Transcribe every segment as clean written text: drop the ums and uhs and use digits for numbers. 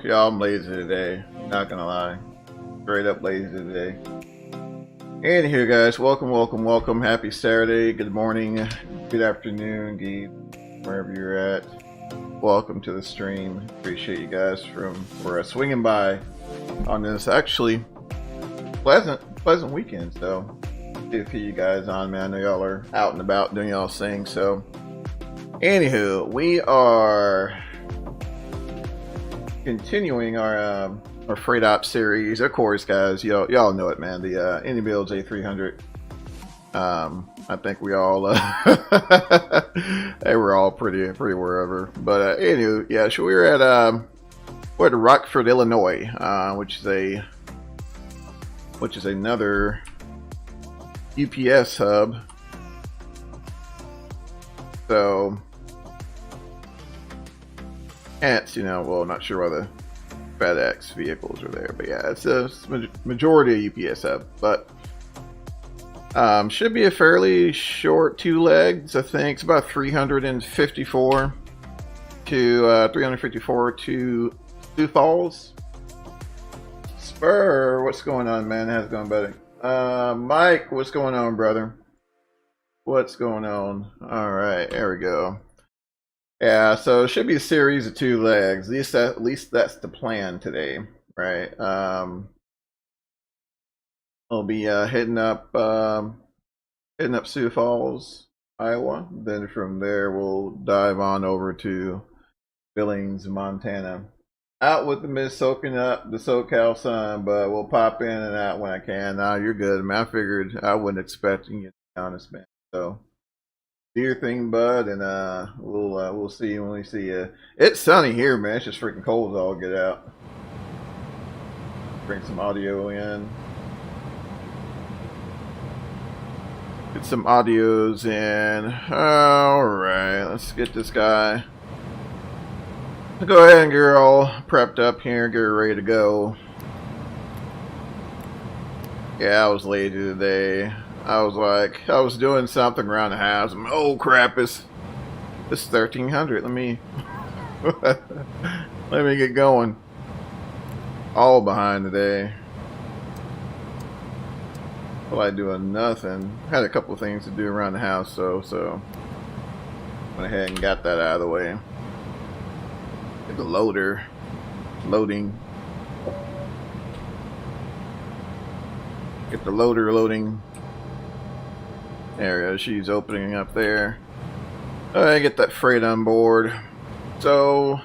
Y'all, I'm lazy today. Not gonna lie. Straight up lazy today. Anywho, guys, welcome. Happy Saturday. Good morning, good afternoon, wherever you're at. Welcome to the stream. Appreciate you guys for swinging by on this actually pleasant weekend. So, see a few of you guys on, man. I know y'all are out and about doing y'all's thing. So, anywho, we are continuing our freight ops series. Of course, guys, y'all know it, man. The Airbus A300. I think we all they were all pretty wherever. But anyway, yeah. So we're at Rockford, Illinois, which is another UPS hub. So, and it's, well, not sure why the FedEx vehicles are there, but yeah, it's a majority of UPS hub, but should be a fairly short 2 legs. I think it's about 354 to Sioux Falls. Spur, what's going on, man? How's it going, buddy? Mike, what's going on, brother? What's going on? All right, there we go. Yeah, so it should be a series of 2 legs. At least that's the plan today, right? I'll be heading up Sioux Falls, Iowa. Then from there we'll dive on over to Billings, Montana. Out with the mist, soaking up the SoCal sun, but we'll pop in and out when I can. Nah, you're good, man. I figured I wasn't expecting you, to be honest, man. So do your thing, bud, and we'll see you when we see you. It's sunny here, man. It's just freaking cold as all get out. Bring some audio in. Get some audios in. Alright, let's get this guy. Go ahead and get her all prepped up here, get her ready to go. Yeah, I was lazy today. I was doing something around the house. Oh crap, it's 1300. Let me get going. All behind today. Well, I doing nothing. Had a couple of things to do around the house, so went ahead and got that out of the way. Get the loader loading. Get the loader loading. There we go. She's opening up there. I get that freight on board. So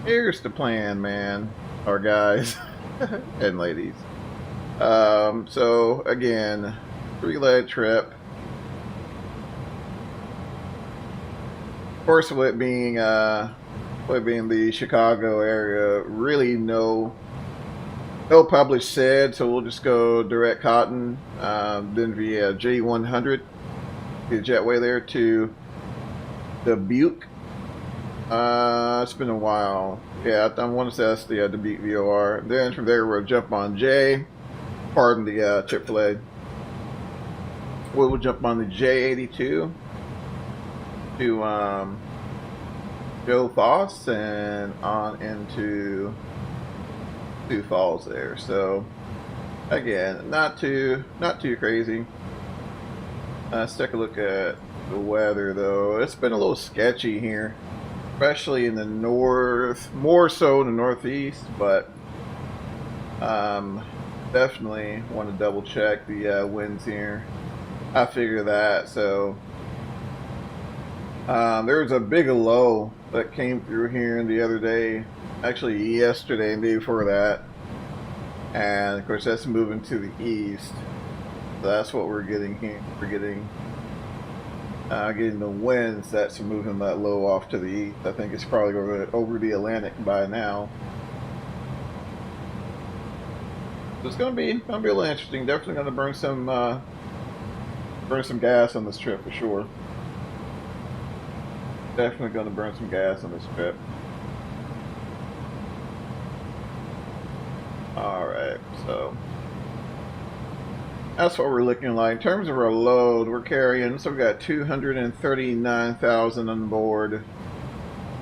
here's the plan, man, or guys and ladies. So again, 3-leg trip. Of course, with it being the Chicago area, really no published said, so we'll just go direct cotton, then via J100, the jetway there to Dubuque. It's been a while. Yeah, I want to say that's the Dubuque VOR. Then from there we'll jump on J. Pardon the Chick-fil-A. We'll jump on the J82 to Joe Foss and on into Sioux Falls there. So again, not too crazy. Let's take a look at the weather though. It's been a little sketchy here, especially in the north, more so in the northeast, but definitely want to double check the winds here. I figure that. So there was a big low that came through here the other day, actually yesterday and the day before that, and of course that's moving to the east. So that's what we're getting here. We're getting the winds that's moving that low off to the east. I think it's probably over the Atlantic by now. So it's gonna be a little interesting. Definitely gonna burn some gas on this trip for sure. Definitely gonna burn some gas on this trip. Alright, so that's what we're looking like. In terms of our load, we're carrying, so we've got 239,000 on board.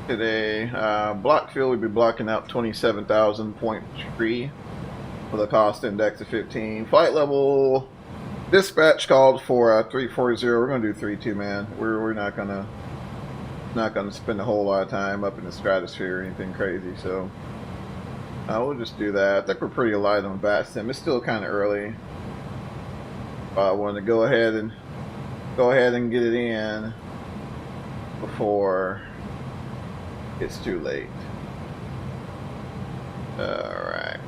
today. Block fuel, we'd be blocking out 27,000.3 with a cost index of 15. Flight level, dispatch called for 340. We're gonna do 32, man. We're not gonna spend a whole lot of time up in the stratosphere or anything crazy, so we'll just do that. I think we're pretty light on VATSIM. It's still kind of early. I wanted to go ahead and get it in before it's too late. Alright.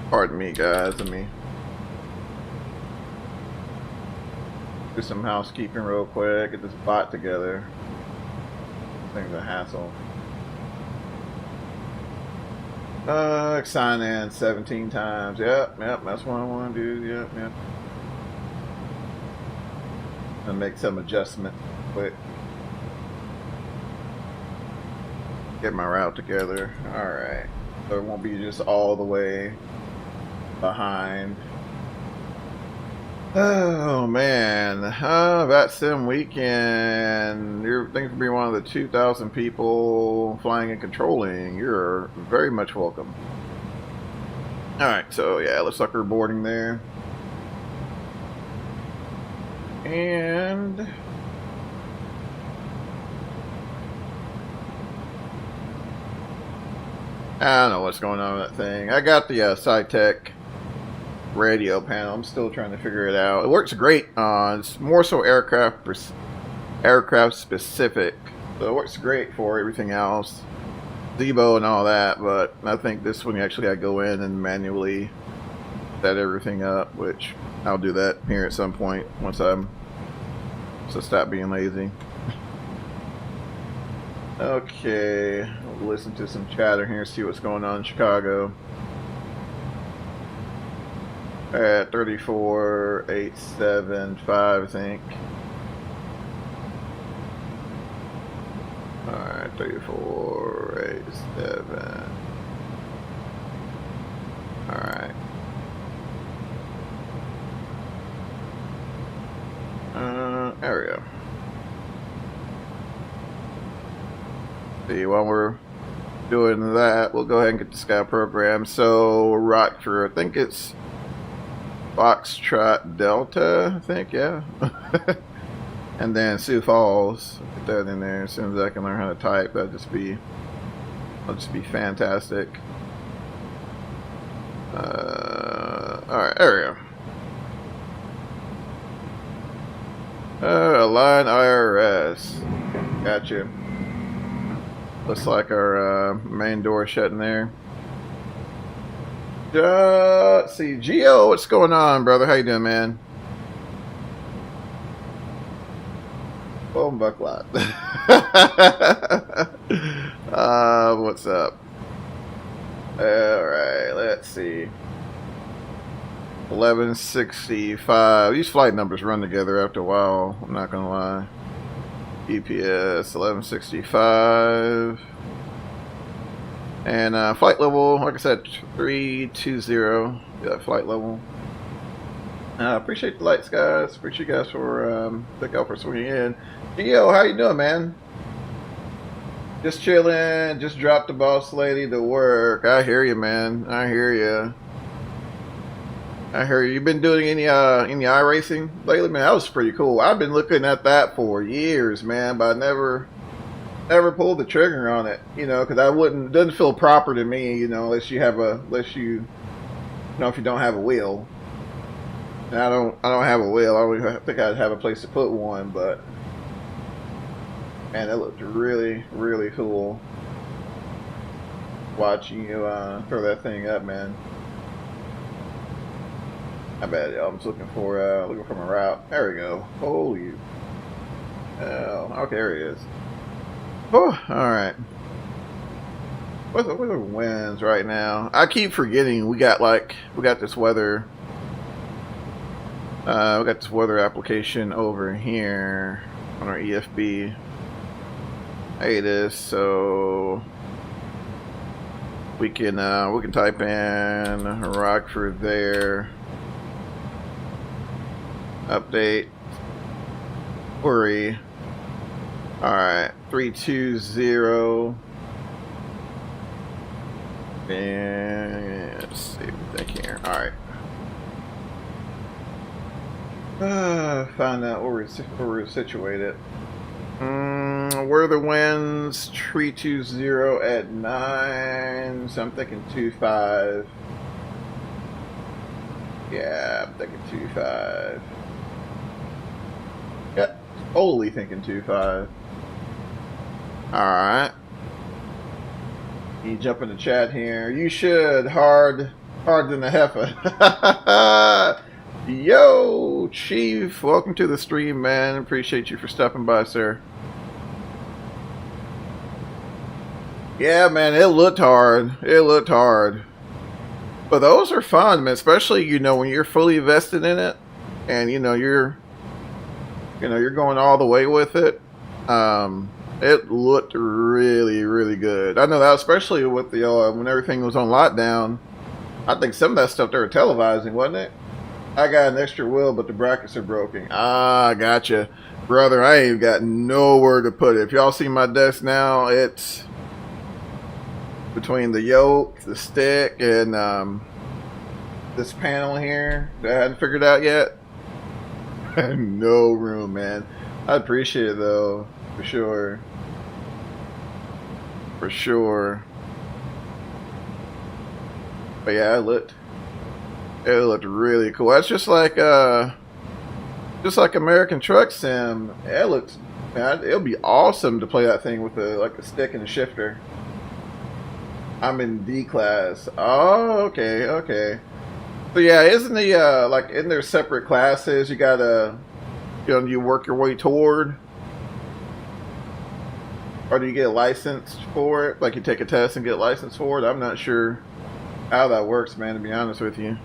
Pardon me, guys. Let me do some housekeeping real quick. Get this bot together. This thing's a hassle. Sign in 17 times. Yep, that's what I want to do. Yep. And make some adjustments quick. Get my route together. Alright. So it won't be just all the way behind. Oh man. VATSIM weekend. Thanks for being one of the 2,000 people flying and controlling. You're very much welcome. Alright, so yeah, looks like we're boarding there. And I don't know what's going on with that thing. I got the SciTech radio panel. I'm still trying to figure it out. It works great. It's more so aircraft specific. So it works great for everything else, Zebo and all that. But I think this one actually I go in and manually set everything up, which I'll do that here at some point once I stop being lazy. Okay, we'll listen to some chatter here, see what's going on in Chicago. At 34,875, I think. Alright, 34,877. Alright. There we go. See, while we're doing that, we'll go ahead and get the scout program. So, Rockford, I think it's Foxtrot Delta, I think, yeah. And then Sioux Falls. Put that in there as soon as I can learn how to type. That'll just be fantastic. Alright, there we go. Align IRS. Gotcha. Looks like our main door shutting there. Let's see, Gio, what's going on, brother? How you doing, man? Oh, bucklot. What's up? Alright, let's see. 1165. These flight numbers run together after a while, I'm not gonna lie. EPS 1165. And flight level, like I said, 320. Yeah, flight level. Appreciate the lights, guys. Appreciate you guys for thank y'all for swinging in. Gio, how you doing, man? Just chilling. Just dropped the boss lady to work. I hear you, man. I hear you. I hear you. You been doing any iRacing lately, man? That was pretty cool. I've been looking at that for years, man, but I never pulled the trigger on it, you know, because it doesn't feel proper to me, you know, if you don't have a wheel. And I don't have a wheel. I don't think I'd have a place to put one, but man, it looked really, really cool watching you throw that thing up, man. I bet I'm just looking for my route. There we go. Holy, okay, there he is. Oh, all right. What are the winds right now? I keep forgetting we got this weather. We got this weather application over here on our EFB. Hey, this so we can type in Rockford there. Update query Alright, 320. And let's see what we think here. Alright. Find out where we're situated. Where are the winds? 320 at 9. So I'm thinking 25. Yeah, I'm thinking 25. Yeah, totally thinking 25. Alright. You jump in the chat here. You should. Hard than the heifer. Yo, Chief. Welcome to the stream, man. Appreciate you for stopping by, sir. Yeah, man, it looked hard. It looked hard. But those are fun, man. Especially, you know, when you're fully invested in it. And, you know, you're going all the way with it. It looked really, really good. I know that, especially with the when everything was on lockdown. I think some of that stuff they were televising, wasn't it? I got an extra wheel, but the brackets are broken. Ah, gotcha. Brother, I ain't got nowhere to put it. If y'all see my desk now, it's between the yoke, the stick, and this panel here that I hadn't figured out yet. No room, man. I appreciate it, though, for sure. For sure. But yeah, it looked really cool. That's just like American Truck Sim. It looks, man, it'll be awesome to play that thing with a stick and a shifter. I'm in D class. Oh, okay, okay. So yeah, isn't the like in their separate classes? You gotta, you work your way toward, or do you get licensed for it? Like you take a test and get licensed for it? I'm not sure how that works, man, to be honest with you.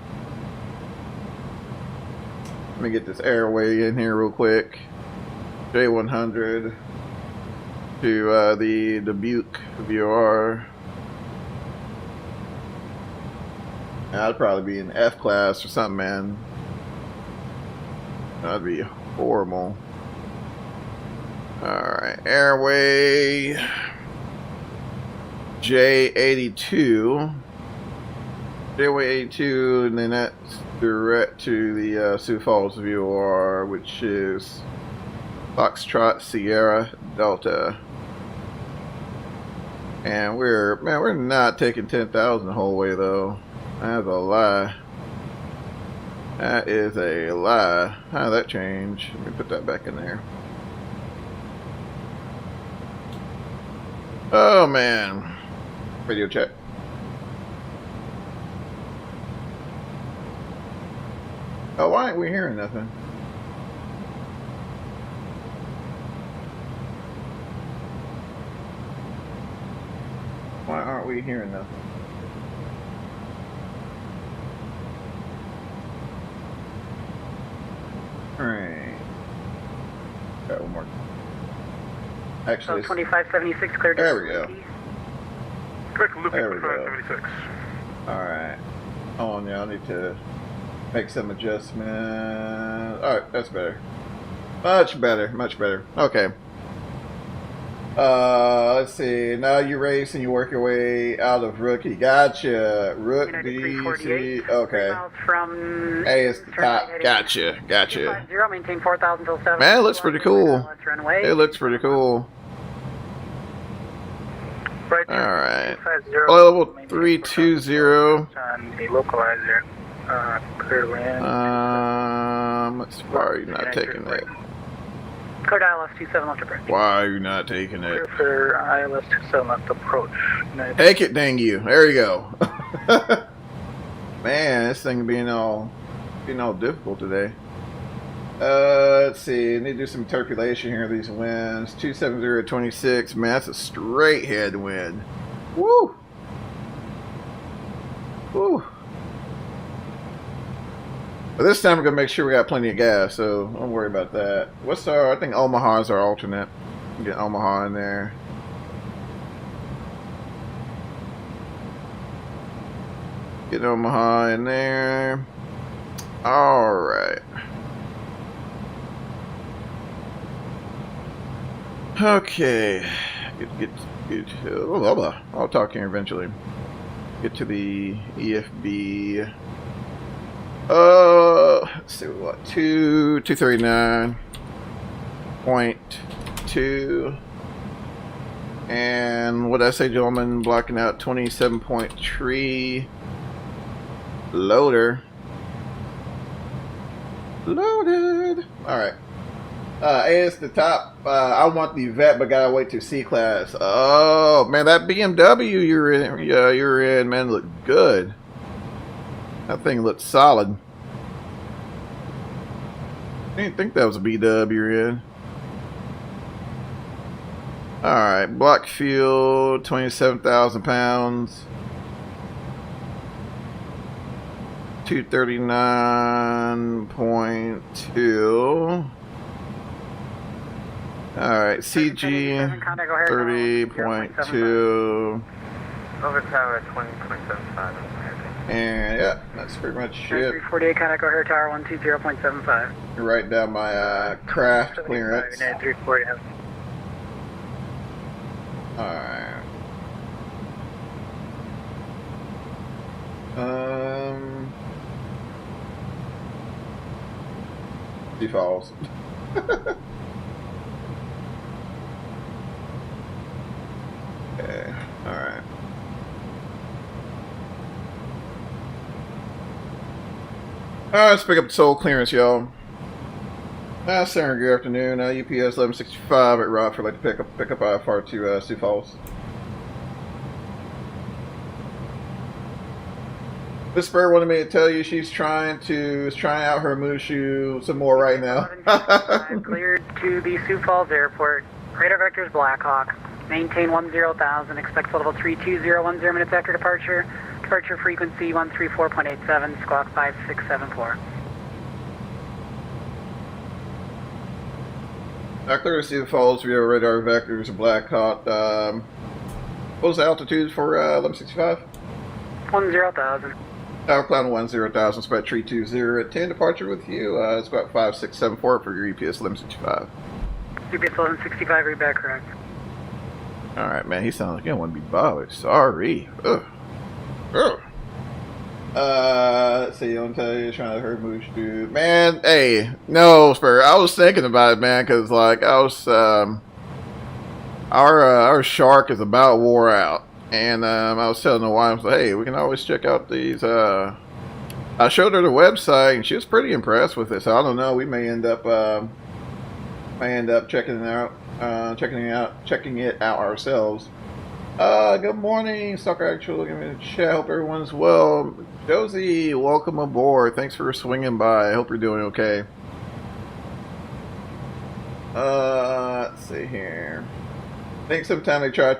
Let me get this airway in here real quick. J100 to the Dubuque VOR. I'd probably be in F class or something, man. That'd be horrible. Alright, airway J82. J-way 82, and then that's direct to the Sioux Falls VOR, which is Foxtrot Sierra Delta. And we're not taking 10,000 the whole way, though. That's a lie. That is a lie. How did that change? Let me put that back in there. Oh, man. Radio check. Oh, why aren't we hearing nothing? Why aren't we hearing nothing? Alright. Got one more. Actually, 2576 cleared. There we go. There we go. Alright. Hold on, y'all. I need to make some adjustments. Alright, that's better. Much better, much better. Okay. Let's see. Now you race and you work your way out of Rookie. Gotcha. Rook DC. Okay. From A is the top. Gotcha. Gotcha. 0, maintain 4,000 till 7. Man, it looks pretty cool. It looks pretty cool. Alright. Level 320. On the localizer. Clear land. Let's why are you not taking it? Clear ILS 27 left approach. Why are you not taking it? Clear for ILS 27 left approach. Take it, dang you. There you go. Man, this thing being all difficult today. Let's see. I need to do some interpolation here of these winds. 27026. Man, that's a straight headwind. Woo! Woo! But this time we're going to make sure we got plenty of gas, so don't worry about that. What's our, I think Omaha is our alternate. Get Omaha in there. Get Omaha in there. Alright. Okay. Get I'll talk here eventually. Get to the EFB. Let's see what 239.2. And what did I say, gentlemen? Blocking out 27.3 loader. Loaded. Alright. As the top, I want the vet, but gotta wait to C class. Oh man, that BMW you're in, man, looked good. That thing looked solid. I didn't think that was a BW you're in. Alright, block fuel, 27,000 pounds. 239.2. Alright, CG 30.2. Over tower 20.75. And yeah, that's pretty much it. 348 Contact O'Hare Tower 120.75. Write down my craft clearance. 340. Alright. Sioux Falls. Okay, alright. Alright, let's pick up the soul clearance, y'all. Sir, good afternoon. UPS 1165 at Rockford. I'd like to pick up IFR to Sioux Falls. Miss Spur wanted me to tell you she's trying out her Mushu some more right now. Cleared to the Sioux Falls Airport. Radar vectors Blackhawk. Maintain 10,000. Expect level 32010 minutes after departure. Departure frequency 134.87. Squawk 5674. Clear to Sioux Falls via radar vectors Blackhawk. What was the altitude for 1165? 10,000. Tower Cloud 10,000, spread 320 at 10. Departure with you. It's about 5674 for your EPS 1165. UPS 1165, read back correct. Alright, man, he sounds like he don't want to be bothered. Sorry. Ugh. Ugh. Let's see, I'm telling you, trying to hurt Moosh, dude. Man, hey, no, Spur. I was thinking about it, man, because, like, I was, our shark is about wore out. And I was telling the wife, hey, we can always check out these. I showed her the website, and she was pretty impressed with it. So I don't know. We may end up checking it out, checking it out ourselves. Good morning, Stalker Actual. Give me a chat. Hope everyone's well. Josie, welcome aboard. Thanks for swinging by. I hope you're doing okay. Let's see here. I think sometimes they try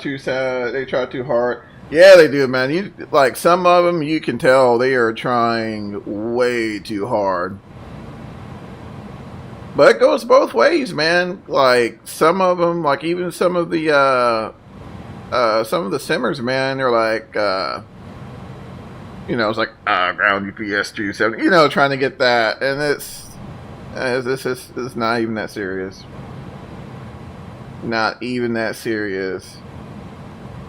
too hard. Yeah, they do, man. You like some of them, you can tell they are trying way too hard. But it goes both ways, man. Like some of them, like even some of the simmers, man, they're like, it's like ground UPS 270, trying to get that, and it's not even that serious. Not even that serious.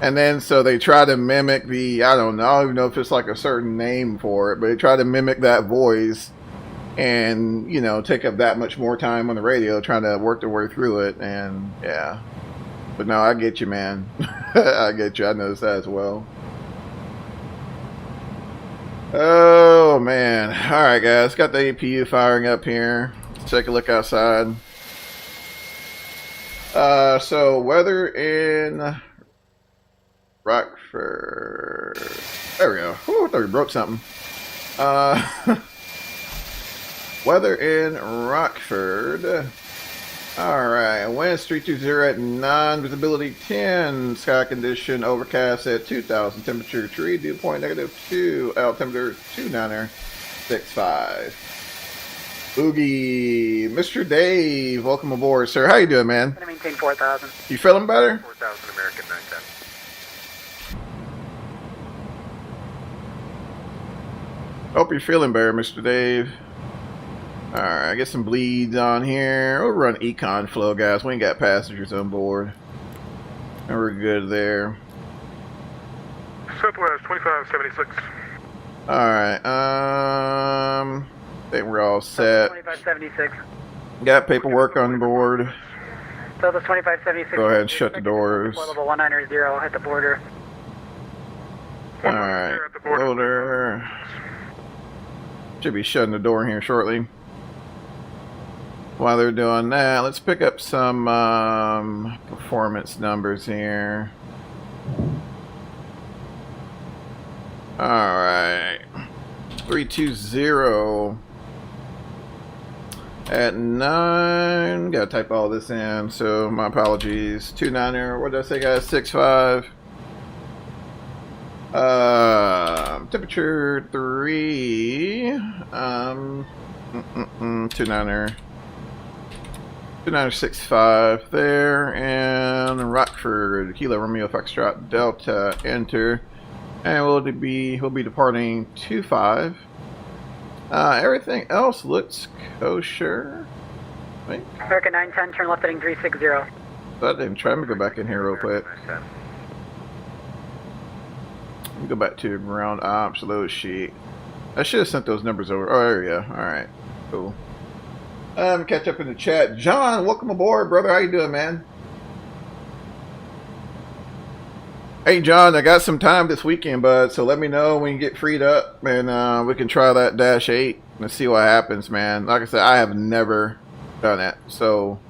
And then so they try to mimic the, I don't even know if it's like a certain name for it, but they try to mimic that voice and, take up that much more time on the radio trying to work their way through it. And yeah. But no, I get you, man. I get you. I noticed that as well. Oh, man. All right, guys. Got the APU firing up here. Let's take a look outside. So weather in Rockford. There we go. Ooh, I thought we broke something. Weather in Rockford. Alright, winds 320 at 9, visibility 10, sky condition overcast at 2,000, temperature 3, dew point -2, altimeter 29er65. Oogie, Mr. Dave, welcome aboard, sir. How you doing, man? I'm going to maintain 4,000. You feeling better? 4,000 American 910. Hope you're feeling better, Mr. Dave. Alright, get some bleeds on here. We'll run econ flow, guys. We ain't got passengers on board. And we're good there. Southwest 2576. Alright, I think we're all set. 2576. Got paperwork on board. So the 2576. Go ahead and shut the doors. Level 190 at the border. Alright, loader. Should be shutting the door here shortly. While they're doing that, let's pick up some performance numbers here. Alright. 320 at 9. Gotta type all this in, so my apologies. 29er, what did I say, guys? 65. Temperature 3. 29er. 2965 there, and Rockford, Kilo Romeo Foxtrot Delta, enter, and we'll be departing 25. Everything else looks kosher. Wait. American 910, turn left heading 360. But then try to go back in here real quick. Go back to ground ops load sheet. I should have sent those numbers over. Oh, there we go. All right, cool. Catch up in the chat. John, welcome aboard, brother. How you doing, man? Hey, John, I got some time this weekend, bud, so let me know when you get freed up, and we can try that Dash 8 and see what happens, man. Like I said, I have never done it, so,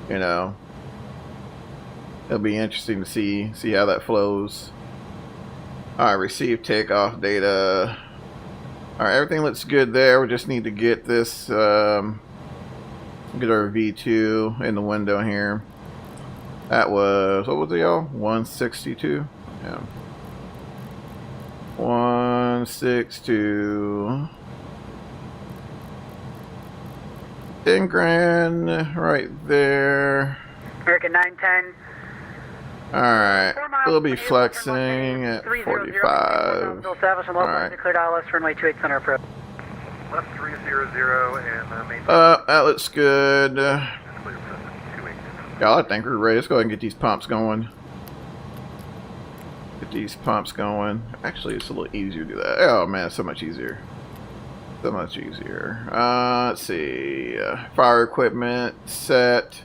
you know, it'll be interesting to see how that flows. All right, receive takeoff data. Alright, everything looks good there. We just need to get this, get our V2 in the window here. That was, what was it, y'all? 162? Yeah. 162. 10 grand right there. American 910. Alright, we'll be flexing at 45. Alright. Cleared ILS runway 28 center approach. Left 300 and main. That looks good. Yeah, I think we're ready. Let's go ahead and get these pumps going. Get these pumps going. Actually, it's a little easier to do that. Oh man, it's so much easier. So much easier. Let's see. Fire equipment set.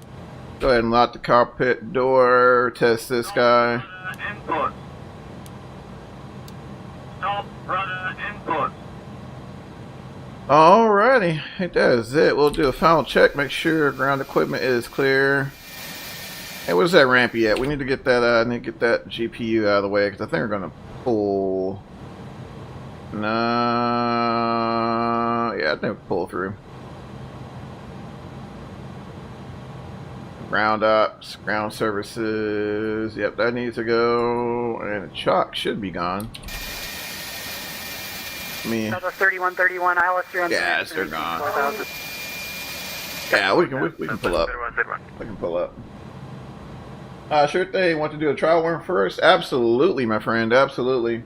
Go ahead and lock the cockpit door. Test this guy. Input. Stop rudder input. Alrighty, I think that is it. We'll do a final check. Make sure ground equipment is clear. Hey, where's that rampy at? We need to get that. GPU out of the way because I think we're gonna pull. No, yeah, I think we'll pull through. Ground ops, ground services. Yep, that needs to go. And the chalk should be gone. Delta 3131, ILS 300. Yes, they're gone. Yeah, we can pull up. We can pull up. Sure thing. Want to do a trial run first? Absolutely, my friend. Absolutely.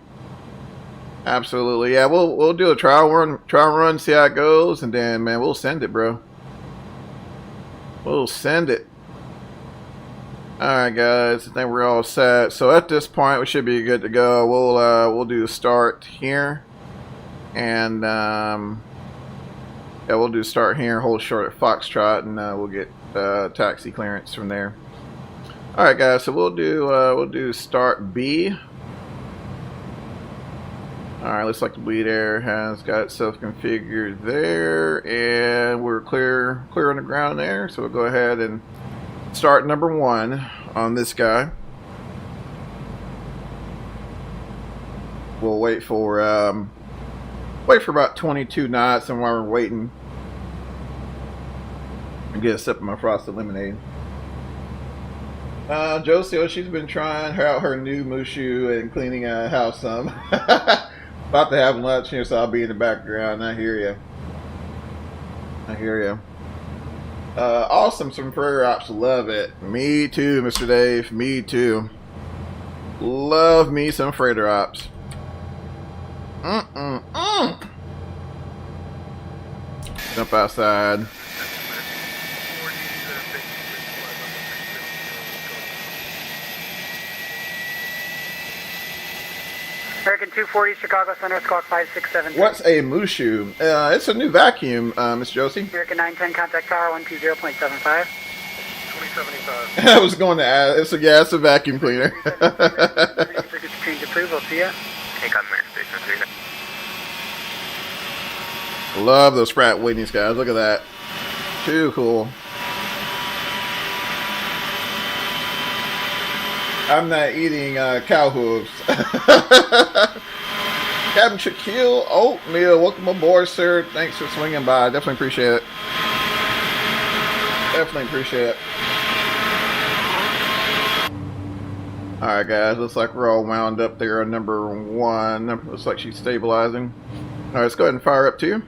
Absolutely. Yeah, we'll do a trial run, see how it goes, and then man, we'll send it, bro. We'll send it. Alright guys, I think we're all set. So at this point we should be good to go. We'll do start here. And yeah, we'll do start here, hold short at Foxtrot, and we'll get taxi clearance from there. Alright guys, so we'll do start B. Alright, looks like the bleed air has got itself configured there, and we're clear on the ground there, so we'll go ahead and start number 1 on this guy. We'll wait for about 22 knots, and while we're waiting, I get a sip of my frosted lemonade. Josie, she's been trying out her new Mushu and cleaning a house some. About to have lunch here, so I'll be in the background. I hear you. I hear you. Awesome, some prayer ops. Love it. Me too, Mr. Dave. Me too. Love me some freighter ops. Jump outside. American 240, Chicago Center, squawk 567. What's a Mushu? It's a new vacuum, Miss Josie. American 910, contact tower 120.75. 2075. I was going to add. It's a vacuum cleaner. Circuit change approval, see ya. Take on Mayor Station 3. Love those Pratt Whitneys, guys. Look at that. Too cool. I'm not eating cow hooves. Captain Shaquille Oatmeal, welcome aboard, sir. Thanks for swinging by. Definitely appreciate it. Definitely appreciate it. Alright, guys. Looks like we're all wound up there on number 1. Looks like she's stabilizing. Alright, let's go ahead and fire up 2.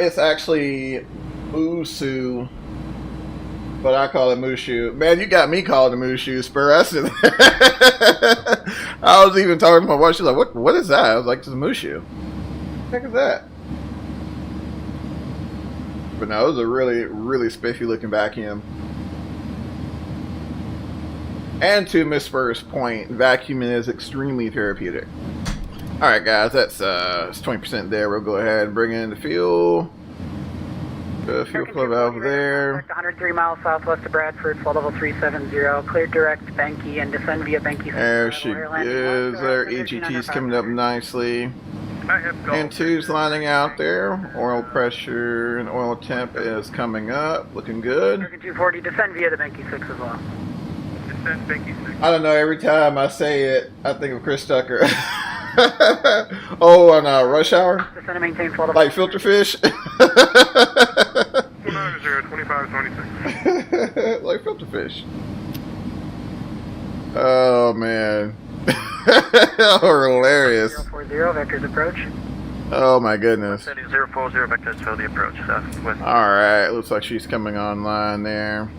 It's actually Usu, but I call it Mushu. Man, you got me calling it Mushu, Spur. I said I was even talking to my wife. She's like, "What is that?" I was like, "It's a Mushu." What the heck is that? But no, it was a really, really spiffy looking vacuum. And to Miss Spur's point, vacuuming is extremely therapeutic. Alright guys, that's 20% there. We'll go ahead and bring in the fuel. The fuel flow valve there. 103 miles southwest of Bradford, flow level 370. Clear direct Benke and descend via Benke. There she is. There, EGT's coming up nicely. And 2's lining out there. Oil pressure and oil temp is coming up. Looking good. American 240, descend via the Benke 6 as well. Descend Benke 6. I don't know, every time I say it, I think of Chris Tucker. Oh, on Rush Hour? Descend and maintain flow level. Like filter fish? 290, 2526. Like filter fish. Oh, man. Hilarious. 040, vectors approach. Oh, my goodness. Sending 040 vectors for the approach. Southwest. Alright, looks like she's coming online there.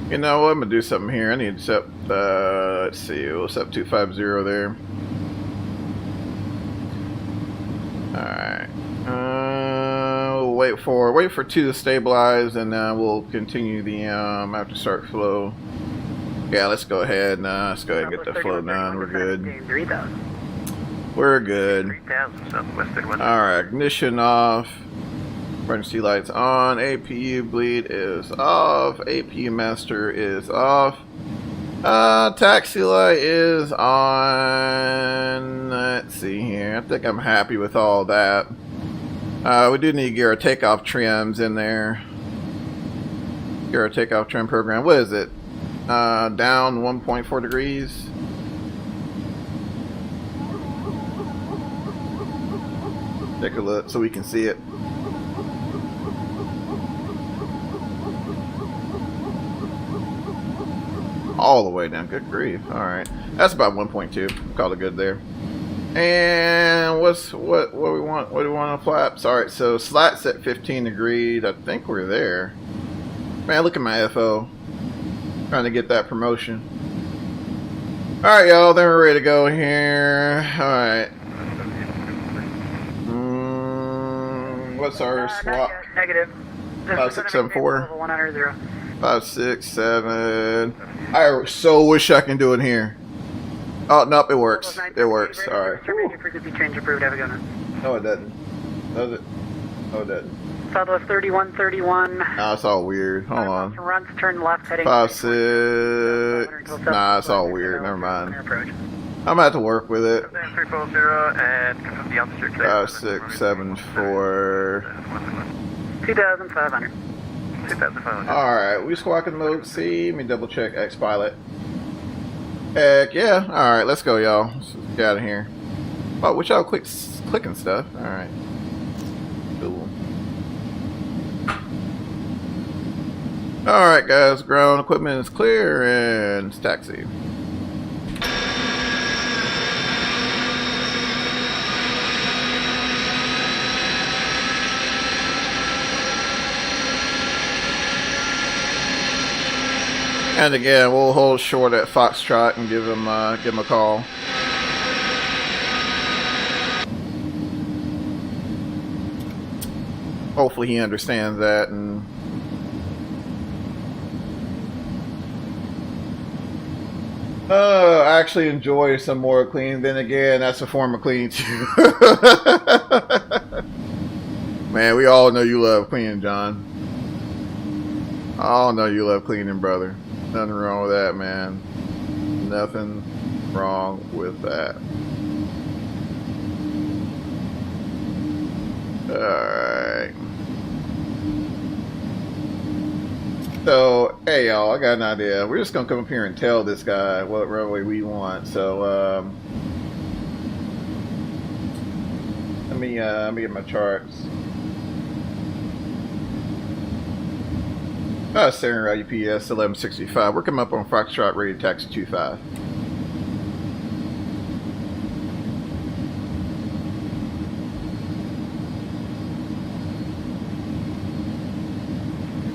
You know what? I'm going to do something here. I need to set, let's see, we'll set 250 there. Alright. We'll wait for 2 to stabilize, and we'll continue the after start flow. Yeah, let's go ahead and get the flow done. We're good. 3000. We're good. 3000 southwest. Alright, ignition off. Emergency lights on. APU bleed is off. APU master is off. Taxi light is on. Let's see here. I think I'm happy with all that. We do need to get our takeoff trims in there. Get our takeoff trim program. What is it? Down 1.4 degrees. Take a look so we can see it. All the way down. Good grief. Alright. That's about 1.2. Call it good there. And what do we want? What do we want on flaps? Alright, so slats at 15 degrees. I think we're there. Man, look at my FO. Trying to get that promotion. Alright, y'all. Then we're ready to go here. Alright. What's our swap? Negative. 5674. 100. 567. I so wish I can do it here. Oh, nope, it works. It works. Alright. Frequency change approved. Have a good one. No, it doesn't. Does it? No, it doesn't. Southwest 3131. Nah, it's all weird. Hold on. Runs, turn left, heading 56. Nah, it's all weird. Never mind. I'm gonna have to work with it. 340 and confirm the altitude. 5674. 2500. 2500. Alright, we squawking mode C. Let me double check X pilot. Heck yeah. Alright, let's go, y'all. Let's get out of here. Oh, which y'all clicking stuff. Alright. Cool. Alright, guys. Ground equipment is clear and it's taxi. And again, we'll hold short at Foxtrot and give him a call. Hopefully he understands that and I actually enjoy some more cleaning. Then again, that's a form of cleaning too. Man, we all know you love cleaning, John. All know you love cleaning, brother. Nothing wrong with that, man. Nothing wrong with that. Alright. So, hey y'all, I got an idea. We're just gonna come up here and tell this guy what runway we want. So, let me get my charts. Steering route UPS 1165. We're coming up on Foxtrot ready taxi 25.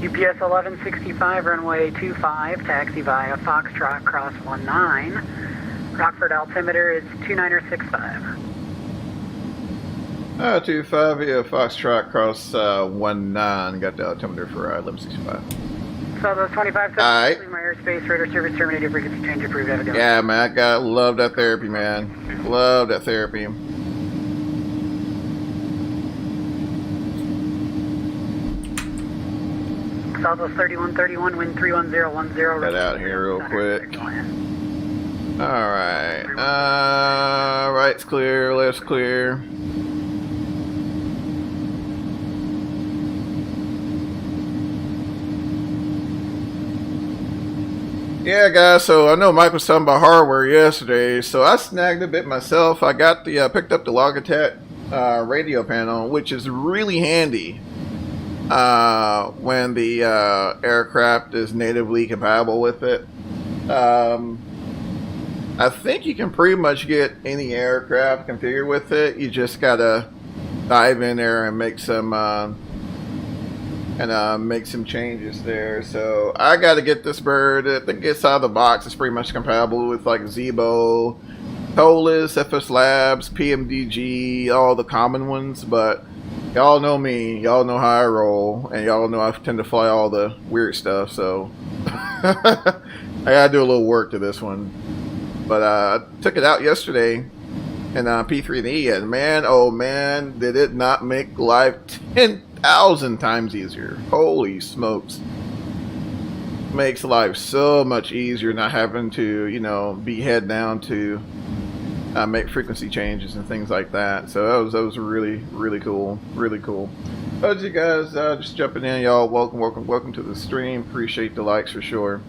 UPS 1165, runway 25, taxi via Foxtrot, cross 19. Rockford altimeter is 2965. 25 via Foxtrot, cross 19. Got the altimeter for 1165. So those 25 seconds, Alright. my airspace, radar service terminated, frequency change approved. Have a good one. Yeah, man, love that therapy, man. Love that therapy. Southwest 3131, wind 31010. Get out here real quick. Alright. Right's clear, left's clear. Yeah, guys, so I know Mike was talking about hardware yesterday, so I snagged a bit myself. I got the picked up the Logitech radio panel, which is really handy when the aircraft is natively compatible with it. I think you can pretty much get any aircraft configured with it. You just gotta dive in there and make some changes there. So I got to get this bird. I think it's out of the box. It's pretty much compatible with like Zebo, Tolis, FS Labs, PMDG, all the common ones. But y'all know me. Y'all know how I roll, and y'all know I tend to fly all the weird stuff. So I gotta do a little work to this one. But I took it out yesterday in P3D, and man, oh man, did it not make life 10,000 times easier. Holy smokes. Makes life so much easier not having to, you know, be head down to make frequency changes and things like that. So that was really cool. Really cool. But you guys just jumping in, y'all, welcome to the stream. Appreciate the likes for sure.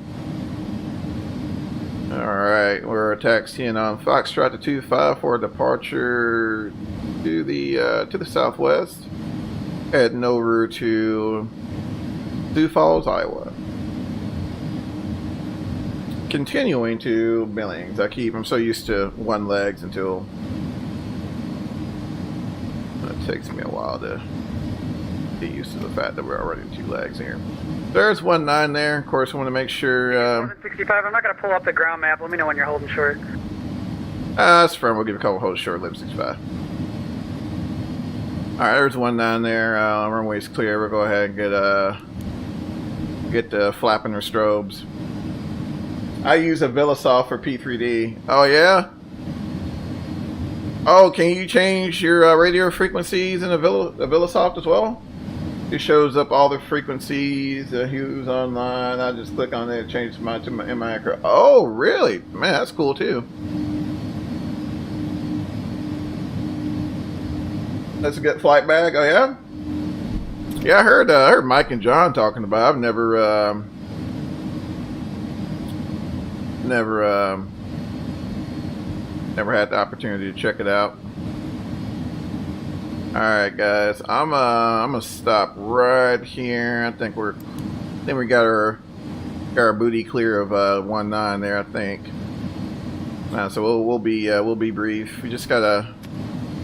Alright, we're taxiing on Foxtrot to 25 for departure to the southwest. Heading over to Sioux Falls, Iowa. Continuing to Billings. I'm so used to one legs until it takes me a while to get used to the fact that we're already two legs here. There's 19 there. Of course, I want to make sure. 1165, I'm not going to pull up the ground map. Let me know when you're holding short. That's firm. We'll give a couple holds short. 1165. Alright, there's 19 there. Runway's clear. We'll go ahead and get the flapping or strobes. I use a Velosoft for P3D. Oh, yeah? Oh, can you change your radio frequencies in a Velosoft as well? It shows up all the frequencies, Hughes online. I just click on it, it changes mine to my AKRacing. Oh, really? Man, that's cool too. That's a good flight bag. Oh yeah. Yeah, I heard Mike and John talking about it. I've never had the opportunity to check it out. All right, guys. I'm gonna stop right here. I think we got our booty clear of 19 there. I think. So we'll be brief. We just gotta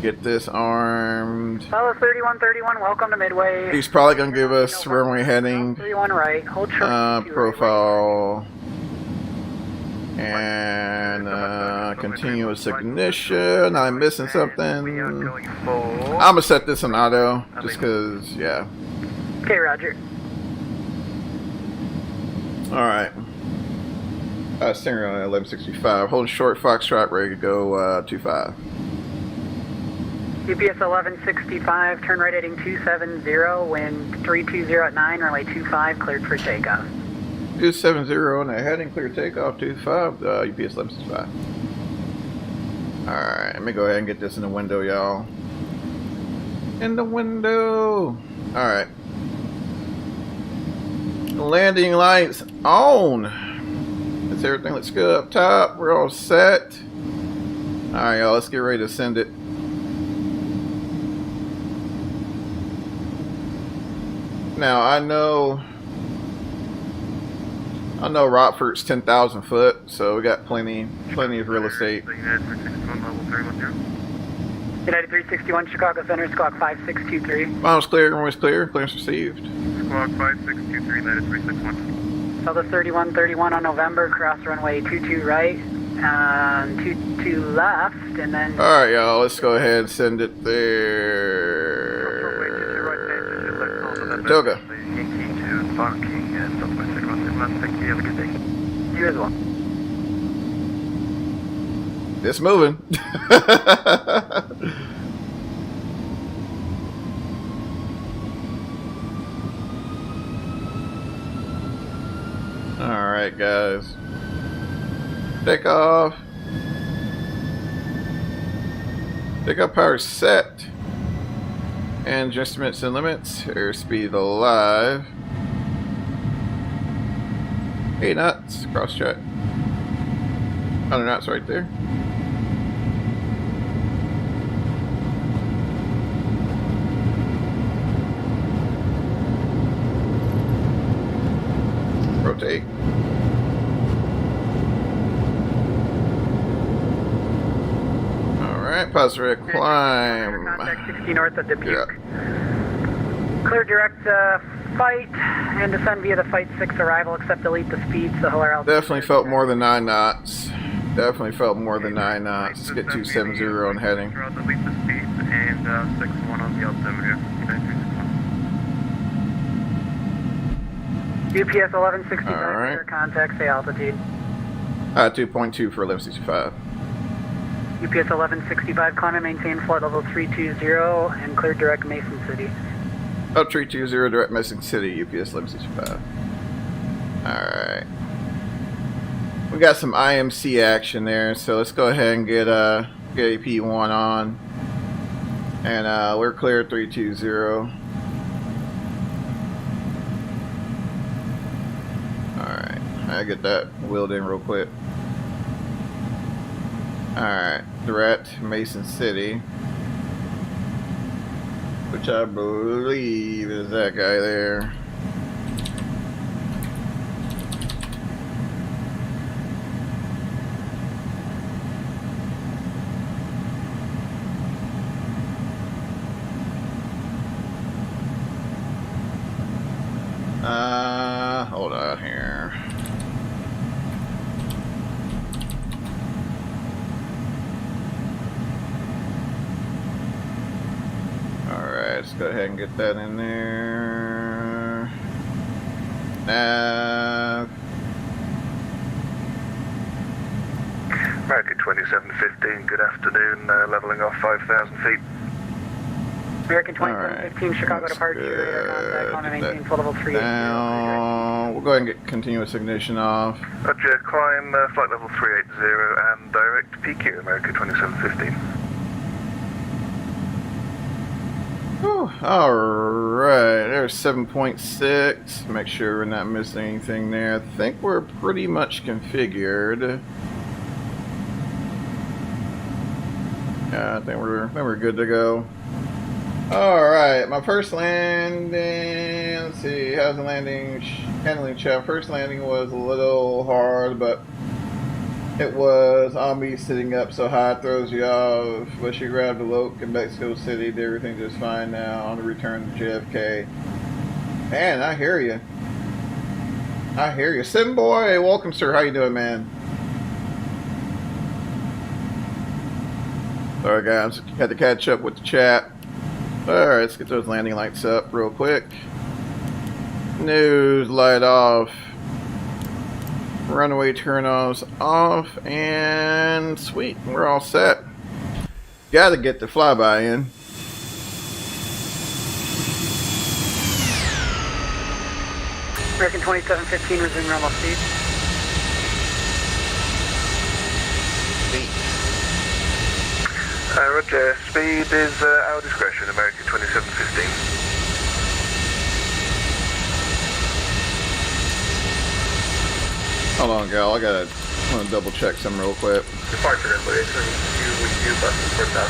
get this armed. Follow 3131, welcome to Midway. He's probably gonna give us runway heading. 31 right, hold short. Profile. And continuous ignition. I'm missing something. We are going for... I'm gonna set this in auto, just cause, yeah. Okay, roger. Alright. Steering on 1165. Holding short, Foxtrot, ready to go 25. UPS 1165, turn right heading 270, wind 320 at 9, runway 25, cleared for takeoff. 270 on the heading, clear takeoff, 25, UPS 1165. Alright, let me go ahead and get this in the window, y'all. In the window! Alright. Landing lights on! That's everything, let's go up top, we're all set. Alright, y'all, let's get ready to send it. Now, I know Rockford's 10,000 foot, so we got plenty of real estate. United 361, level 310. United 361, Chicago Center, squawk 5623. Miles clear, runway's clear, clearance received. Squawk 5623, United 361. Southwest 3131 on November, cross runway 22 right, 22 left, and then... Alright, y'all, let's go ahead and send it there. Toga. Yankee to parking and Southwest 3131. Thank you, have a good day. You as well. It's moving. Alright, guys. Take off. Takeoff power set. And adjustments and limits. Airspeed alive. 8 knots. Cross check. 100 knots right there. Rotate. Alright, positive climb. Contact 60 north of Dubuque. Clear direct fight and descend via the Fight 6 arrival, except delete the speed, so holler out. Definitely felt more than 9 knots. Definitely felt more than 9 knots. Let's get 270 on heading. Delete the speed and 61 on the altimeter. UPS 1165, Alright. clear contact, say altitude. 2.2 for 1165. UPS 1165, climb and maintain flight level 320 and clear direct Mason City. Up 320, direct Mason City, UPS 1165. Alright. We got some IMC action there, so let's go ahead and get AP1 on. And we're clear 320. Alright, I get that wheeled in real quick. Alright, direct Mason City, which I believe is that guy there. Hold on here. Alright, let's go ahead and get that in there. Nav. American 2715, good afternoon, leveling off 5,000 feet. American 2715, Chicago That's departure, radar contact, climb and maintain flight level 380. Now, we'll go ahead and get continuous ignition off. Roger, climb flight level 380 and direct PQ, American 2715. Alright, there's 7.6. Make sure we're not missing anything there. I think we're pretty much configured. Yeah, I think we're good to go. Alright, my first landing, let's see, how's the handling check? First landing was a little hard, but it was on me sitting up so high it throws you off. But she grabbed the Loke in Mexico City, did everything just fine now on the return to JFK. Man, I hear you. I hear you. Sim boy, welcome sir, how you doing, man? Sorry guys, had to catch up with the chat. Alright, let's get those landing lights up real quick. Nose light off. Runway turn-offs off. And sweet, we're all set. Gotta get the flyby in. American 2715, resume normal speed. Roger, speed is our discretion, American 2715. Hold on, gal. I want to double check something real quick. Departure runway, you buses for South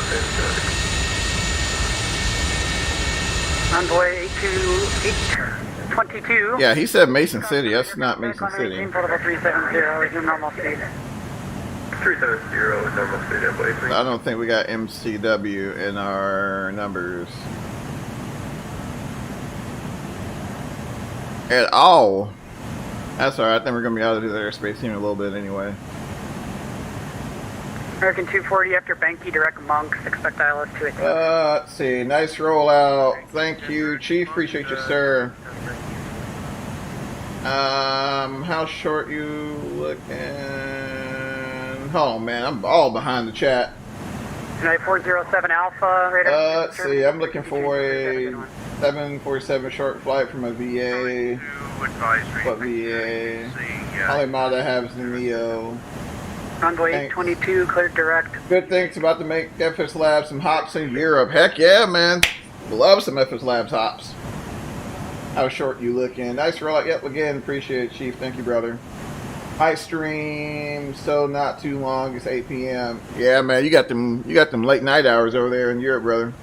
Envoy 82822. Yeah, he said Mason City. That's not Mason City. Portable 370, resume normal speed. 370 normal speed, Envoy. I don't think we got MCW in our numbers at all. That's alright. I think we're going to be out of the airspace in a little bit anyway. American 240 after Banky, direct Monks, expect ILS 280. Let's see. Nice rollout. Thank you, Chief. Appreciate you, sir. How short you looking? Hold on, man. I'm all behind the chat. United 407 Alpha, radar. Let's see. I'm looking for a 747 short flight from a VA. What VA? Only mod I have is the Neo. Envoy 822, cleared direct. Good things about to make FS Labs some hops in Europe. Heck yeah, man. Love some FS Labs hops. How short you looking? Nice rollout. Yep, again, appreciate it, Chief. Thank you, brother. High stream, so not too long. It's 8 p.m. Yeah, man, you got them late night hours over there in Europe, brother.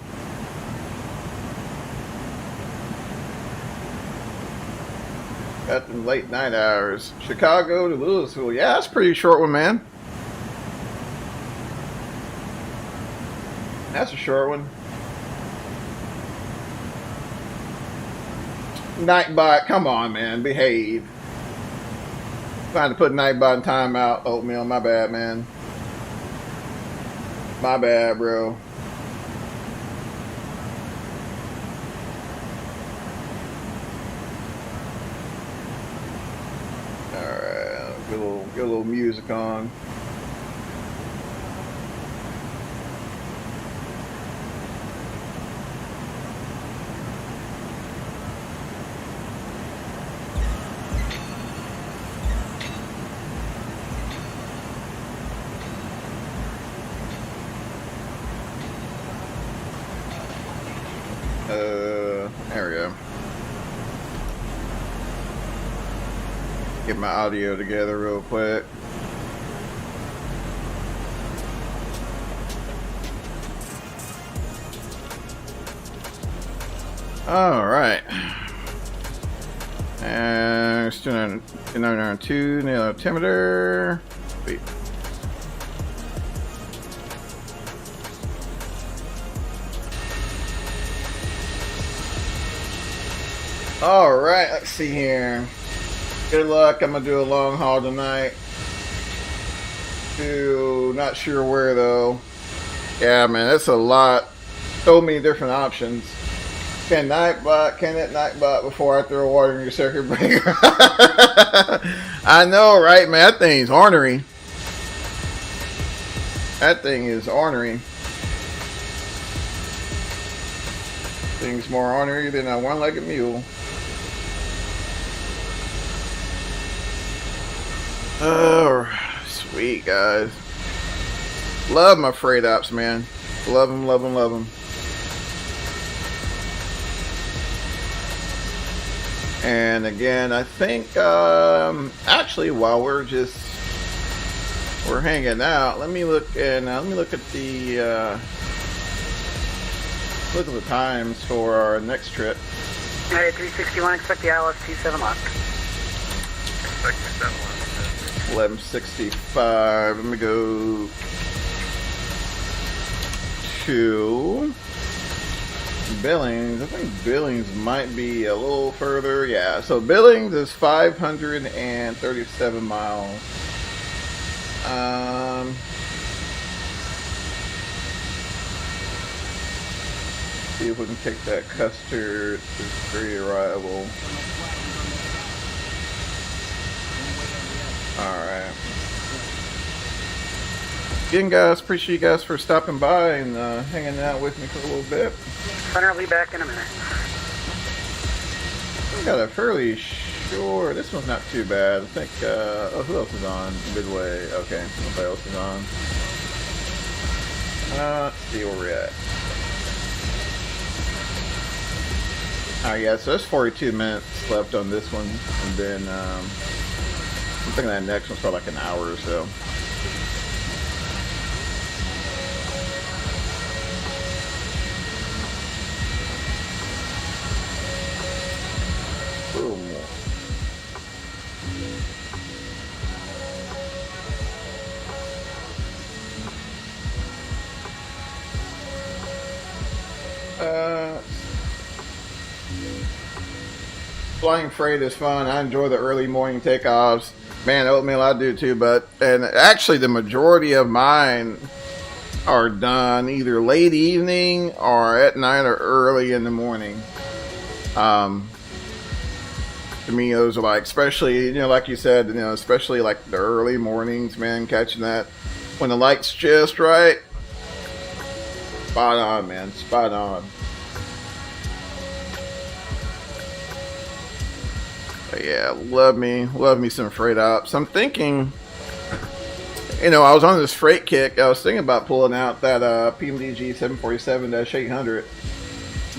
Got them late night hours. Chicago to Louisville. Yeah, that's a pretty short one, man. That's a short one. Nightbot, come on, man, behave. Trying to put Nightbot in timeout. Oatmeal, my bad, man. My bad, bro. Alright, get a little music on. There we go. Get my audio together real quick. All right. And still on 992, nail altimeter. Wait. All right, let's see here. Good luck. I'm gonna do a long haul tonight. Not sure where though. Yeah, man, that's a lot. So many different options. Can it Nightbot before I throw water in your circuit breaker? I know, right, man? That thing's ornery. That thing is ornery. Thing's more ornery than a one-legged mule. Oh, sweet, guys. Love my freight ops, man. Love them, love them, love them. And again, I think, actually, while we're hanging out, let me look at the times for our next trip. United 361, expect the ILS 27 lock. Expect that one. 1165. Let me go to Billings. I think Billings might be a little further. Yeah, so Billings is 537 miles. See if we can take that Custer to free arrival. Alright. Again, guys, appreciate you guys for stopping by and hanging out with me for a little bit. Hunter will be back in a minute. We got a fairly short. This one's not too bad. I think. Oh, who else is on? Midway. Okay, nobody else is on. Let's see where we're at. Alright, yeah, so there's 42 minutes left on this one, and then I'm thinking that next one's probably like an hour or so. Boom. Flying freight is fun. I enjoy the early morning takeoffs. Man, oatmeal, I do too, and actually the majority of mine are done either late evening or at night or early in the morning. To me, those are like, especially, you know, like you said, you know, especially like the early mornings, man, catching that when the light's just right. Spot on, man, spot on. But yeah, love me some freight ops. I'm thinking, you know, I was on this freight kick. I was thinking about pulling out that PMDG 747-800.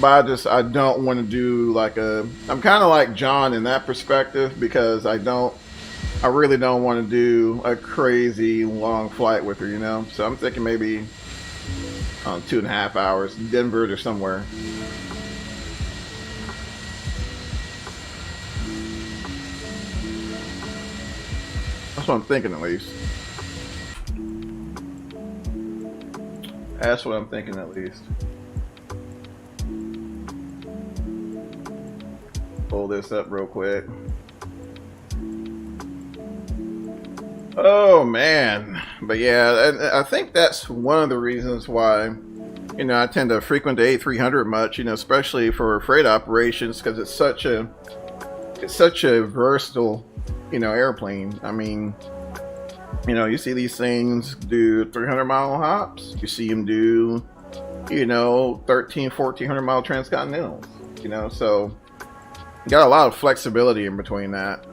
But I don't want to do like I'm kind of like John in that perspective, because I really don't want to do a crazy long flight with her, you know. So I'm thinking maybe 2.5 hours, Denver or somewhere. That's what I'm thinking, at least. That's what I'm thinking, at least. Pull this up real quick. Oh man, but yeah, I think that's one of the reasons why, you know, I tend to frequent the A300 much, you know, especially for freight operations, because it's such a versatile, you know, airplane. I mean, you know, you see these things do 300-mile hops. You see them do, you know, 1,400 mile transcontinentals. You know, so you got a lot of flexibility in between that.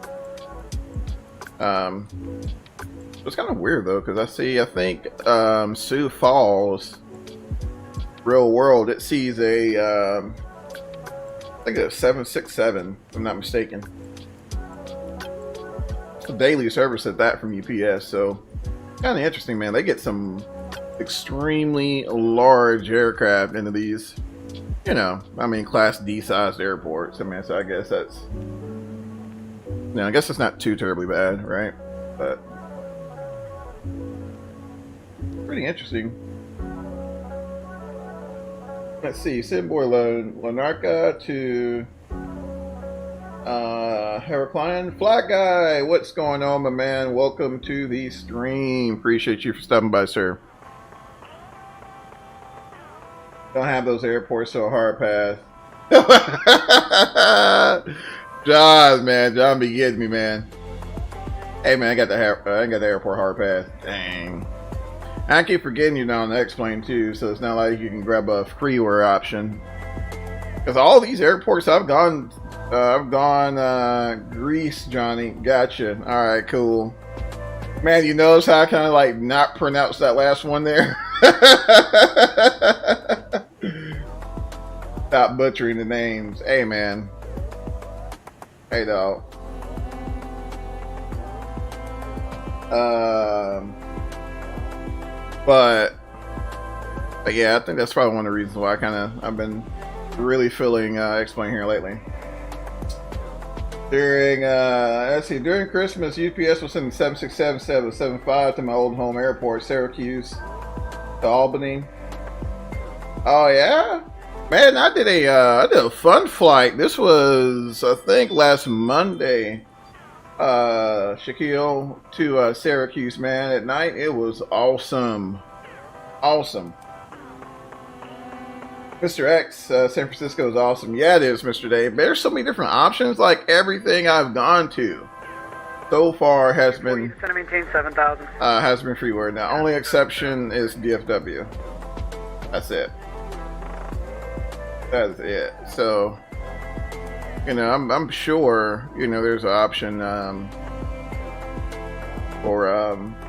It's kind of weird though, because I think Sioux Falls, real world, it sees I think a 767, if I'm not mistaken. It's a daily service at that from UPS, so kind of interesting, man. They get some extremely large aircraft into these, you know, I mean, Class D sized airports. I mean, so I guess that's, you know, I guess it's not too terribly bad, right? But pretty interesting. Let's see, Sidboy Lanarka to Heraclian. Flag Guy, what's going on, my man? Welcome to the stream. Appreciate you for stopping by, sir. Don't have those airports so hard pass. John, man, John be getting me, man. Hey, man, I got the airport hard pass. Dang. I keep forgetting you're not on the X-plane too, so it's not like you can grab a freeware option. Because all these airports I've gone Greece, Johnny. Gotcha. All right, cool. Man, you notice how I kind of like not pronounce that last one there? Stop butchering the names. Hey, man. Hey, dog. But yeah, I think that's probably one of the reasons why I've been really feeling X-plane here lately. During Christmas, UPS was sending 767, 775 to my old home airport, Syracuse to Albany. Oh yeah, man, I did a fun flight. This was, I think, last Monday. Shaquille to Syracuse, man, at night. It was awesome. Mr. X, San Francisco is awesome. Yeah, it is, Mr. Dave. There's so many different options. Like everything I've gone to so far has been Going to maintain 7,000. Has been freeware. The only exception is DFW. That's it. That's it. So, you know, I'm sure, you know, there's an option for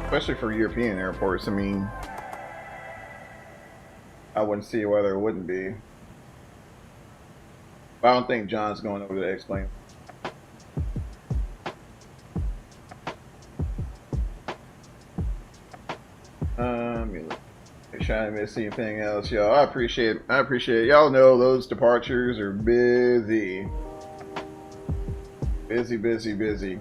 especially for European airports. I mean, I wouldn't see why there wouldn't be. But I don't think John's going over to explain. Trying to miss anything else, y'all. I appreciate it. Y'all know those departures are busy. Busy.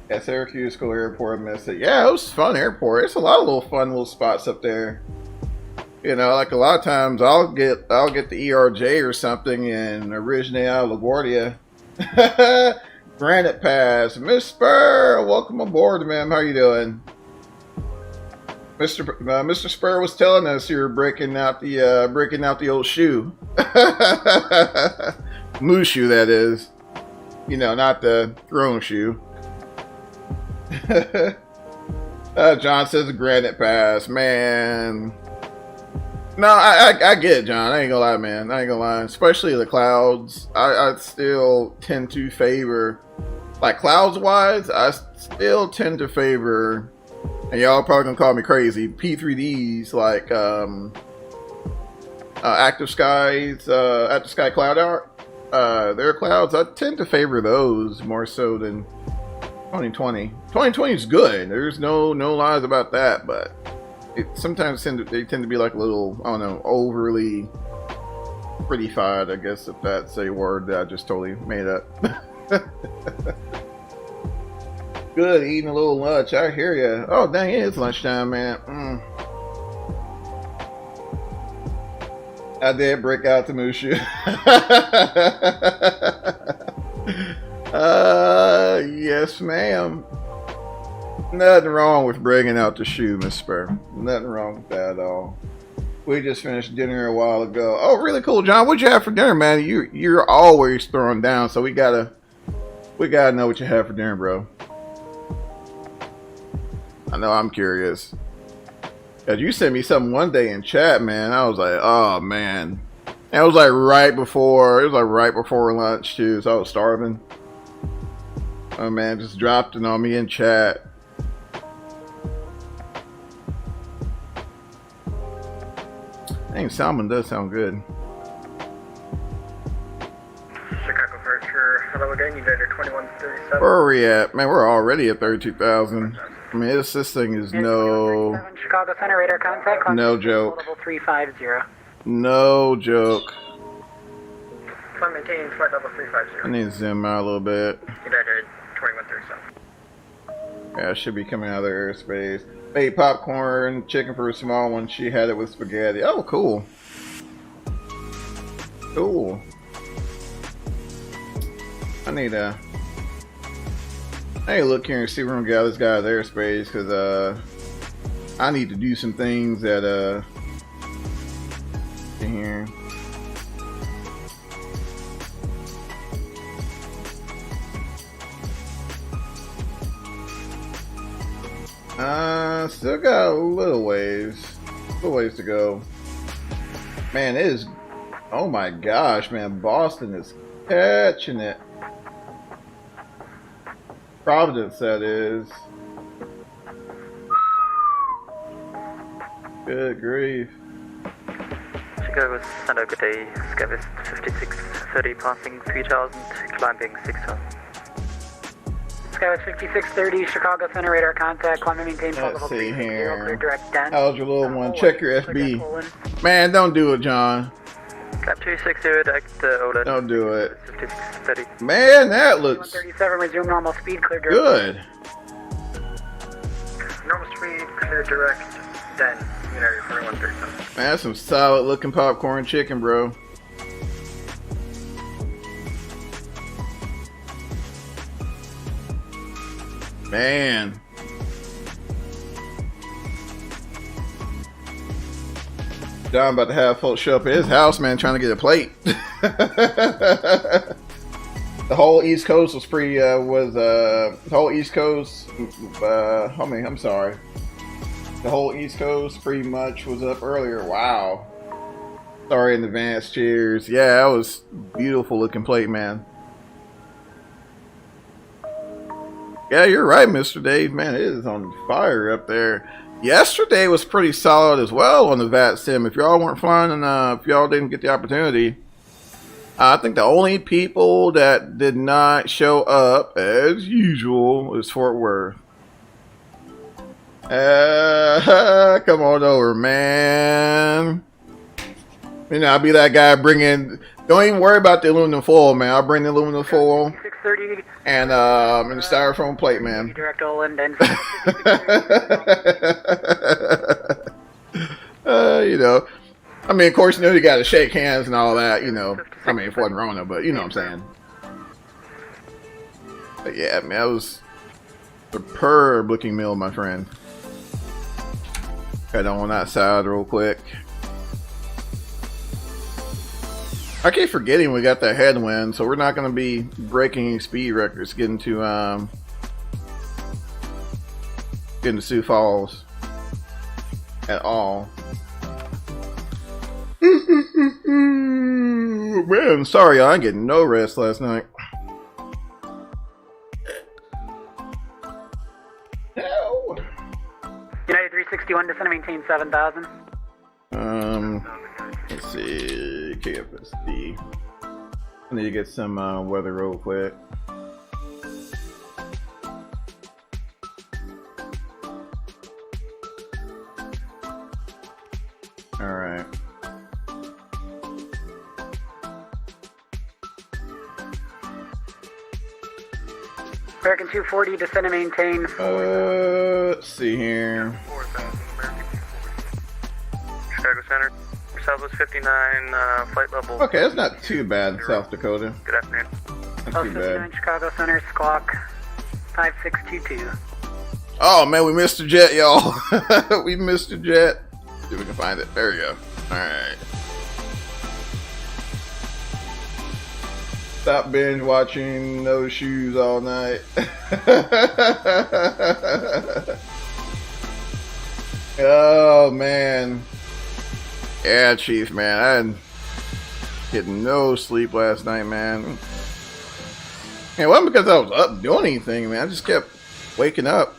Yeah, Syracuse School Airport, I missed it. Yeah, it was a fun airport. It's a lot of fun little spots up there. You know, like a lot of times I'll get the ERJ or something and originate out of LaGuardia. Granite Pass. Miss Spur, welcome aboard, ma'am. How you doing? Mr. Spur was telling us you were breaking out the old shoe. Moose shoe, that is. You know, not the throne shoe. John says the Granite Pass, man. No, I get it, John. I ain't gonna lie, man. I ain't gonna lie. Especially the clouds. I still tend to favor, like clouds wise, I still tend to favor, and y'all probably gonna call me crazy, P3Ds like Active Sky Cloud Art. Their clouds, I tend to favor those more so than 2020. 2020 is good. There's no lies about that, but sometimes they tend to be like a little, I don't know, overly prettified, I guess, if that's a word that I just totally made up. Good, eating a little lunch. I hear ya. Oh, dang, it is lunchtime, man. I did break out the moose shoe. Yes, ma'am. Nothing wrong with bringing out the shoe, Miss Spur. Nothing wrong with that at all. We just finished dinner a while ago. Oh, really cool, John. What'd you have for dinner, man? You're always throwing down, so we gotta know what you have for dinner, bro. I know I'm curious. Cause you sent me something one day in chat, man. I was like, oh man. And it was like right before lunch too, so I was starving. Oh man, just dropped it on me in chat. Dang, salmon does sound good. Chicago Departure, hello again, United 2137. Where are we at? Man, we're already at 32,000. I mean, this thing is no... Chicago Center, radar contact. No joke. Level 350. No joke. Flight maintaining flight level 350. I need to zoom out a little bit. United 2137. Yeah, I should be coming out of their airspace. Ate popcorn, chicken for a small one. She had it with spaghetti. Oh, cool. Cool. I need to look here and see where I'm gonna get this guy out of airspace, because I need to do some things that in here. Still got a little ways to go. Man, it is, oh my gosh, man, Boston is catching it. Providence, that is. Good grief. Chicago Center, good day. Skywest 5630 passing 3000, climbing 6000. Skywest 5630, Chicago Center, radar contact, climb and maintain flight level 350, clear direct 10. How's your little one? Check your FB. Man, don't do it, John. Climb 260, direct Ola. Don't do it. 5630. Man, that looks 137, resume normal speed, clear direct. good. Normal speed, clear direct 10. United 4137. Man, that's some solid looking popcorn chicken, bro. Man. John about to have folks show up at his house, man, trying to get a plate. The whole East Coast was pretty, the whole East Coast, I'm sorry. The whole East Coast pretty much was up earlier. Wow. Sorry in advance, cheers. Yeah, that was beautiful looking plate, man. Yeah, you're right, Mr. Dave, man, it is on fire up there. Yesterday was pretty solid as well on the VATSIM. If y'all weren't flying and if y'all didn't get the opportunity, I think the only people that did not show up, as usual, is Fort Worth. Come on over, man. You know, I'll be that guy bringing... Don't even worry about the aluminum foil, man. I'll bring the aluminum foil and the styrofoam plate, man. Direct Oland and you know, I mean, of course, you know, you got to shake hands and all that, you know. I mean, it wasn't Rona, but you know what I'm saying. But yeah, man, that was a superb looking meal, my friend. Head on that side real quick. I keep forgetting we got that headwind, so we're not going to be breaking any speed records getting to Sioux Falls at all. Man, sorry, I ain't getting no rest last night. No. United 361 descend and maintain 7,000. Let's see, KFSD. I need to get some weather real quick. All right. American 240 descend and maintain. Let's see here. 4,000 American. Chicago Center. Southwest 59, flight level. Okay, that's not too bad in South Dakota. Good afternoon. Not too bad. Chicago Center, squawk 5622. Oh man, we missed a jet, y'all. We missed a jet. See if we can find it. There we go. Alright. Stop binge watching No Shoes all night. Oh man. Yeah, Chief, man. I didn't get no sleep last night, man. It wasn't because I was up doing anything, man. I just kept waking up.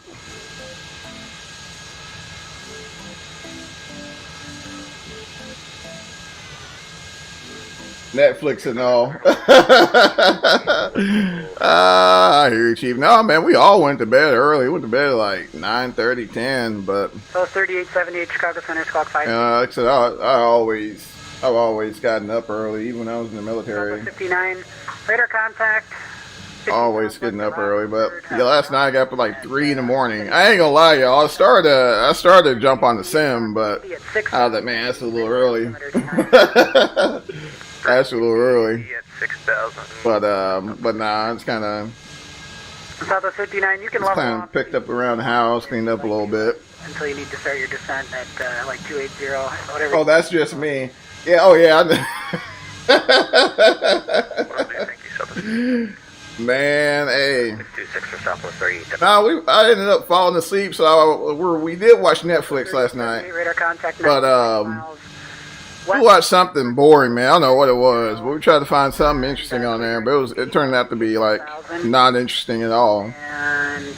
Netflix and all. I hear you, Chief. No, man, we all went to bed early. We went to bed at like 9:30, 10, but... So 3878 Chicago Center, squawk 5. like I said, I've always gotten up early, even when I was in the military. 59, radar contact. Always getting up early, but yeah, last night I got up at like 3 in the morning. I ain't gonna lie, y'all. I started to jump on the sim, but I was like, man, that's a little early. That's a little early. But nah, it's kind of. Southwest 59, you can level Kind of picked up around the house, cleaned up a little bit. Until you need to start your descent at like 280, whatever. Oh, that's just me. Yeah. Oh, yeah. Man, hey. 26 for Southwest 38. No, I ended up falling asleep, so we did watch Netflix last night. Radar contact. But we watched something boring, man. I don't know what it was, but we tried to find something interesting on there, but it turned out to be like not interesting at all.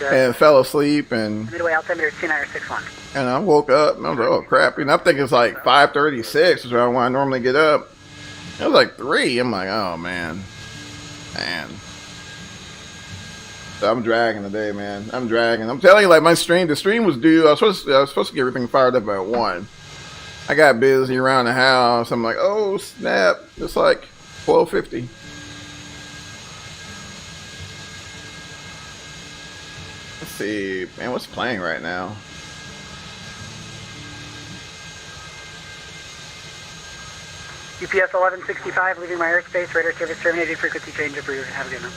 And fell asleep and. Midway altimeter 2961. And I woke up and I was like, oh crap! And I'm thinking it's like 5:36 is around when I normally get up. It was like 3. I'm like, oh man. So I'm dragging today, man. I'm dragging. I'm telling you, like the stream was due. I was supposed to get everything fired up at 1. I got busy around the house. I'm like, oh snap! It's like 12:50. Let's see, man. What's playing right now? UPS 1165, leaving my airspace. Radar service terminated. Frequency change approved. Have a good one.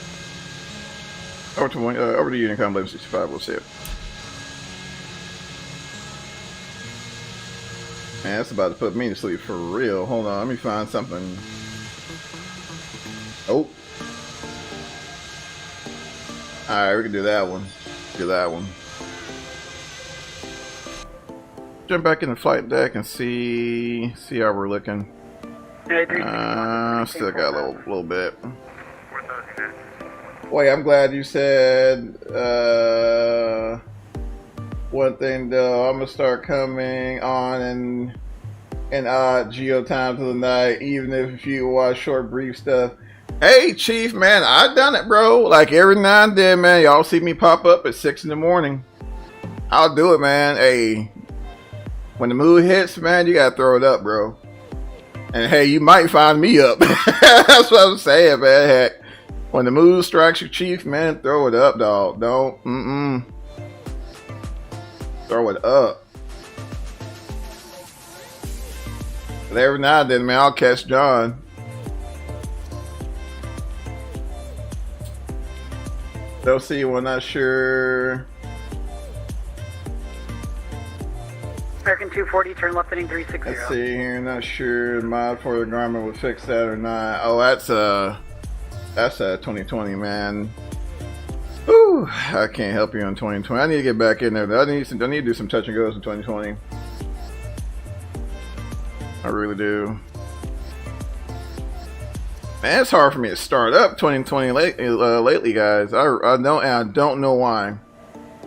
Over to Unicom 1165. We'll see it. Man, that's about to put me to sleep for real. Hold on, let me find something. Oh. Alright, we can do that one. Do that one. Jump back in the flight deck and see how we're looking. Still got a little bit. Wait, I'm glad you said one thing though. I'm gonna start coming on in odd geo times of the night, even if you watch short brief stuff. Hey Chief, man, I've done it, bro. Like every now and then, man, y'all see me pop up at 6 in the morning. I'll do it, man. Hey, when the mood hits, man, you gotta throw it up, bro. And hey, you might find me up. That's what I'm saying, man. Heck, when the mood strikes your Chief, man, throw it up, dog. Don't, throw it up. But every now and then, man, I'll catch John. They'll see when not sure. American 240, turn left heading 360. Let's see here, not sure mod for the Garmin would fix that or not. Oh, that's a 2020, man. Ooh, I can't help you on 2020. I need to get back in there. I need to do some touch and goes in 2020. I really do. Man, it's hard for me to start up 2020 lately, guys. I don't know why.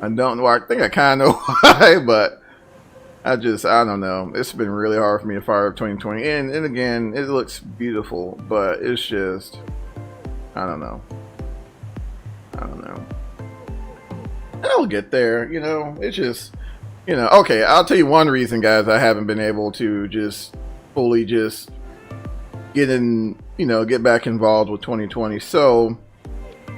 I don't know. I think I kind of know why, but I don't know. It's been really hard for me to fire up 2020. And again, it looks beautiful, but it's just, I don't know. And I'll get there, you know. It's just, you know. Okay, I'll tell you one reason, guys, I haven't been able to just fully just get back involved with 2020. So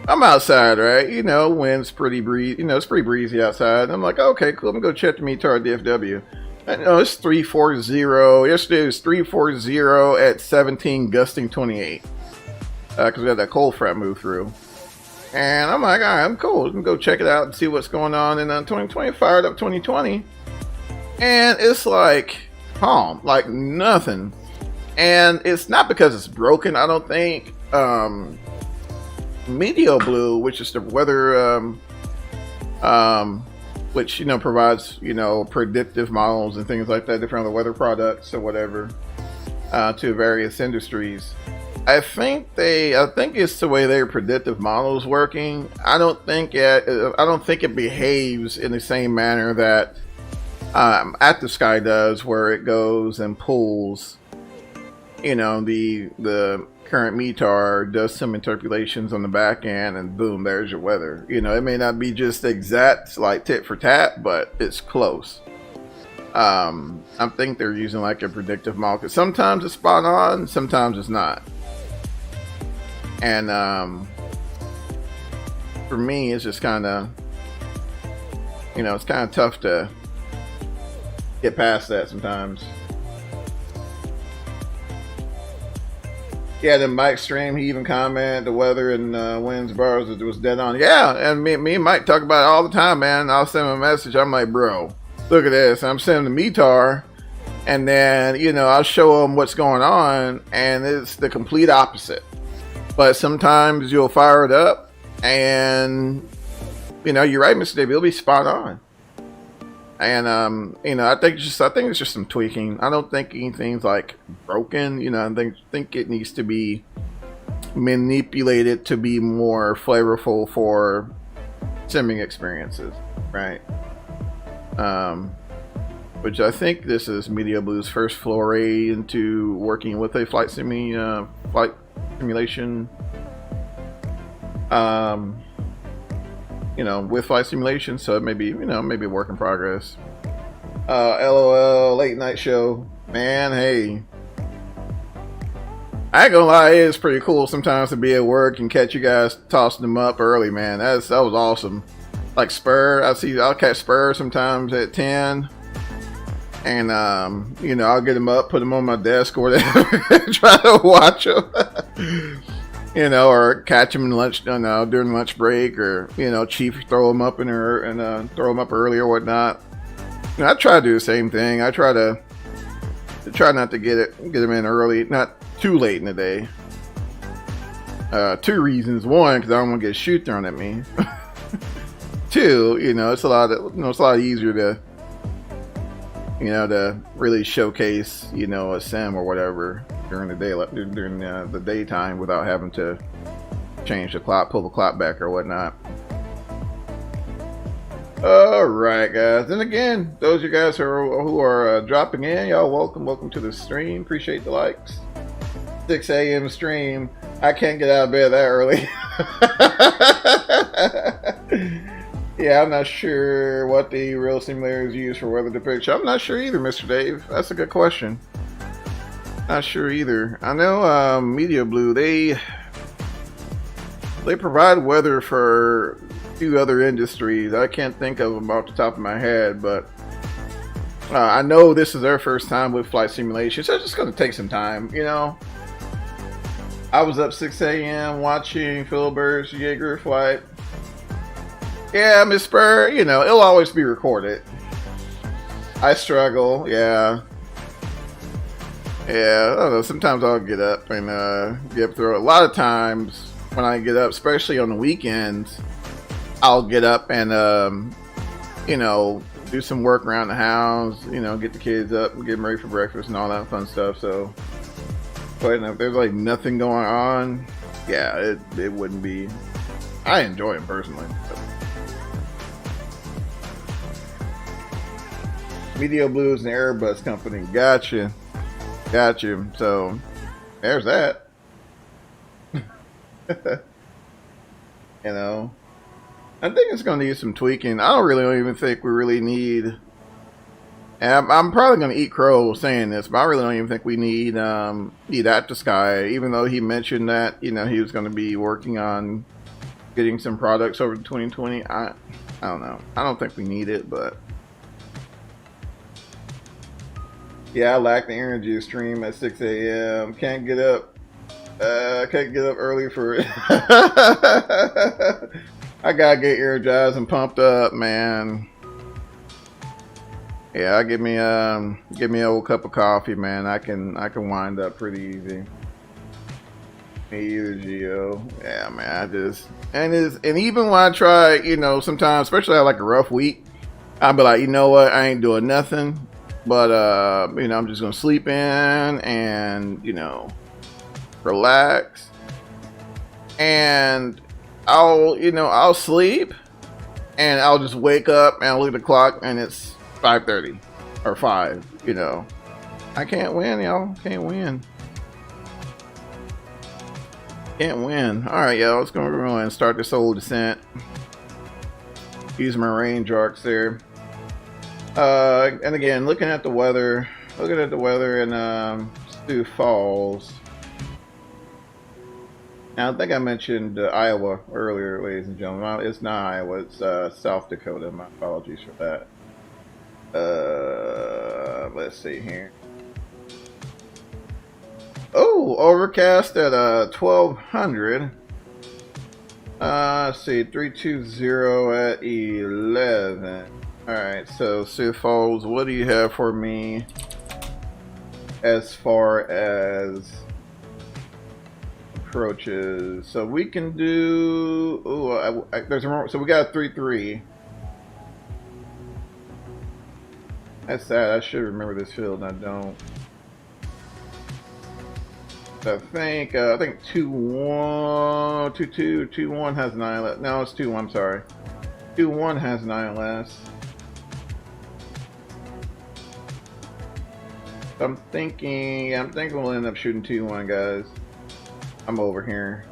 I'm outside, right? You know, wind's pretty breezy. You know, it's pretty breezy outside. I'm like, okay, cool. I'm gonna go check the METAR DFW. I know it's 340. Yesterday it was 340 at 17, gusting 28. Because we had that cold front move through. And I'm like, all right, I'm cool. Let's go check it out and see what's going on. And 2020, fired up 2020. And it's like calm, like nothing. And it's not because it's broken, I don't think. Medio Blue, which is the weather, which, you know, provides, you know, predictive models and things like that, different other weather products or whatever, to various industries. I think it's the way their predictive model is working. I don't think it behaves in the same manner that Active Sky does, where it goes and pulls, you know, the current METAR, does some interpolations on the back end, and boom, there's your weather. You know, it may not be just exact, like tit for tat, but it's close. I think they're using like a predictive model, because sometimes it's spot on, sometimes it's not. And for me, it's just kind of, you know, it's kind of tough to get past that sometimes. Yeah, then Mike stream, he even commented the weather and winds bars was dead on. Yeah, and me and Mike talk about it all the time, man. I'll send him a message. I'm like, bro, look at this. I'm sending the METAR, and then, you know, I'll show him what's going on, and it's the complete opposite. But sometimes you'll fire it up, and, you know, you're right, Mr. David, it'll be spot on. And you know, I think it's just some tweaking. I don't think anything's like broken. You know, I think it needs to be manipulated to be more flavorful for simming experiences, right? Which I think this is Media Blue's first foray into working with a flight simulation. You know, with flight simulation, so it may be, you know, maybe a work in progress. LOL, late night show. Man, hey. I ain't gonna lie, it's pretty cool sometimes to be at work and catch you guys tossing them up early, man. That was awesome. Like Spur, I'll catch Spur sometimes at 10. And, you know, I'll get them up, put them on my desk or whatever, try to watch them. You know, or catch them in lunch, you know, during lunch break, or, you know, Chief throw them up throw them up early or whatnot. You know, I try to do the same thing. I try to try not to get them in early, not too late in the day. 2 reasons: 1, because I don't want to get a shoot thrown at me. 2, it's a lot easier to, to really showcase, a sim or whatever during the day, during the daytime, without having to change the clock, pull the clock back or whatnot. All right, guys, and again, those of you guys who are dropping in, y'all welcome to the stream. Appreciate the likes. 6 a.m. stream. I can't get out of bed that early. Yeah, I'm not sure what the real simulators use for weather depiction. I'm not sure either, Mr. Dave. That's a good question. Not sure either. I know Media Blue, they provide weather for 2 other industries. I can't think of them off the top of my head, but I know this is their first time with flight simulation, so it's just going to take some time, I was up 6 a.m. watching Philbert's Jaeger flight. Yeah, Miss Spur, it'll always be recorded. I struggle, yeah. Yeah, I don't know, sometimes I'll get up and get up through it. A lot of times when I get up, especially on the weekends, I'll get up and, do some work around the house, get the kids up and get them ready for breakfast and all that fun stuff, so. But if there's like nothing going on, yeah, it wouldn't be. I enjoy them personally. So. Media Blues and Airbus company. Gotcha. So there's that. I think it's going to need some tweaking. I don't even think we really need. And I'm probably going to eat crow saying this, but I really don't even think we need After Sky, even though he mentioned that, he was going to be working on getting some products over to 2020. I don't know. I don't think we need it, but yeah, I lack the energy to stream at 6 a.m. Can't get up early for it. I gotta get energized and pumped up, man. Yeah, give me an old cup of coffee, man. I can wind up pretty easy. Me either, Gio. Yeah, man. And even when I try, sometimes, especially I like a rough week, I'll be like, you know what? I ain't doing nothing, but I'm just gonna sleep in and relax, and I'll sleep, and I'll just wake up and I'll look at the clock and it's 5:30 or 5. I can't win, y'all. Can't win. All right, y'all. Let's go and start this old descent. Use my range arcs there. And again, looking at the weather in Sioux Falls. Now, I think I mentioned Iowa earlier, ladies and gentlemen. It's not Iowa, it's South Dakota. My apologies for that. Let's see here. Oh, overcast at 1200. Let's see, 320 at 11. Alright, so Sioux Falls, what do you have for me as far as approaches? So we can do. There's a so we got a 3-3. That's sad. I should remember this field, and I don't. So I think 2-1, 2-2, 2-1 has 9 less. No, it's 2-1. I'm sorry. 2-1 has 9 less. I'm thinking we'll end up shooting 2-1, guys. I'm over here.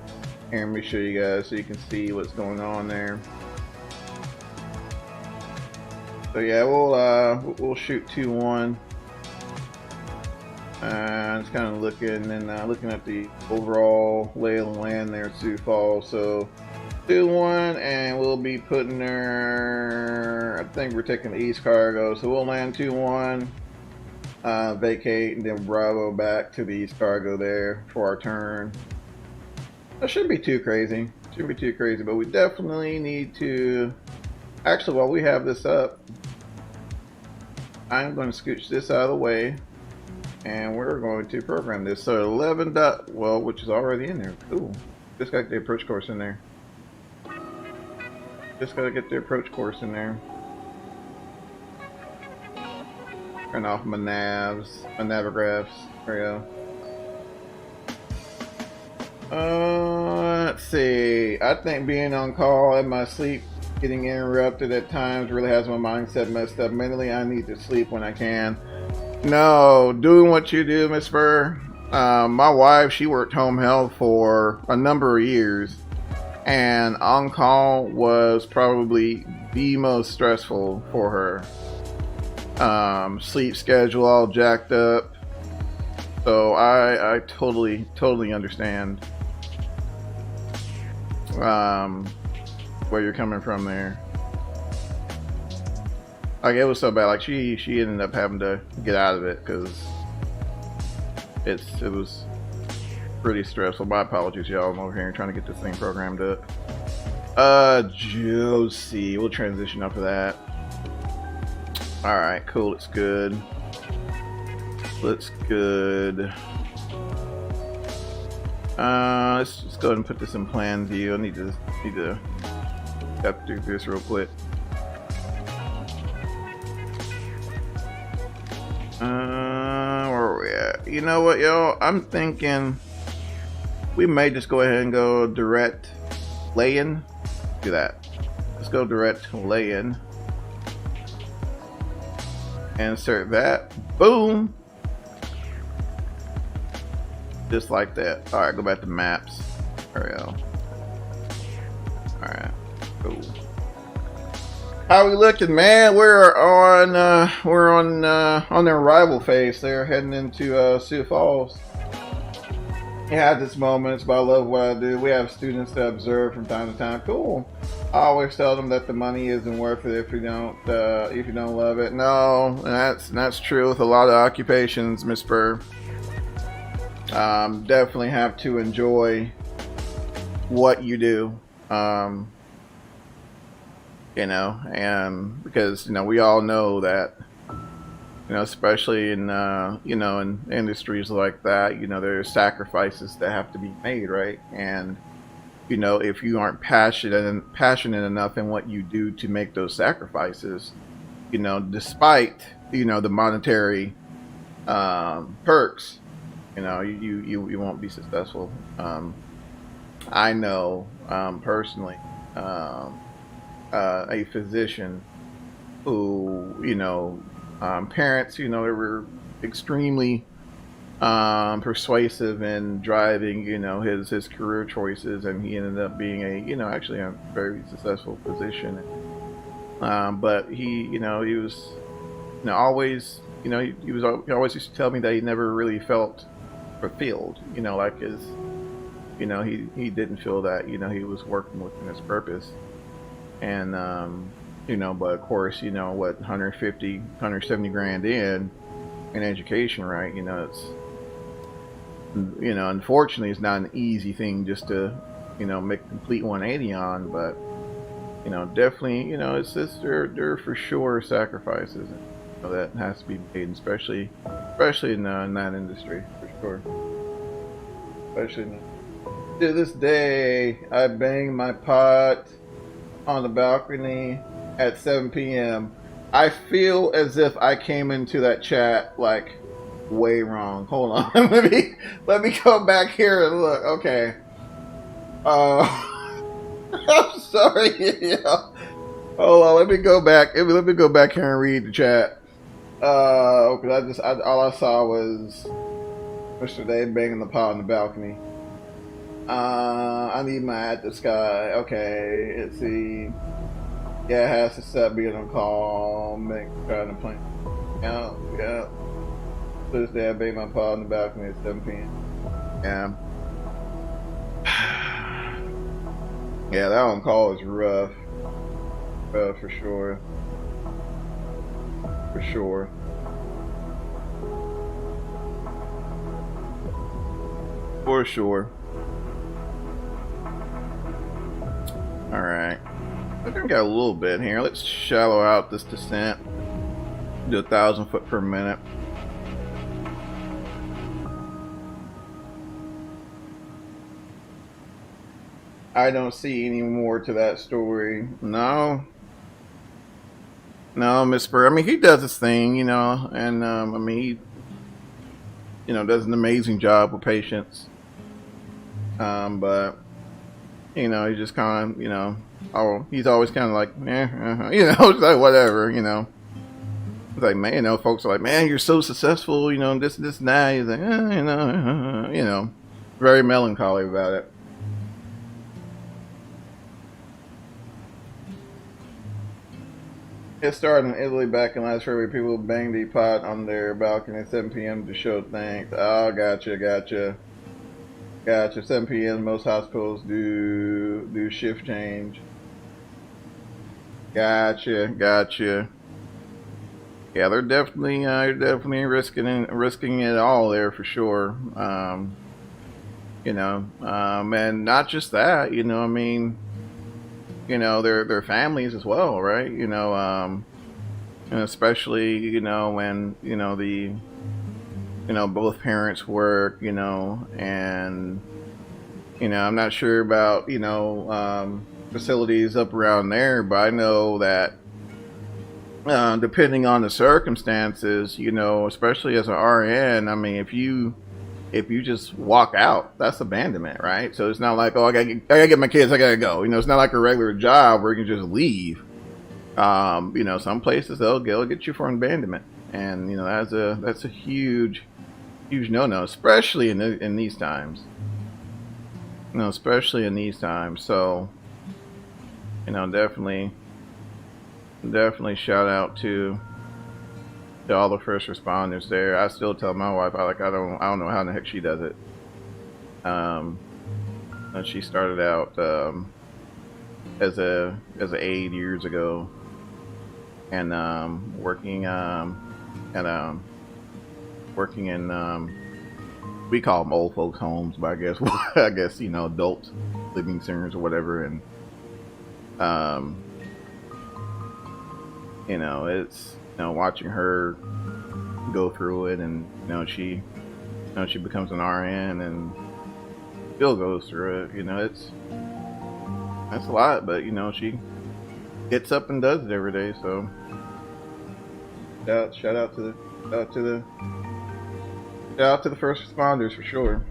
Here, let me show you guys so you can see what's going on there. So yeah, we'll shoot 2-1. Just kind of looking at the overall lay of the land there at Sioux Falls. So 2-1, and we'll be putting her. I think we're taking the east cargo, so we'll land 2-1, vacate, and then Bravo back to the east cargo there for our turn. That shouldn't be too crazy. But we definitely need to. Actually, while we have this up, I'm going to scooch this out of the way. And we're going to program this. So 11 dot, well, which is already in there. Cool. Just got the approach course in there. Just gotta get the approach course in there. Turn off my navs, my navigraphs. There we go. Let's see. I think being on call in my sleep, getting interrupted at times really has my mindset messed up. Mentally, I need to sleep when I can. No, doing what you do, Miss Burr. My wife, she worked home health for a number of years, and on call was probably the most stressful for her. Sleep schedule all jacked up. So I totally understand where you're coming from there. Like, it was so bad. Like, she ended up having to get out of it because it was pretty stressful. My apologies, y'all. I'm over here trying to get this thing programmed up. Josie, we'll transition off of that. All right, cool. It's good. Let's good. Let's just go ahead and put this in plan view. I need to step through this real quick. Where are we at? You know what, y'all? I'm thinking we may just go ahead and go direct lay-in. Do that. Let's go direct lay-in. Insert that. Boom. Just like that. Alright, go back to maps. There we go. Alright. Cool. How we looking, man? We're on the arrival phase there, heading into Sioux Falls. I had this moments, but I love what I do. We have students that observe from time to time. Cool. I always tell them that the money isn't worth it if you don't love it. No, that's true with a lot of occupations, Miss Burr. Definitely have to enjoy what you do. You know, and because, you know, we all know that, you know, especially in, you know, in industries like that, you know, there's sacrifices that have to be made, right? And, you know, if you aren't passionate enough in what you do to make those sacrifices, you know, despite, you know, the monetary perks, you know, you won't be successful. I know personally a physician who, you know, parents, you know, they were extremely persuasive in driving, you know, his career choices, and he ended up being a, you know, actually a very successful physician. But he, you know, he was, you know, always, you know, he always used to tell me that he never really felt fulfilled, you know, like his, you know, he didn't feel that, you know, he was working within his purpose. And, you know, but of course, you know, what, 150, 170 grand in education, right? You know, it's, you know, unfortunately, it's not an easy thing just to, you know, make a complete 180 on, but, you know, definitely, you know, it's just, there are for sure sacrifices, you know, that has to be made, especially in that industry, for sure. Especially to this day, I bang my pot on the balcony at 7 p.m. I feel as if I came into that chat like way wrong. Hold on, let me go back here and look. Okay. I'm sorry. Yeah. Hold on. Let me go back. Let me go back here and read the chat. Because all I saw was Mr. Dave banging the pot on the balcony. I need my at the sky. Okay, let's see. Yeah, it has to set being on call. Make trying to play. Yeah. Thursday, I banged my pot on the balcony at 7 p.m. Yeah. Yeah, that on call is rough. For sure. For sure. For sure. Alright. I think we got a little bit here. Let's shallow out this descent. Do 1,000 foot per minute. I don't see any more to that story. No. No, Miss Spur. I mean, he does his thing, you know, and I mean, he, you know, does an amazing job with patients. But you know, he just kind of, you know, oh, he's always kind of like, you know, it's like whatever, you know. It's like, man, you know, folks are like, man, you're so successful, you know, this, and that. He's like, you know, very melancholy about it. It started in Italy back in last February. People banged the pot on their balcony at 7 p.m. to show thanks. Oh, gotcha. 7 p.m. Most hospitals do shift change. Gotcha. Yeah, they're definitely risking it all there for sure. You know, and not just that. You know, I mean, you know, their families as well, right? You know, and especially, you know, when, you know, both parents work, you know, and, you know, I'm not sure about, you know, facilities up around there, but I know that depending on the circumstances, you know, especially as an RN, I mean, if you just walk out, that's abandonment, right? So it's not like, oh, I gotta get my kids, I gotta go. You know, it's not like a regular job where you can just leave. You know, some places they'll get you for abandonment, and you know that's a huge no-no, especially in these times. You know, especially in these times. So, you know, definitely shout out to all the first responders there. I still tell my wife, I don't know how in the heck she does it. And she started out as a aide years ago, and working in we call them old folks homes, but I guess you know, adult living centers or whatever, and you know, it's, you know, watching her go through it, and you know, she becomes an RN and still goes through it. You know, that's a lot, but you know, she gets up and does it every day. So shout out to the first responders for sure.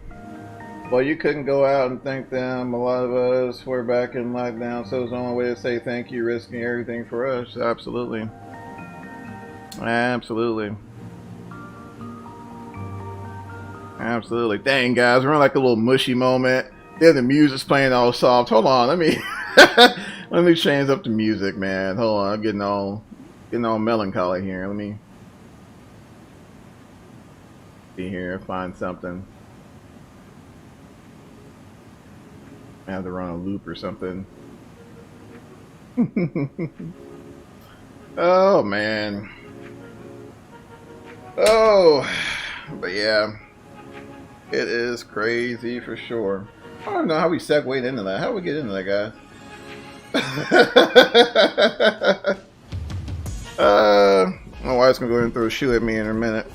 Well, you couldn't go out and thank them. A lot of us were back in lockdown, so it's the only way to say thank you, risking everything for us. Absolutely. Dang, guys, we're in like a little mushy moment. Then the music's playing all soft. Hold on, let me let me change up the music, man. Hold on, I'm getting all melancholy here. Let me see here, find something. I have to run a loop or something. Oh man. Oh, but yeah, it is crazy for sure. I don't know how we segued into that. How do we get into that, guys? My wife's gonna go ahead and throw a shoe at me in a minute.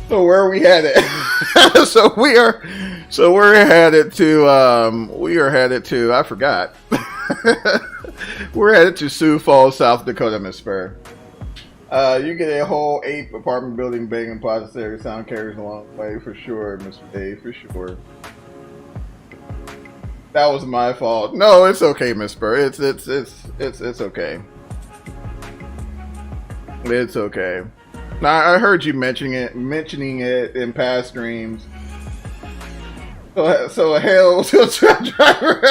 So where are we headed? we're headed to I forgot. We're headed to Sioux Falls, South Dakota, Miss Spur. You get a whole 8 apartment building banging processor sound carries a long way for sure, Mr. Dave, for sure. That was my fault. No, it's okay, Miss Spur. It's okay. It's okay. Now I heard you mentioning it in past streams. So hell to a driver.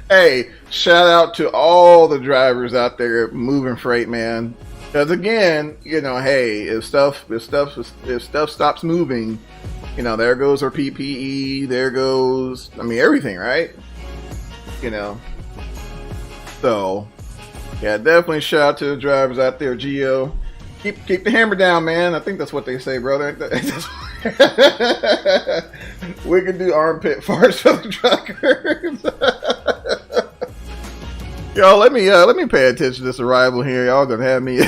Hey, shout out to all the drivers out there moving freight, man. Because again, you know, hey, if stuff stops moving, you know, there goes our PPE, there goes, I mean, everything, right? You know. So, yeah, definitely shout out to the drivers out there, Geo. Keep the hammer down, man. I think that's what they say, brother. We can do armpit farts for the truckers. Y'all, let me pay attention to this arrival here. Y'all gonna have me.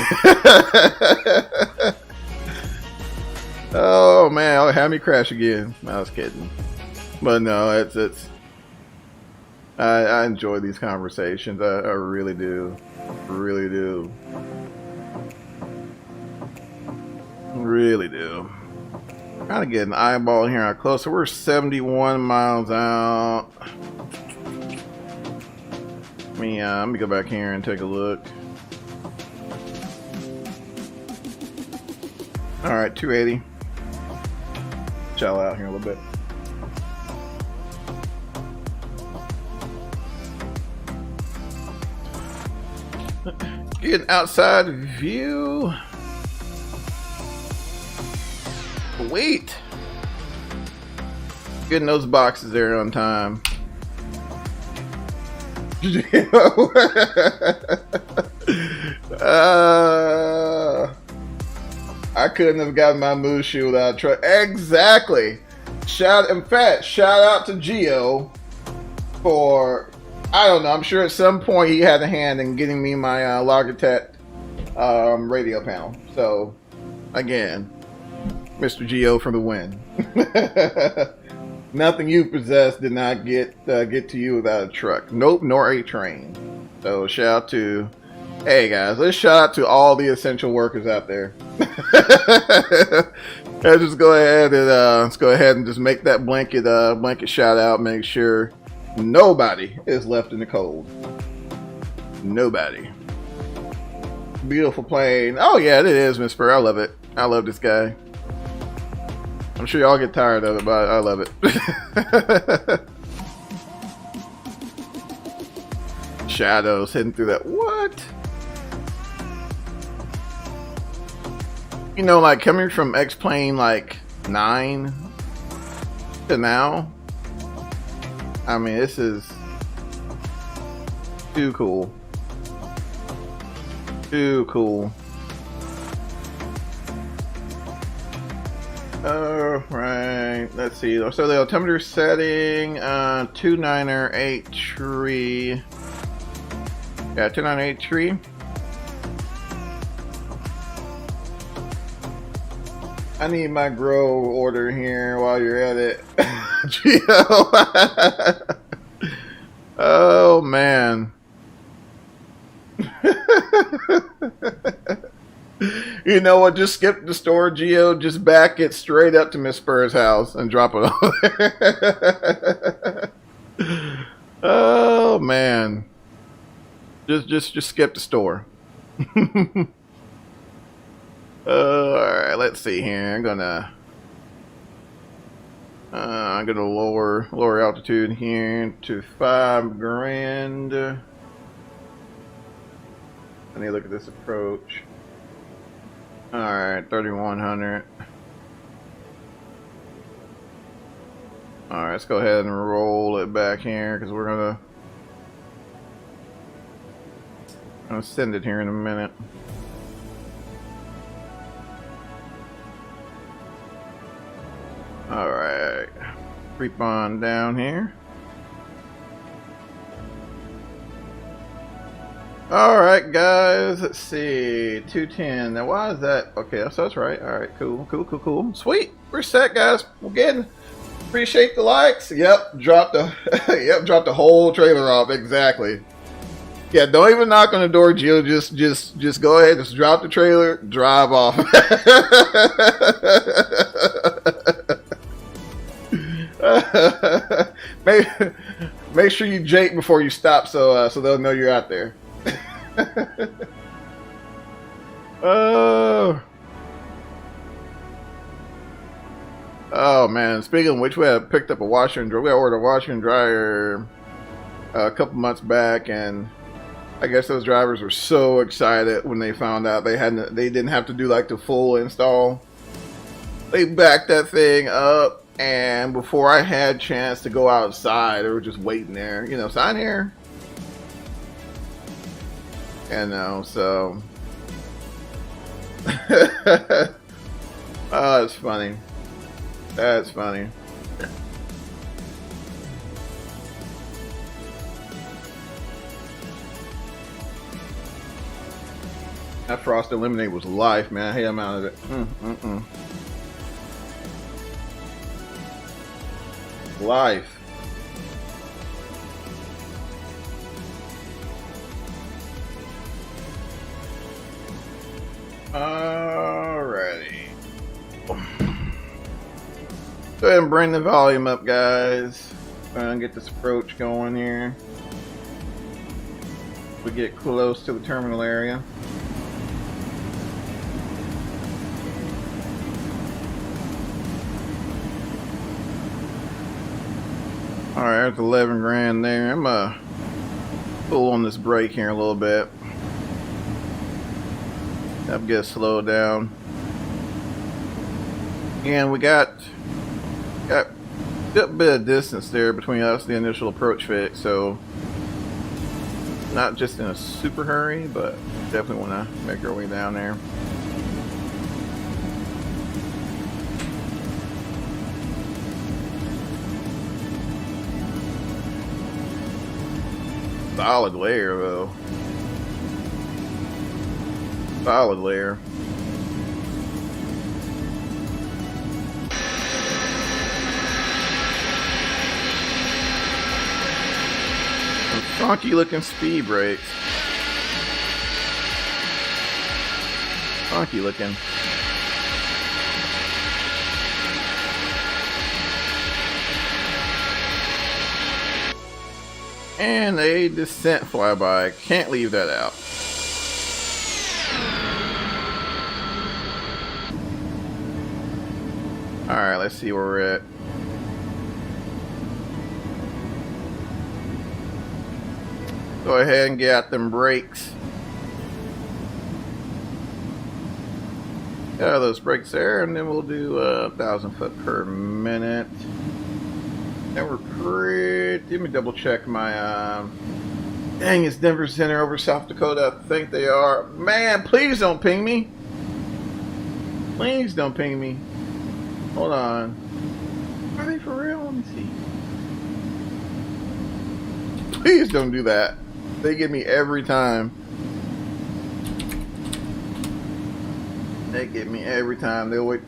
Y'all have me crash again. I was kidding. But no, it's I enjoy these conversations. I really do. Really do. Really do. Trying to get an eyeball here how close. So we're 71 miles out. Let me go back here and take a look. Alright, 280. Chill out here a little bit. Get an outside view. Wait. Getting those boxes there on time. I couldn't have gotten my moose shoe without a truck. Exactly. Shout out to Geo for, I don't know, I'm sure at some point he had a hand in getting me my Logitech radio panel. So, again, Mr. Geo for the win. Nothing you possess did not get to you without a truck. Nope, nor a train. So shout out to, hey guys, let's shout out to all the essential workers out there. Let's go ahead and just make that blanket shout out. Make sure nobody is left in the cold. Nobody. Beautiful plane. Oh yeah, it is, Miss Spur. I love it. I love this guy. I'm sure y'all get tired of it, but I love it. Shadows heading through that. What? You know, like coming from X-Plane like 9 to now. I mean, this is too cool. Too cool. Right, let's see. So the altimeter setting, 2983. Yeah, 2983. I need my grow order here while you're at it. Geo. Oh, man. You know what? Just skip the store, Geo. Just back it straight up to Miss Spur's house and drop it over there. Oh man! Just skip the store. All right. Let's see here. I'm gonna lower altitude here to 5 grand. I need to look at this approach. Alright, 3100. Alright, let's go ahead and roll it back here because we're gonna send it here in a minute. Alright, creep on down here. Alright guys, let's see, 210, now why is that, okay, so that's right, alright, cool, sweet, we're set guys, we're getting, appreciate the likes, yep, dropped the whole trailer off, exactly, yeah, don't even knock on the door, Jill, just go ahead, just drop the trailer, drive off. Make sure you jake before you stop so they'll know you're out there. Oh man, speaking of which, we had picked up a washer and dryer. We ordered a washer and dryer a couple months back, and I guess those drivers were so excited when they found out they didn't have to do like the full install. They backed that thing up, and before I had a chance to go outside, they were just waiting there, you know, sign here. And so oh, that's funny. That's funny. That Frost Eliminate was life, man. Hey, I'm out of it. life. Alrighty. Go ahead and bring the volume up, guys. And get this approach going here. We get close to the terminal area. Alright, that's 11 grand there. I'm gonna pull on this brake here a little bit. I'll get slowed down. And we got a good bit of distance there between us and the initial approach fix, so not just in a super hurry, but definitely want to make our way down there. Solid layer though. Solid layer. Some funky looking speed brakes. Funky looking. And a descent flyby. Can't leave that out. Alright, let's see where we're at. Go ahead and get out them brakes. Get out of those brakes there, and then we'll do 1,000 foot per minute. And we're pretty... Let me double check my... Dang, it's Denver Center over South Dakota. I think they are. Man, please don't ping me. Please don't ping me. Hold on. Are they for real? Let me see. Please don't do that. They get me every time. They get me every time. They'll wait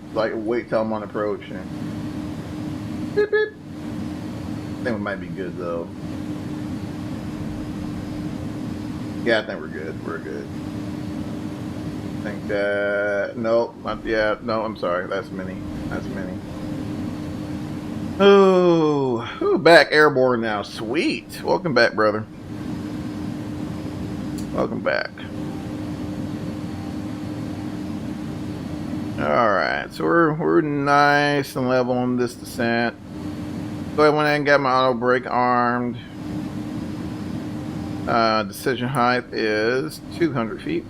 till I'm on approach. And beep, beep. I think we might be good though. Yeah, I think we're good. We're good. I think that... Nope. Not yet. No, I'm sorry. That's mini. That's mini. Oh, back airborne now. Sweet. Welcome back, brother. Welcome back. Alright, so we're nice and level on this descent. So I went ahead and got my auto brake armed. Decision height is 200 feet.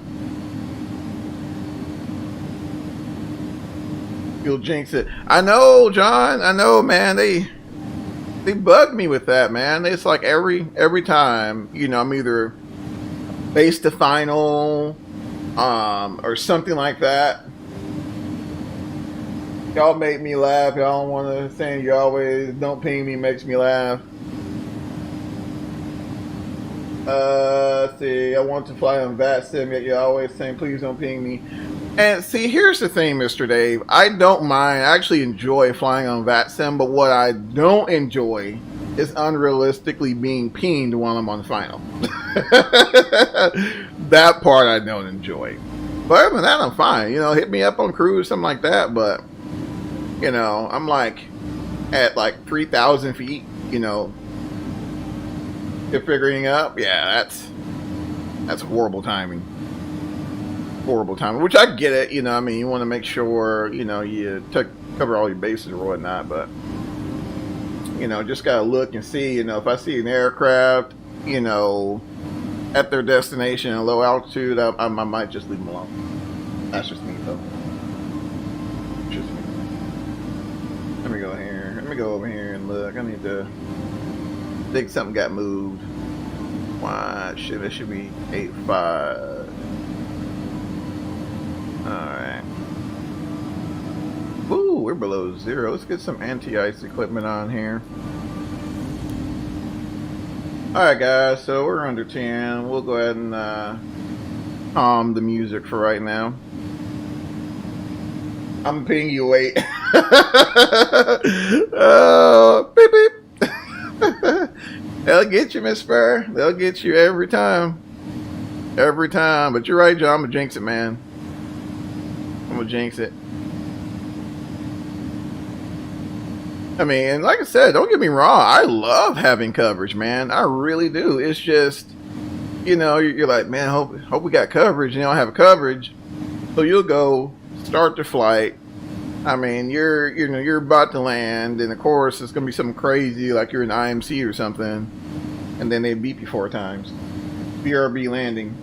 You'll jinx it. I know, John. I know, man. They bug me with that, man. It's like every time, you know, I'm either base to final, or something like that. Y'all make me laugh. Y'all want to say you always don't ping me, makes me laugh. Let's see, I want to fly on VATSIM, yet you always saying please don't ping me. And see, here's the thing, Mr. Dave. I don't mind. I actually enjoy flying on VATSIM, but what I don't enjoy is unrealistically being pinged while I'm on final. That part I don't enjoy. But other than that, I'm fine. You know, hit me up on cruise, something like that. But, you know, I'm like at like 3,000 feet, you know, if figuring up. Yeah, that's horrible timing. Horrible timing, which I get it. You know, I mean, you want to make sure, you know, you cover all your bases or whatnot. But, you know, just got to look and see, you know, if I see an aircraft, you know, at their destination at low altitude, I might just leave them alone. That's just me, though. Just me. Let me go here. Let me go over here and look. I need to think something got moved. Why? Shit, it should be 8.5. Alright. Ooh, we're below zero. Let's get some anti-ice equipment on here. Alright guys, so we're under 10. We'll go ahead and calm the music for right now. I'm ping you, wait. Beep, beep. They'll get you, Miss Spur. They'll get you every time. Every time. But you're right, John. I'm going to jinx it, man. I'm going to jinx it. I mean, and like I said, don't get me wrong. I love having coverage, man. I really do. It's just, you know, you're like, man, hope we got coverage. You don't have coverage. So you'll go start the flight. I mean, you're about to land, and of course it's gonna be something crazy like you're in IMC or something, and then they beep you 4 times. BRB landing.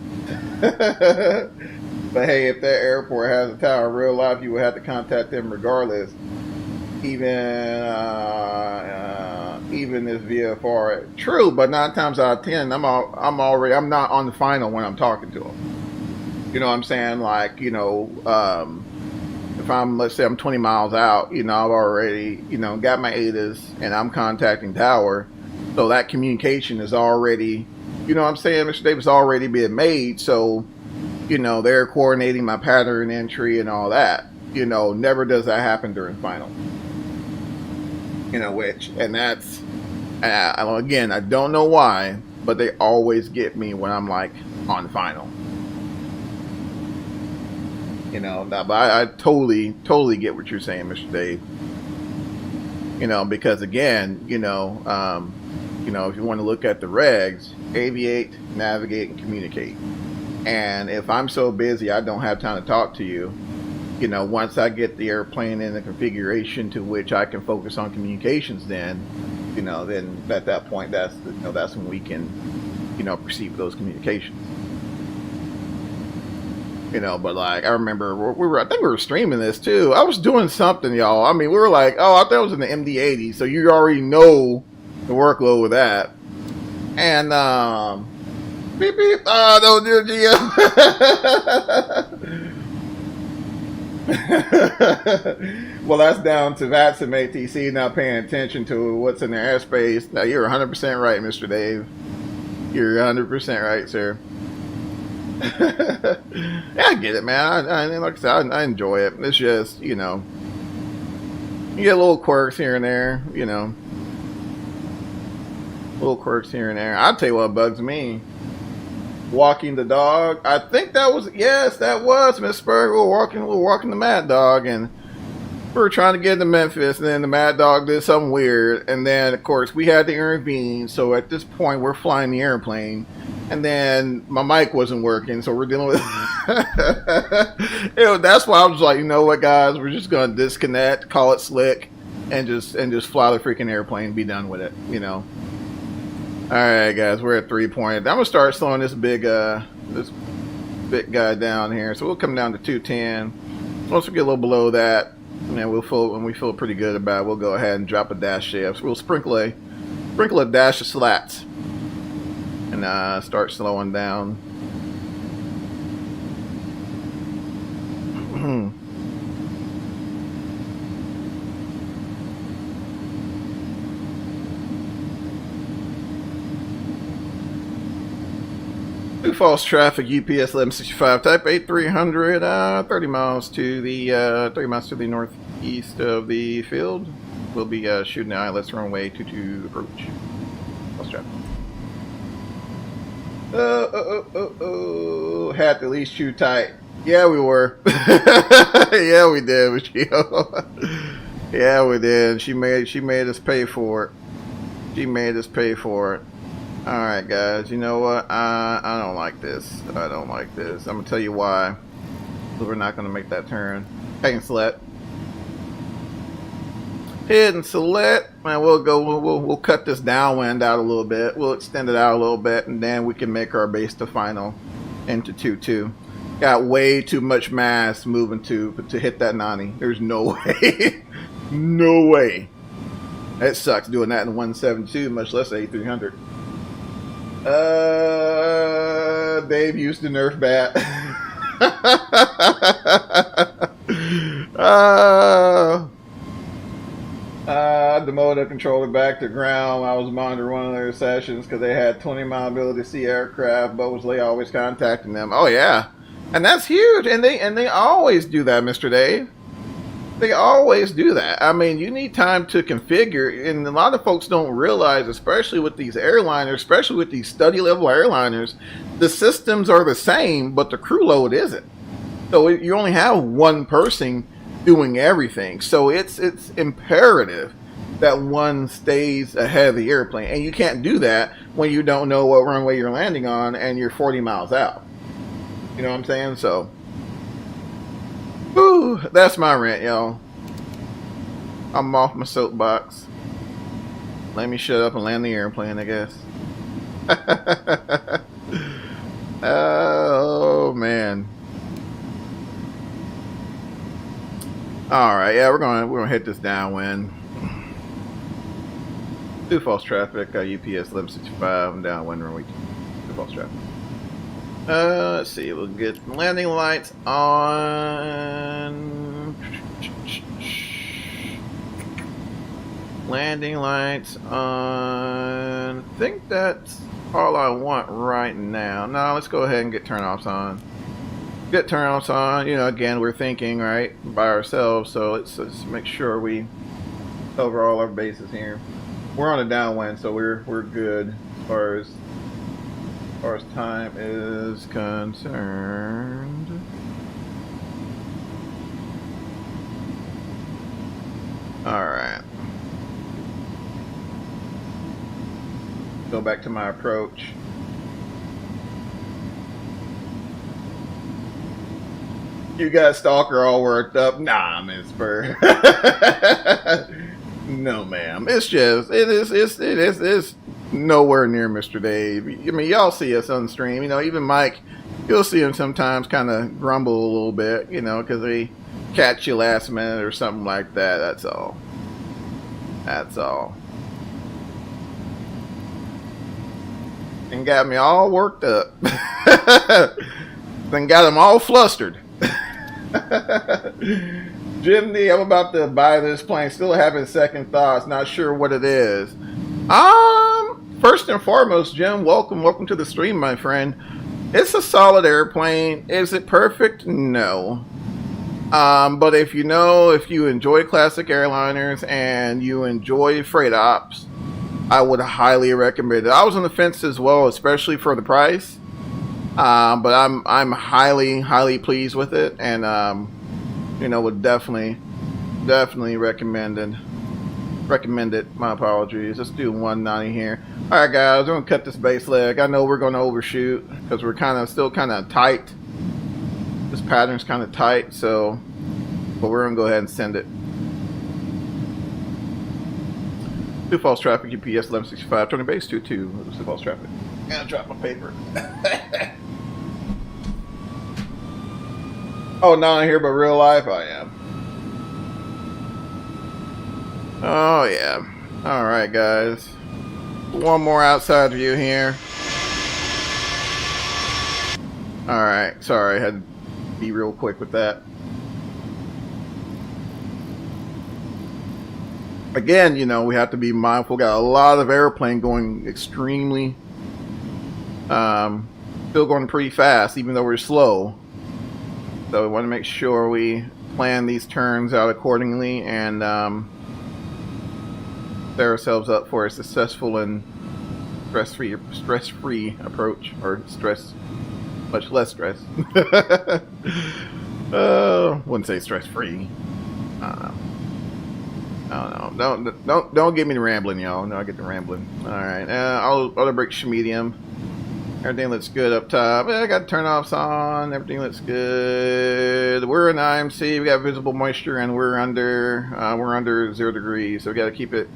But hey, if that airport has a tower in real life, you would have to contact them regardless. Even this VFR. True, but 9 times out of 10, I'm not on the final when I'm talking to them. You know what I'm saying? Like, you know, if let's say I'm 20 miles out, you know, I've already, you know, got my ATIS and I'm contacting tower. So that communication is already, you know what I'm saying, Mr. Davis, already being made. So, you know, they're coordinating my pattern entry and all that. You know, never does that happen during final. You know, again, I don't know why, but they always get me when I'm like on final. You know, but I totally get what you're saying, Mr. Dave. You know, because again, you know, if you want to look at the regs, aviate, navigate, and communicate. And if I'm so busy, I don't have time to talk to you. You know, once I get the airplane in the configuration to which I can focus on communications, then, you know, then at that point, that's when we can, you know, proceed with those communications. You know, but like I remember I think we were streaming this too. I was doing something, y'all. I mean, we were like, oh, I thought it was in the MD-80, so you already know the workload with that. And beep beep. Don't do it, Gio. Well, that's down to VATSIM ATC not paying attention to what's in their airspace. Now, you're 100% right, Mr. Dave. You're 100% right, sir. Yeah, I get it, man. I like I said, I enjoy it. It's just, you know, you get little quirks here and there, you know. Little quirks here and there. I'll tell you what bugs me. Walking the dog. I think that was, yes, that was Miss Spur. We were walking the Mad Dog, and we were trying to get to Memphis, and then the Mad Dog did something weird, and then of course we had to intervene. So at this point we're flying the airplane, and then my mic wasn't working, so we're dealing with that's why I was like, you know what, guys, we're just gonna disconnect, call it slick, and just fly the freaking airplane, be done with it, you know. Alright, guys, we're at 3 point. I'm gonna start slowing this big guy down here. So we'll come down to 210. Once we get a little below that, and then when we feel pretty good about it, we'll go ahead and drop a dash shift. So we'll sprinkle a dash of slats and start slowing down. Sioux Falls traffic, UPS 1165, type A300, 30 miles to the northeast of the field. We'll be shooting the ILS runway 22 approach. Falls traffic. Had to at least shoot tight. Yeah, we were. Yeah, we did, Michio. Yeah, we did. She made us pay for it. She made us pay for it. Alright, guys, you know what? I don't like this. I don't like this. I'm gonna tell you why. We're not gonna make that turn. Hidden select. Hidden select. And we'll cut this downwind out a little bit. We'll extend it out a little bit, and then we can make our base to final into 2-2. Got way too much mass moving to hit that 90. There's no way. No way. It sucks doing that in 172, much less A300. Dave used the Nerf bat. Demoted the controller back to ground. I was monitoring one of their sessions because they had 20-mile ability to see aircraft. But was always contacting them. Oh yeah, and that's huge. And they always do that, Mr. Dave. They always do that. I mean, you need time to configure, and a lot of folks don't realize, especially with these airliners, especially with these study level airliners, the systems are the same, but the crew load isn't. So you only have one person doing everything. So it's imperative that one stays ahead of the airplane, and you can't do that when you don't know what runway you're landing on and you're 40 miles out. You know what I'm saying? So. Whew, that's my rant, y'all. I'm off my soapbox. Let me shut up and land the airplane, I guess. Oh, man. Alright, yeah, we're gonna hit this downwind. Sioux Falls traffic, UPS 1165, I'm downwind runway 2. Sioux Falls traffic. Let's see, we'll get landing lights on. Landing lights on. I think that's all I want right now. No, let's go ahead and get turnoffs on. Get turnoffs on. You know, again, we're thinking, right, by ourselves, so let's make sure we cover all our bases here. We're on a downwind, so we're good as far as time is concerned. Alright. Go back to my approach. You got Stalker all worked up? Nah, Miss Burr. No, ma'am. It's just, it is nowhere near Mr. Dave. I mean, y'all see us on stream. You know, even Mike, you'll see him sometimes kind of grumble a little bit, you know, because they catch you last minute or something like that. That's all. That's all. And got me all worked up. Then got them all flustered. Jimmy, I'm about to buy this plane. Still having second thoughts. Not sure what it is. First and foremost, Jim, welcome to the stream, my friend. It's a solid airplane. Is it perfect? No. But if you enjoy classic airliners and you enjoy freight ops, I would highly recommend it. I was on the fence as well, especially for the price. But I'm highly pleased with it, and would definitely recommend it. My apologies. Let's do 190 here. All right, guys, we're gonna cut this base leg. I know we're gonna overshoot because we're still kind of tight. This pattern's kind of tight, so but we're gonna go ahead and send it. Sioux Falls traffic, UPS 1165, turning base 22. Sioux Falls traffic. I'm gonna drop my paper. Oh, not here, but real life, I am. Oh, yeah. Alright, guys. One more outside view here. Alright, sorry, I had to be real quick with that. Again, we have to be mindful. Got a lot of airplane going extremely, still going pretty fast, even though we're slow. So we want to make sure we plan these turns out accordingly and set ourselves up for a successful and stress-free approach, or much less stress. Wouldn't say stress-free. Don't get me to rambling, y'all. No, I get to rambling. All right, auto brake medium. Everything looks good up top. I got turn-offs on. Everything looks good. We're in IMC. We got visible moisture, and we're under 0 degrees. So we got to keep the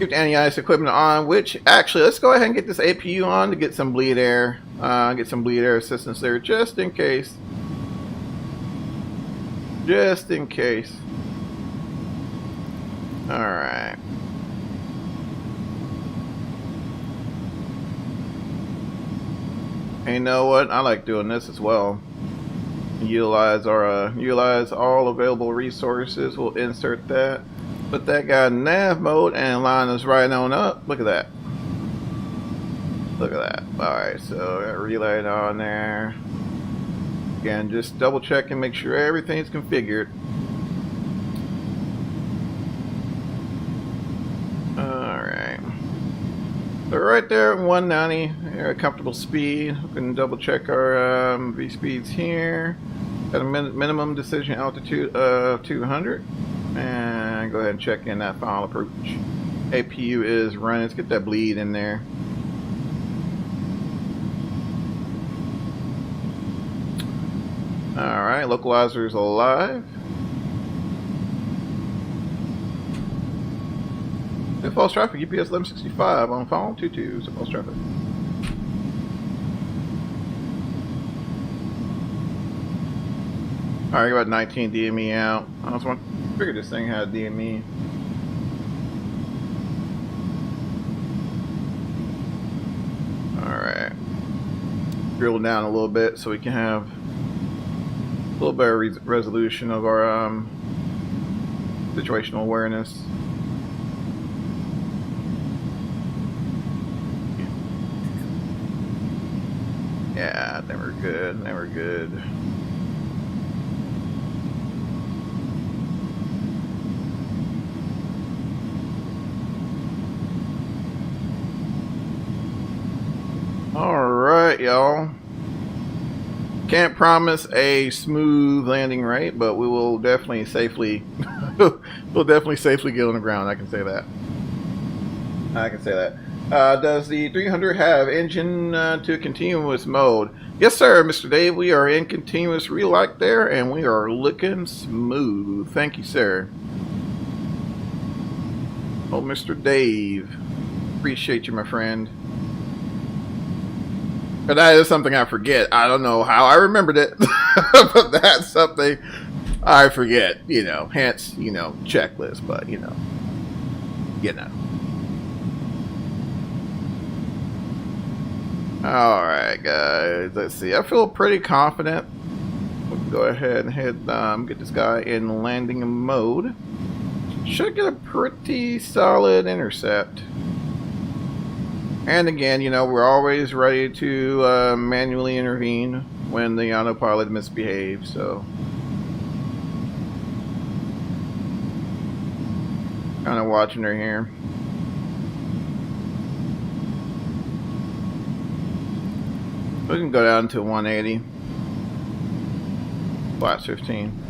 anti-ice equipment on. Which actually, let's go ahead and get this APU on to get some bleed air. Get some bleed air assistance there, just in case. Just in case. All right. And you know what? I like doing this as well. Utilize all available resources. We'll insert that. Put that guy in nav mode and line us right on up. Look at that. Look at that. Alright, so got relay on there. Again, just double check and make sure everything's configured. So right there at 190, a comfortable speed. We can double check our V speeds here. Got a minimum decision altitude of 200. And go ahead and check in that final approach. APU is running. Let's get that bleed in there. Alright, localizer is alive. Sioux Falls traffic, UPS 1165 on phone 22, Sioux Falls traffic. Alright, got 19 DME out. I just figured this thing had DME. Alright. Drill down a little bit so we can have a little better resolution of our situational awareness. Yeah, then we're good. Then we're good. All right, y'all. Can't promise a smooth landing rate, but we will definitely safely, we'll definitely safely get on the ground. I can say that. I can say that. Does the 300 have engine to continuous mode? Yes, sir, Mr. Dave. We are in continuous relight there, and we are looking smooth. Thank you, sir. Oh, Mr. Dave. Appreciate you, my friend. But that is something I forget. I don't know how I remembered it, but that's something I forget. You know, hence, you know, checklist. But you know. All right, guys. Let's see. I feel pretty confident. We'll go ahead and get this guy in landing mode. Should get a pretty solid intercept. And again, you know, we're always ready to manually intervene when the autopilot misbehaves, so. Kind of watching her here. We can go down to 180. Flat 15.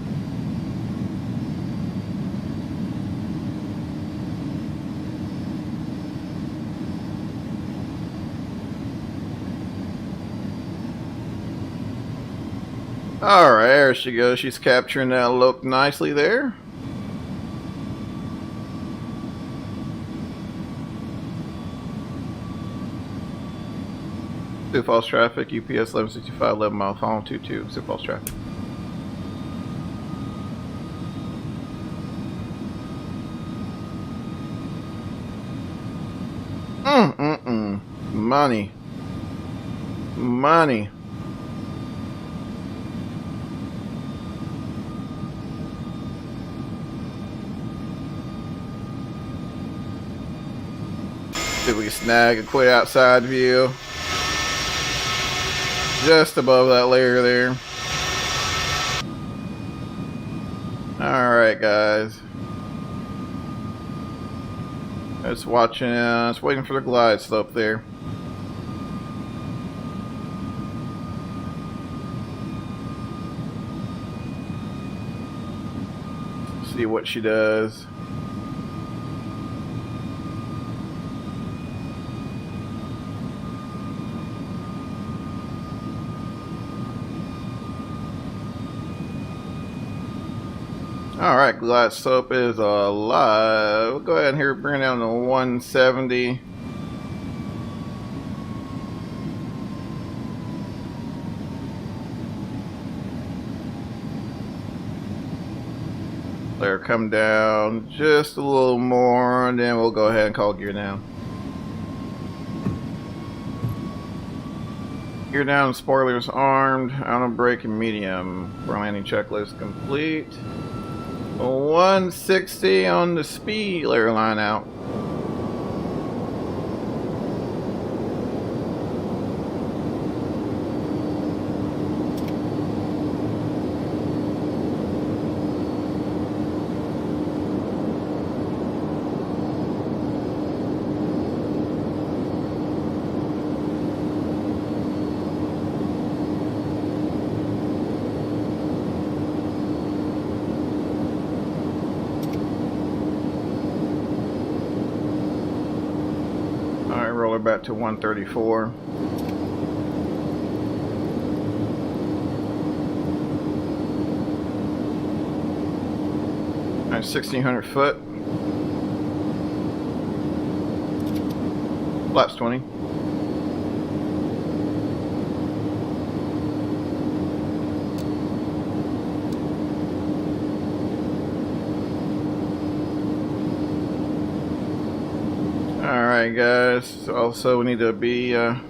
Alright, there she goes. She's capturing that look nicely there. Sioux Falls traffic, UPS 1165, 11 mile phone 22, Sioux Falls traffic. Money. Money. See if we can snag a quick outside view. Just above that layer there. Alright, guys. Just watching, just waiting for the glide slope there. See what she does. Alright, glide slope is alive. We'll go ahead and here bring it down to 170. Let her come down just a little more, and then we'll go ahead and call gear down. Gear down, spoilers armed, auto brake and medium. For landing checklist complete. 160 on the speed layer line out. throttle back to 134. All right, 1,600 foot. Flaps 20. Alright guys, also we need to be on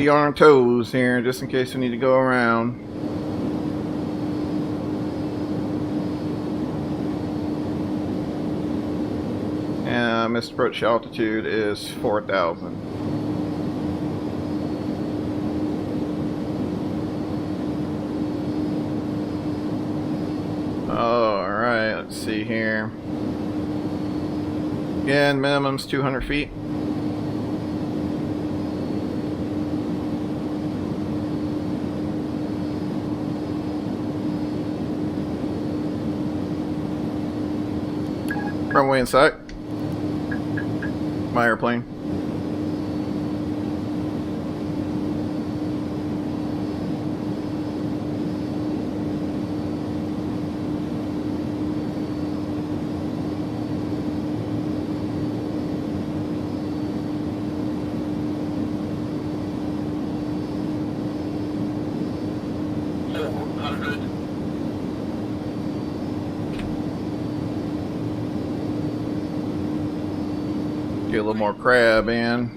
our toes here just in case we need to go around. And missed approach altitude is 4,000. Alright, let's see here. Again, minimum's 200 feet. Runway in sight. My airplane. Get a little more crab in.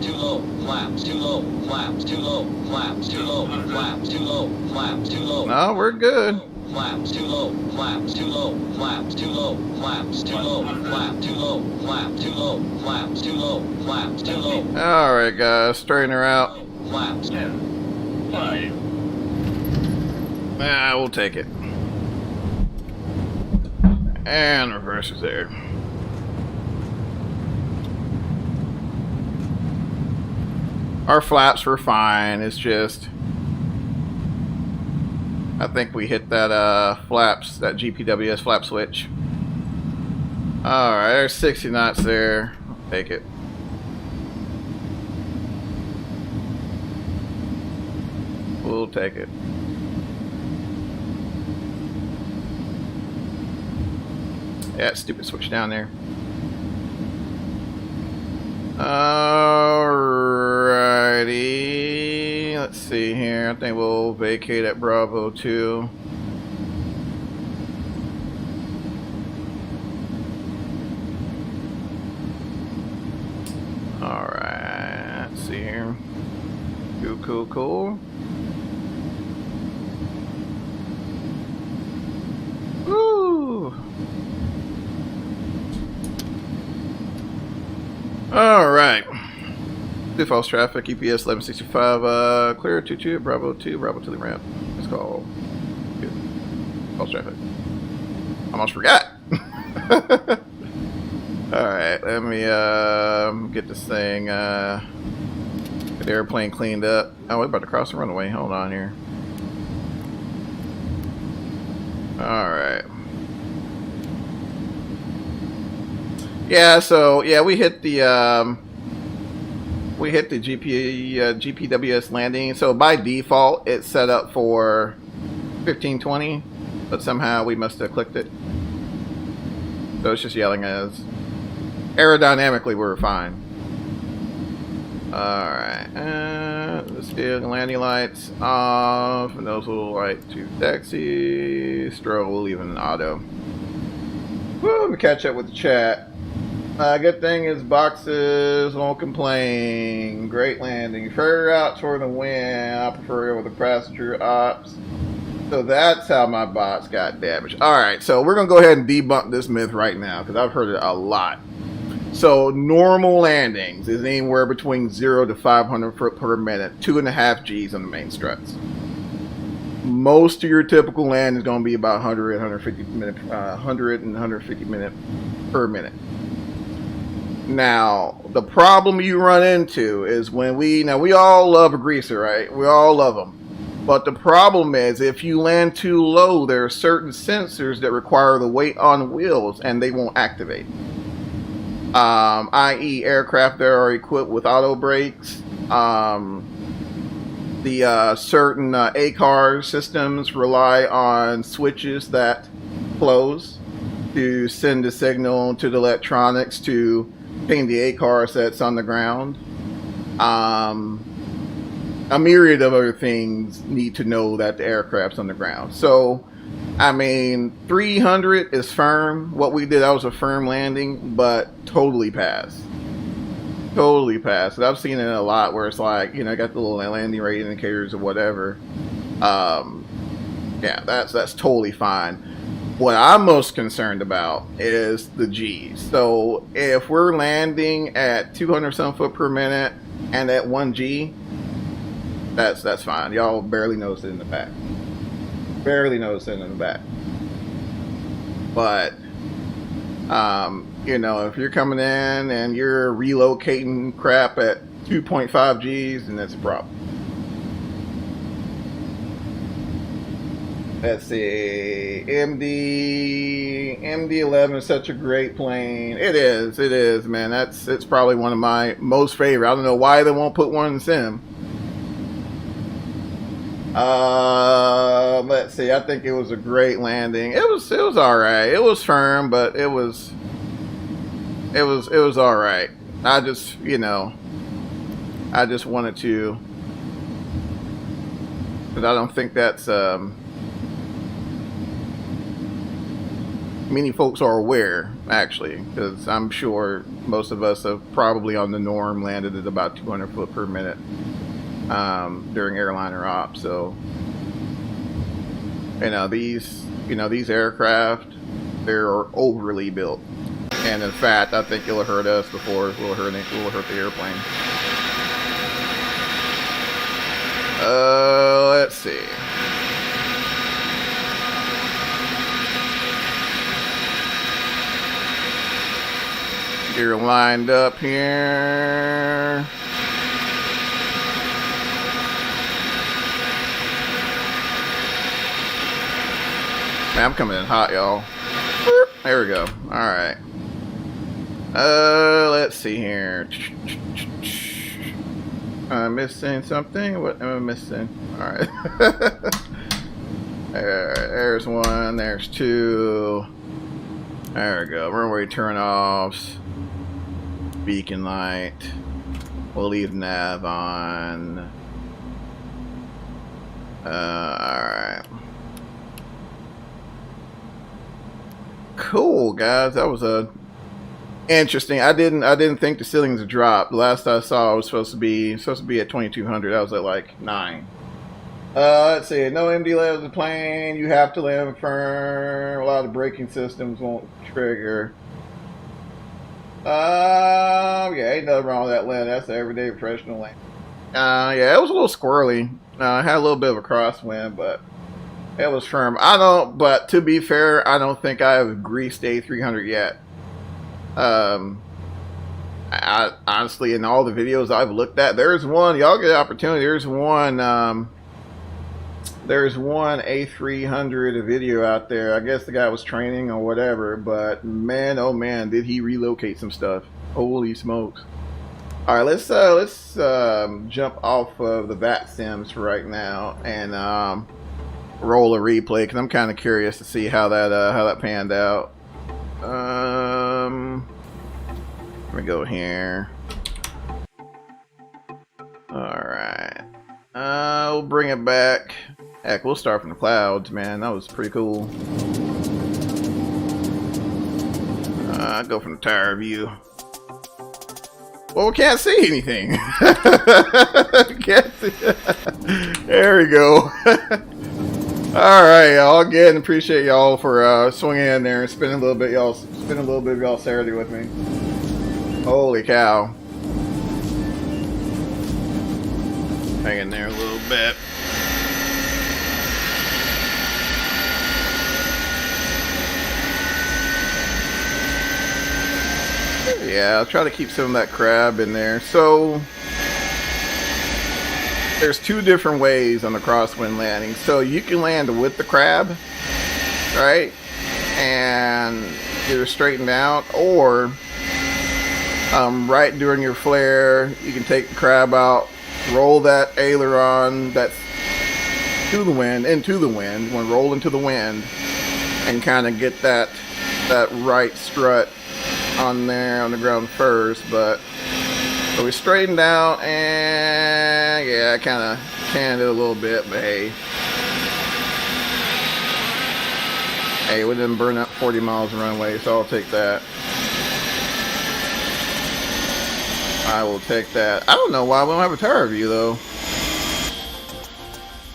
Too low, flaps, too low, flaps, too low, flaps, too low, flaps, too low, flaps, too low. No, we're good. Flaps too low, flaps too low, flaps too low, flaps too low, flaps too low, flaps too low, flaps too low, flaps too low. Alright guys, straighten her out. Flaps. 10, 5. Ah, we'll take it. And reverse is there. Our flaps were fine. It's just I think we hit that flaps, that GPWS flap switch. Alright, there's 60 knots there. I'll take it. We'll take it. Yeah, stupid switch down there. Alrighty. Let's see here. I think we'll vacate at Bravo 2. Alright. Let's see here. Cool. Woo! Alright. Sioux Falls traffic, EPS 1165, clear 22, Bravo 2 to the ramp. It's called Falls traffic. Almost forgot. Alright, let me get this thing, get the airplane cleaned up. Oh, we're about to cross the runway. Hold on here. Alright. Yeah, so yeah, we hit the GPWS landing. So by default, it's set up for 1520, but somehow we must have clicked it. So it's just yelling at us. Aerodynamically, we're fine. All right, let's do the landing lights off, and those will light to taxi. Strobe will leave in auto. Woo, let me catch up with the chat. Good thing is boxes won't complain. Great landing. Further out toward the wind. I prefer it with the passenger ops. So that's how my bots got damaged. Alright, so we're going to go ahead and debunk this myth right now because I've heard it a lot. So normal landings is anywhere between 0 to 500 foot per minute. 2.5 G's on the main struts. Most of your typical land is going to be about 100 and 150 minutes per minute. Now, the problem you run into is when we all love a greaser, right? We all love them. But the problem is, if you land too low, there are certain sensors that require the weight on wheels, and they won't activate. I.e., aircraft that are equipped with auto brakes. The certain AKR systems rely on switches that close to send a signal to the electronics to ping the AKR that's on the ground. A myriad of other things need to know that the aircraft's on the ground. So, I mean, 300 is firm. What we did, that was a firm landing, but totally passed. Totally passed. I've seen it a lot where it's like, you know, got the little landing rate indicators or whatever. Yeah, that's totally fine. What I'm most concerned about is the G's. So if we're landing at 200 some foot per minute and at 1 G, that's fine. Y'all barely notice it in the back. Barely notice it in the back. But you know, if you're coming in and you're relocating crap at 2.5 G's, then that's a problem. Let's see, MD-11 is such a great plane. It is, man. It's probably one of my most favorite. I don't know why they won't put one in the sim. Let's see. I think it was a great landing. It was all right. It was firm, but it was all right. I just wanted to, but I don't think that's many folks are aware, actually, because I'm sure most of us have probably on the norm landed at about 200 foot per minute during airliner ops. So, these aircraft, they're overly built, and in fact, I think it'll hurt us before it will hurt the airplane. Let's see. You're lined up here. Man, I'm coming in hot, y'all. There we go. All right. Let's see here. Am I missing something? What am I missing? All right. There's one. There's two. There we go. Runway turn-offs. Beacon light. We'll leave nav on. Alright. Cool, guys. That was interesting. I didn't think the ceilings would drop. The last I saw it was supposed to be at 2200. I was at like 9. Let's see. No MD levels of plane. You have to land firm. A lot of braking systems won't trigger. Yeah, ain't nothing wrong with that land. That's the everyday professional land. Yeah, it was a little squirrely. I had a little bit of a crosswind, but it was firm. But to be fair, I don't think I have greased A300 yet. I honestly, in all the videos I've looked at, there's one, y'all get an opportunity, there's one A300 video out there. I guess the guy was training or whatever, but man, oh man, did he relocate some stuff. Holy smokes. All right, let's jump off of the VATSIMs for right now and roll a replay, because I'm kind of curious to see how that panned out. Let me go here. All right, we'll bring it back. Heck, we'll start from the clouds, man. That was pretty cool. I'll go from the tower view. Well, we can't see anything. Can't see. There we go. All right, y'all. Again, appreciate y'all for swinging in there and spending a little bit of y'all Saturday with me. Holy cow! Hang in there a little bit. Yeah, I'll try to keep some of that crab in there. So, there's two different ways on the crosswind landing. So you can land with the crab, right, and get her straightened out, or right during your flare, you can take the crab out, roll that aileron that's to the wind, into the wind, you want to roll into the wind, and kind of get that right strut on there on the ground first. But so we straightened out, and yeah, I kind of canned it a little bit, but hey, we didn't burn up 40 miles of runway, so I'll take that. I will take that. I don't know why we don't have a tower view though.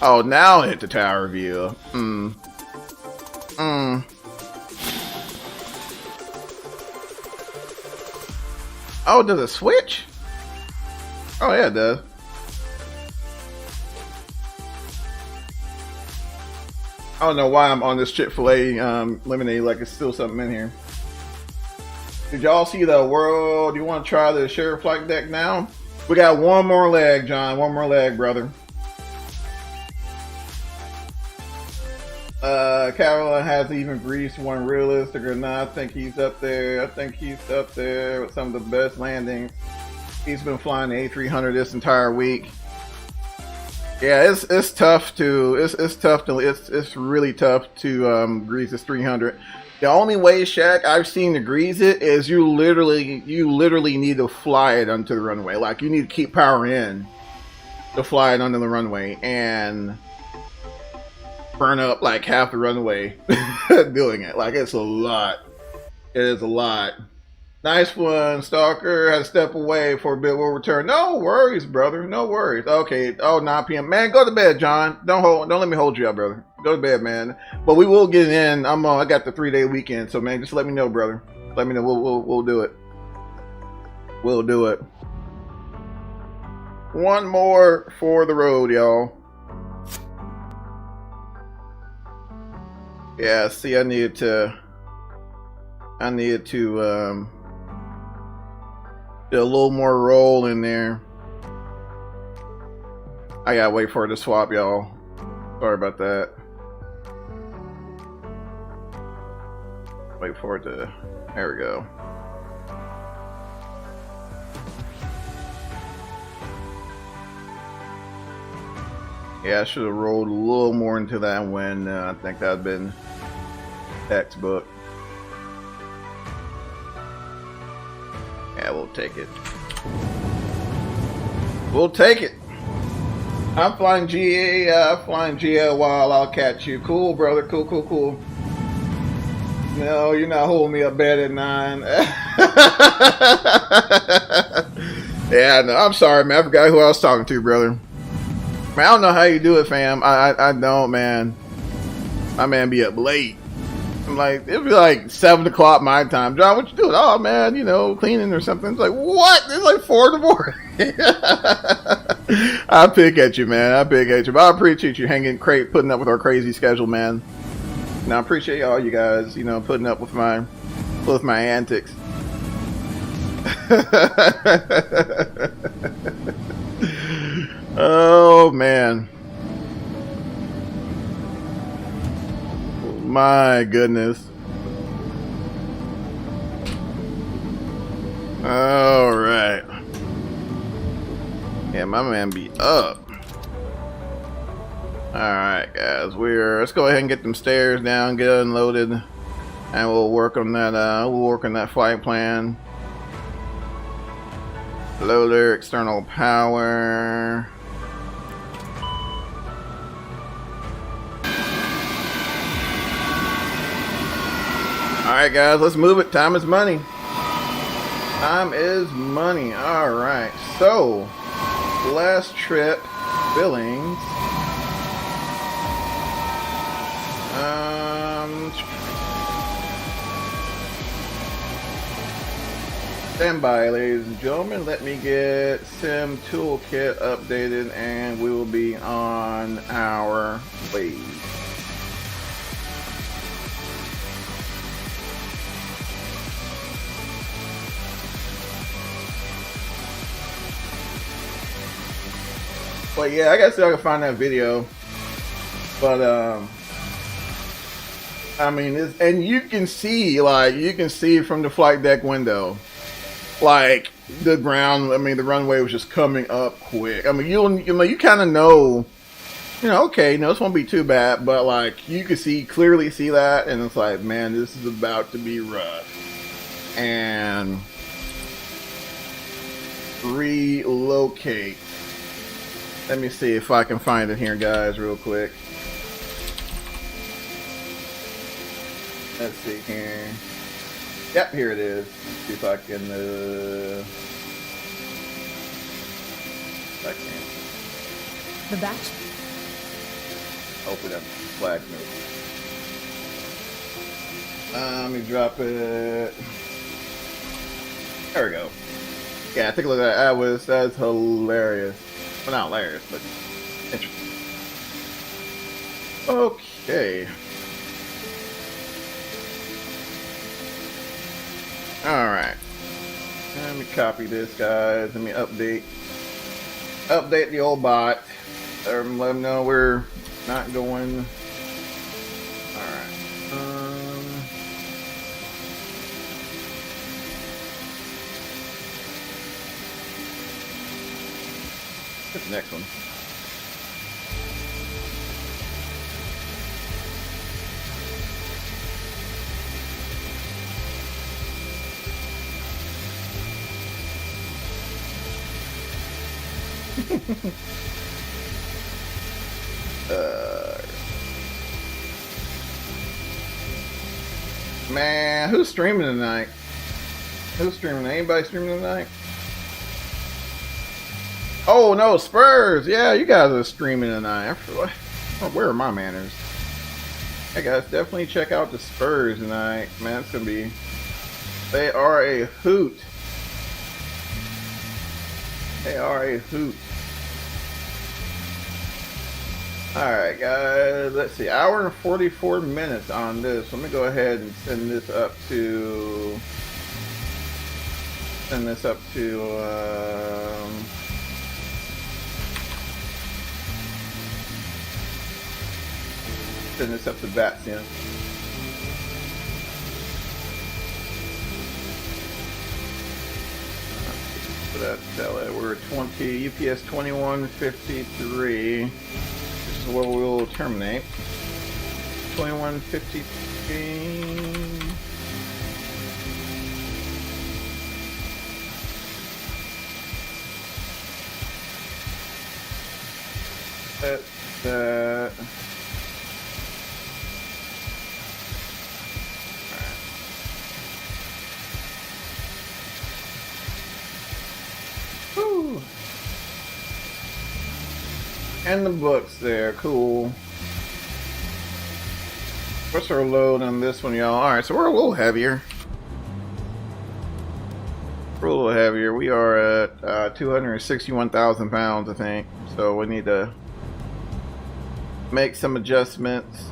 Oh, now hit the tower view. Oh, does it switch? Oh yeah, it does. I don't know why I'm on this Chick-fil-A lemonade like it's still something in here. Did y'all see the world? Do you want to try the share flight deck now? We got one more leg, John. One more leg, brother. Caroline hasn't even greased one realistic or not. I think he's up there. I think he's up there with some of the best landings. He's been flying the A300 this entire week. Yeah, it's tough to it's really tough to grease this 300. The only way, Shaq, I've seen to grease it is you literally need to fly it onto the runway. Like, you need to keep power in to fly it onto the runway and burn up like half the runway doing it. Like, it's a lot. It is a lot. Nice one, Stalker. Had to step away for a bit. We'll return. No worries, brother. No worries. Okay. Oh, 9 p.m. Man, go to bed, John. Don't let me hold you up, brother. Go to bed, man. But we will get in. I got the 3-day weekend, so man, just let me know, brother. Let me know. We'll do it. We'll do it. One more for the road, y'all. Yeah. See, I needed to do a little more roll in there. I gotta wait for it to swap, y'all. Sorry about that. Wait for it to. There we go. Yeah, I should have rolled a little more into that wind. I think that would have been textbook. Yeah, we'll take it. We'll take it. I'm flying GA. Flying GA while I'll catch you. Cool, brother. Cool. No, you're not holding me up bad at 9. Yeah, no, I'm sorry, man. I forgot who I was talking to, brother. Man, I don't know how you do it, fam. I don't, man. My man be up late. I'm like, it'd be like 7 o'clock my time. John, what you doing? Oh, man, cleaning or something. It's like, what? It's like 4 in the morning. I pick at you, man. I pick at you. But I appreciate you putting up with our crazy schedule, man. And I appreciate all you guys, putting up with my antics. Oh, man. My goodness. All right. Yeah, my man be up. All right, guys. Let's go ahead and get them stairs down, get unloaded, and we'll work on that. We'll work on that flight plan. Loader, external power. Alright, guys, let's move it. Time is money. Time is money. Alright, so last trip, Billings. Stand by, ladies and gentlemen. Let me get Sim Toolkit updated and we will be on our way. But yeah, I gotta see if I can find that video. But I mean, it's, and you can see, like, you can see from the flight deck window, like the ground. I mean, the runway was just coming up quick. I mean, you kind of know, okay, no, this won't be too bad. But like, you can clearly see that, and it's like, man, this is about to be rough. And relocate. Let me see if I can find it here, guys, real quick. Let's see here. Yep, here it is. Let's see if I can. I can. The batch. Open up flag move. Let me drop it. There we go. Yeah, take a look at that. That's hilarious. Well, not hilarious, but interesting. Okay. Alright. Let me copy this, guys. Let me update the old bot. Let them know we're not going. Alright. What's the next one? Man, who's streaming tonight? Who's streaming? Anybody streaming tonight? Oh no, Spurs! Yeah, you guys are streaming tonight. Where are my manners? Hey guys, definitely check out the Spurs tonight. Man, it's gonna be. They are a hoot. They are a hoot. Alright guys, let's see, hour and 44 minutes on this. Let me go ahead and send this up to send this up to VATSIM. So that's we're 20 UPS 2153. This is where we'll terminate. 2153. That's that. Whew. And the books there, cool. What's our load on this one, y'all? Alright, so we're a little heavier. We're a little heavier. We are at 261,000 pounds, I think. So we need to make some adjustments.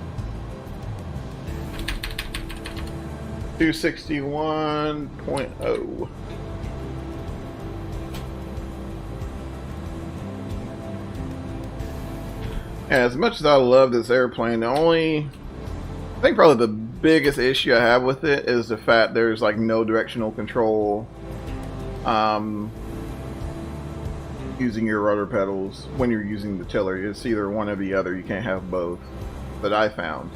261.0. As much as I love this airplane, I think probably the biggest issue I have with it is the fact there's like no directional control using your rudder pedals when you're using the tiller. It's either one or the other. You can't have both, that I found.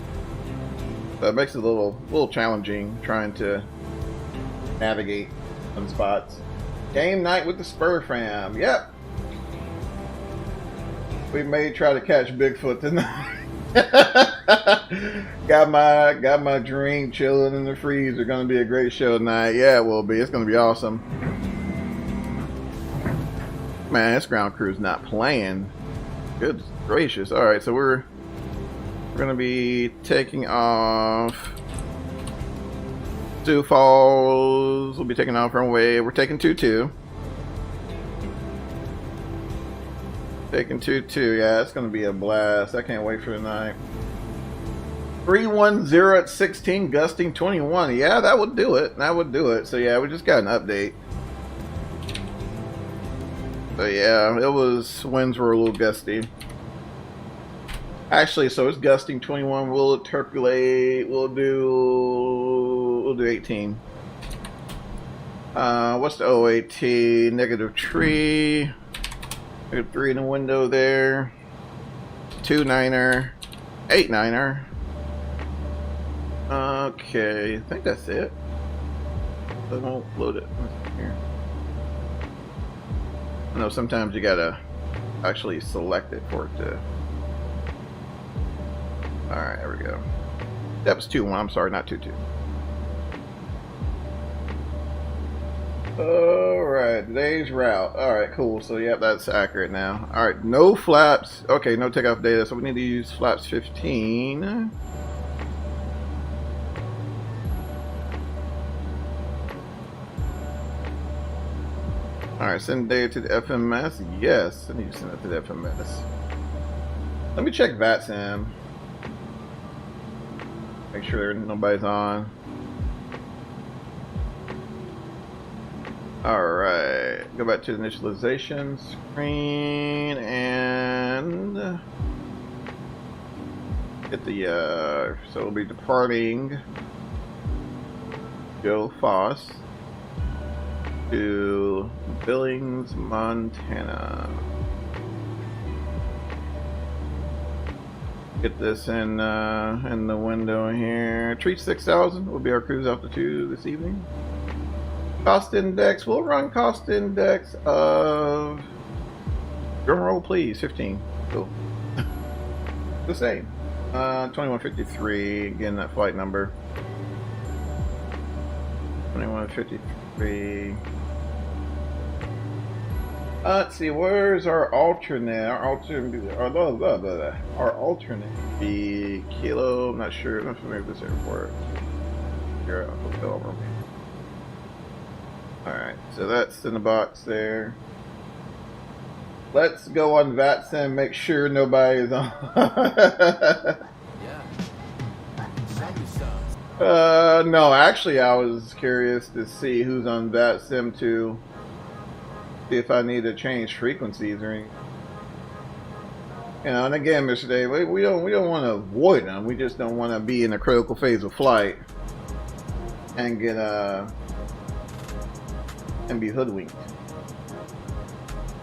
So it makes it a little challenging trying to navigate some spots. Game night with the Spur fam. Yep. We may try to catch Bigfoot tonight. got my drink chilling in the freezer. Gonna be a great show tonight. Yeah, it will be. It's gonna be awesome. Man, this ground crew's not playing. Good gracious. Alright, so we're gonna be taking off Sioux Falls. We'll be taking off runway. We're taking 22. Taking 22, yeah, it's gonna be a blast. I can't wait for tonight. 310 at 16, gusting 21. Yeah, that would do it. That would do it. So yeah, we just got an update. But yeah, it was, winds were a little gusty. Actually, so it's gusting 21. We'll interpolate. We'll do 18. What's the OAT? -3. -3 in the window there. 2-9er. 8-9er. Okay, I think that's it. I won't load it here. I know sometimes you gotta actually select it for it to. Alright, there we go. That was 2-1, I'm sorry, not 2-2. Alright, today's route. Alright, cool. So, yeah, that's accurate now. Alright, no flaps. Okay, no takeoff data, so we need to use flaps 15. Alright, send data to the FMS. Yes, I need to send it to the FMS. Let me check VATSIM. Make sure nobody's on. Alright, go back to the initialization screen and get the, so we'll be departing Sioux Falls to Billings, Montana. Get this in the window here. Treat 6000 will be our cruise altitude this evening. Cost index, we'll run cost index of, drum roll please, 15. Cool. The same. 2153, again that flight number. 2153. Let's see, where's our alternate? Our alternate be Kilo. I'm not sure. I'm not familiar with this airport. Here at hotel room. Alright, so that's in the box there. Let's go on VATSIM, make sure nobody is on. No, actually I was curious to see who's on VATSIM to see if I need to change frequencies or anything. You know, and again, Mr. Dave, we don't want to avoid them. We just don't want to be in a critical phase of flight and get and be hoodwinked,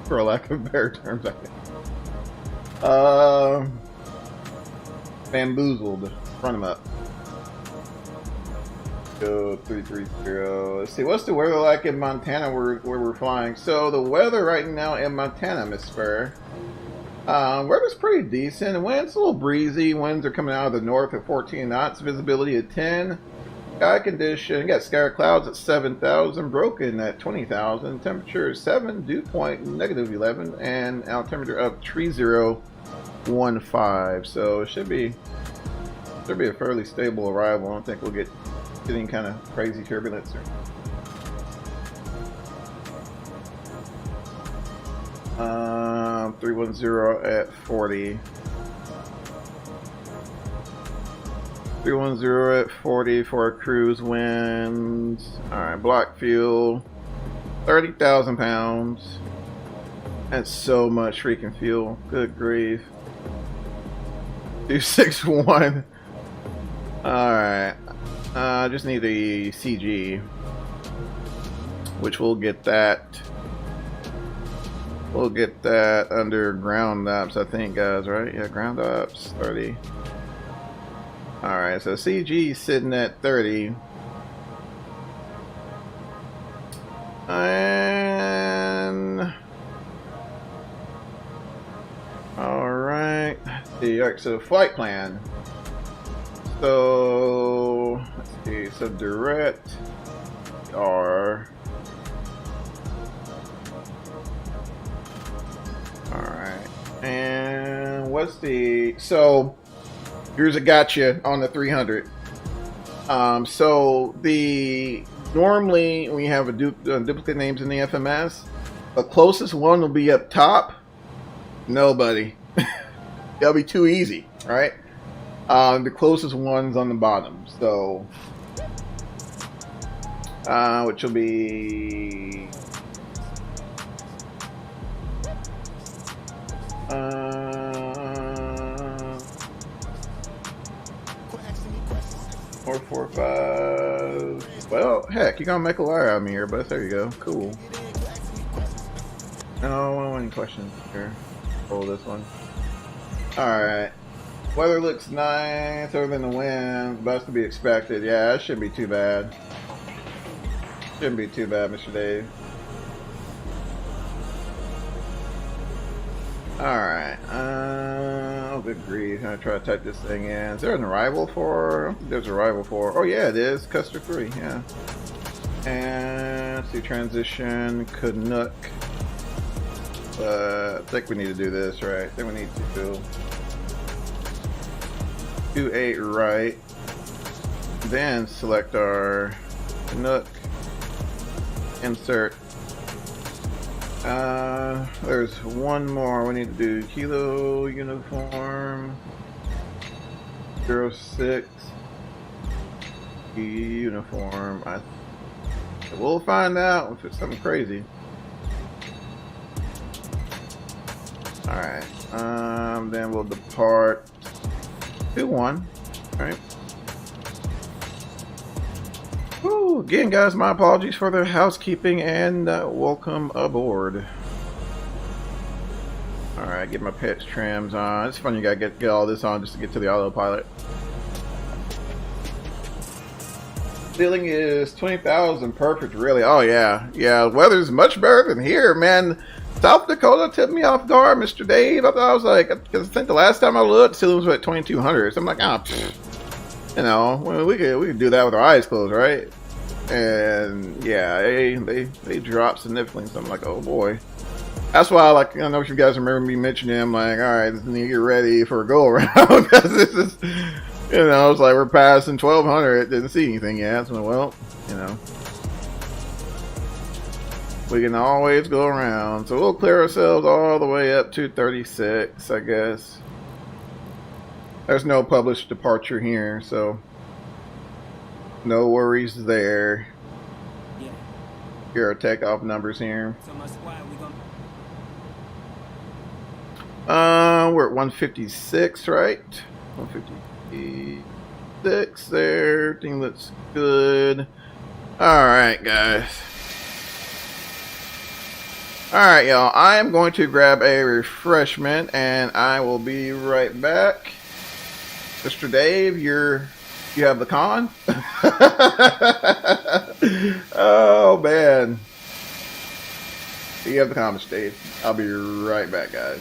for lack of better terms, I think. Bamboozled. Run them up. Go 330. Let's see, what's the weather like in Montana where we're flying? So the weather right now in Montana, Miss Spur, weather's pretty decent. Winds a little breezy. Winds are coming out of the north at 14 knots. Visibility at 10. Sky condition, you got scattered clouds at 7,000, broken at 20,000, temperature is 7, dew point -11, and altimeter up 3015. So it should be a fairly stable arrival. I don't think we'll get any kind of crazy turbulence or 310 at 40. 310 at 40 for our cruise winds. Alright, block fuel. 30,000 pounds. That's so much freaking fuel. Good grief. 261. Alright. I just need the CG. Which we'll get that. We'll get that under ground ops, I think, guys, right? Yeah, ground ops. 30. Alright, so CG sitting at 30. And alright. Alright, so flight plan. So let's see, so direct R. Alright. And what's the, so here's a gotcha on the 300. So normally we have a duplicate names in the FMS. The closest one will be up top. Nobody. That'll be too easy, right? The closest one's on the bottom. So, which will be heck, you're gonna make a liar out of me here, but there you go. Cool. No, any questions here? Hold this one. Alright. Weather looks nice, other than the wind. That's to be expected. Yeah, it shouldn't be too bad. Shouldn't be too bad, Mr. Dave. Alright. Oh, good grief. I'm gonna try to type this thing in. Is there an arrival for? I don't think there's an arrival for. Oh, yeah, it is. Custer 3, yeah. And let's see, transition, Canuck. I think we need to do this, right? I think we need to do 8 right. Then select our Canuck. Insert. There's one more. We need to do Kilo Uniform 06 Uniform. We'll find out if it's something crazy. Alright. Then we'll depart 2-1. Alright. Woo, again, guys, my apologies for the housekeeping and welcome aboard. Alright, get my pets trams on. It's fun you gotta get all this on just to get to the autopilot. Ceiling is 20,000, perfect, really. Oh, yeah. Yeah, weather's much better than here, man. South Dakota tipped me off guard, Mr. Dave. I thought I was like, because I think the last time I looked, ceiling was at 2,200. So I'm like, ah, you know, we could do that with our eyes closed, right? And yeah, they dropped significantly. So I'm like, oh boy. That's why, like, I don't know if you guys remember me mentioning. I'm like, all right, let's get ready for a go around because this is, you know, it's like we're passing 1,200. Didn't see anything yet. So well, you know, we can always go around. So we'll clear ourselves all the way up to 36, I guess. There's no published departure here, so no worries there. Yeah. Here are takeoff numbers here. So my squad, we gonna... We're at 156, right? 156 there. Everything looks good. Alright, guys. Alright, y'all. I am going to grab a refreshment and I will be right back. Mr. Dave, you have the con? Oh, man. You have the con, Mr. Dave. I'll be right back, guys.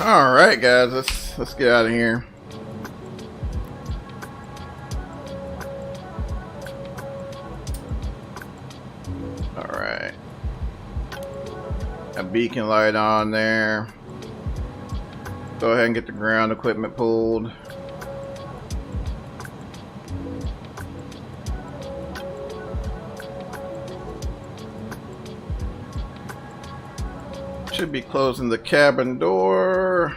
All right, guys, let's get out of here. All right, a beacon light on there. Go ahead and get the ground equipment pulled. Should be closing the cabin door.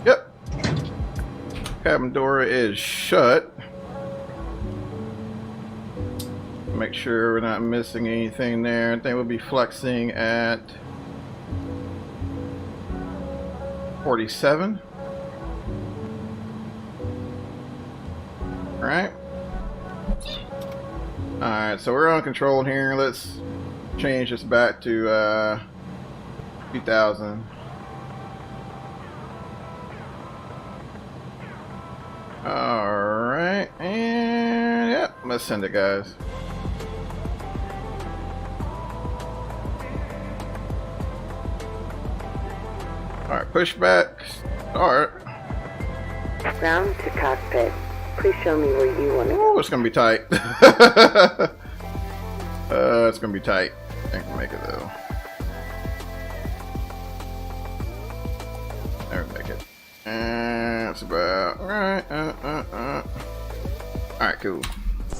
Yep. Cabin door is shut. Make sure we're not missing anything there. I think we'll be flexing at 47. Alright. Alright, so we're on control here. Let's change this back to 2000. Alright, and yeah, let's send it, guys. Alright, push back, start. Ground to cockpit. Please show me where you want to go. Oh, it's gonna be tight. It's gonna be tight. I can make it though. There, make it. And that's about right. Alright, cool.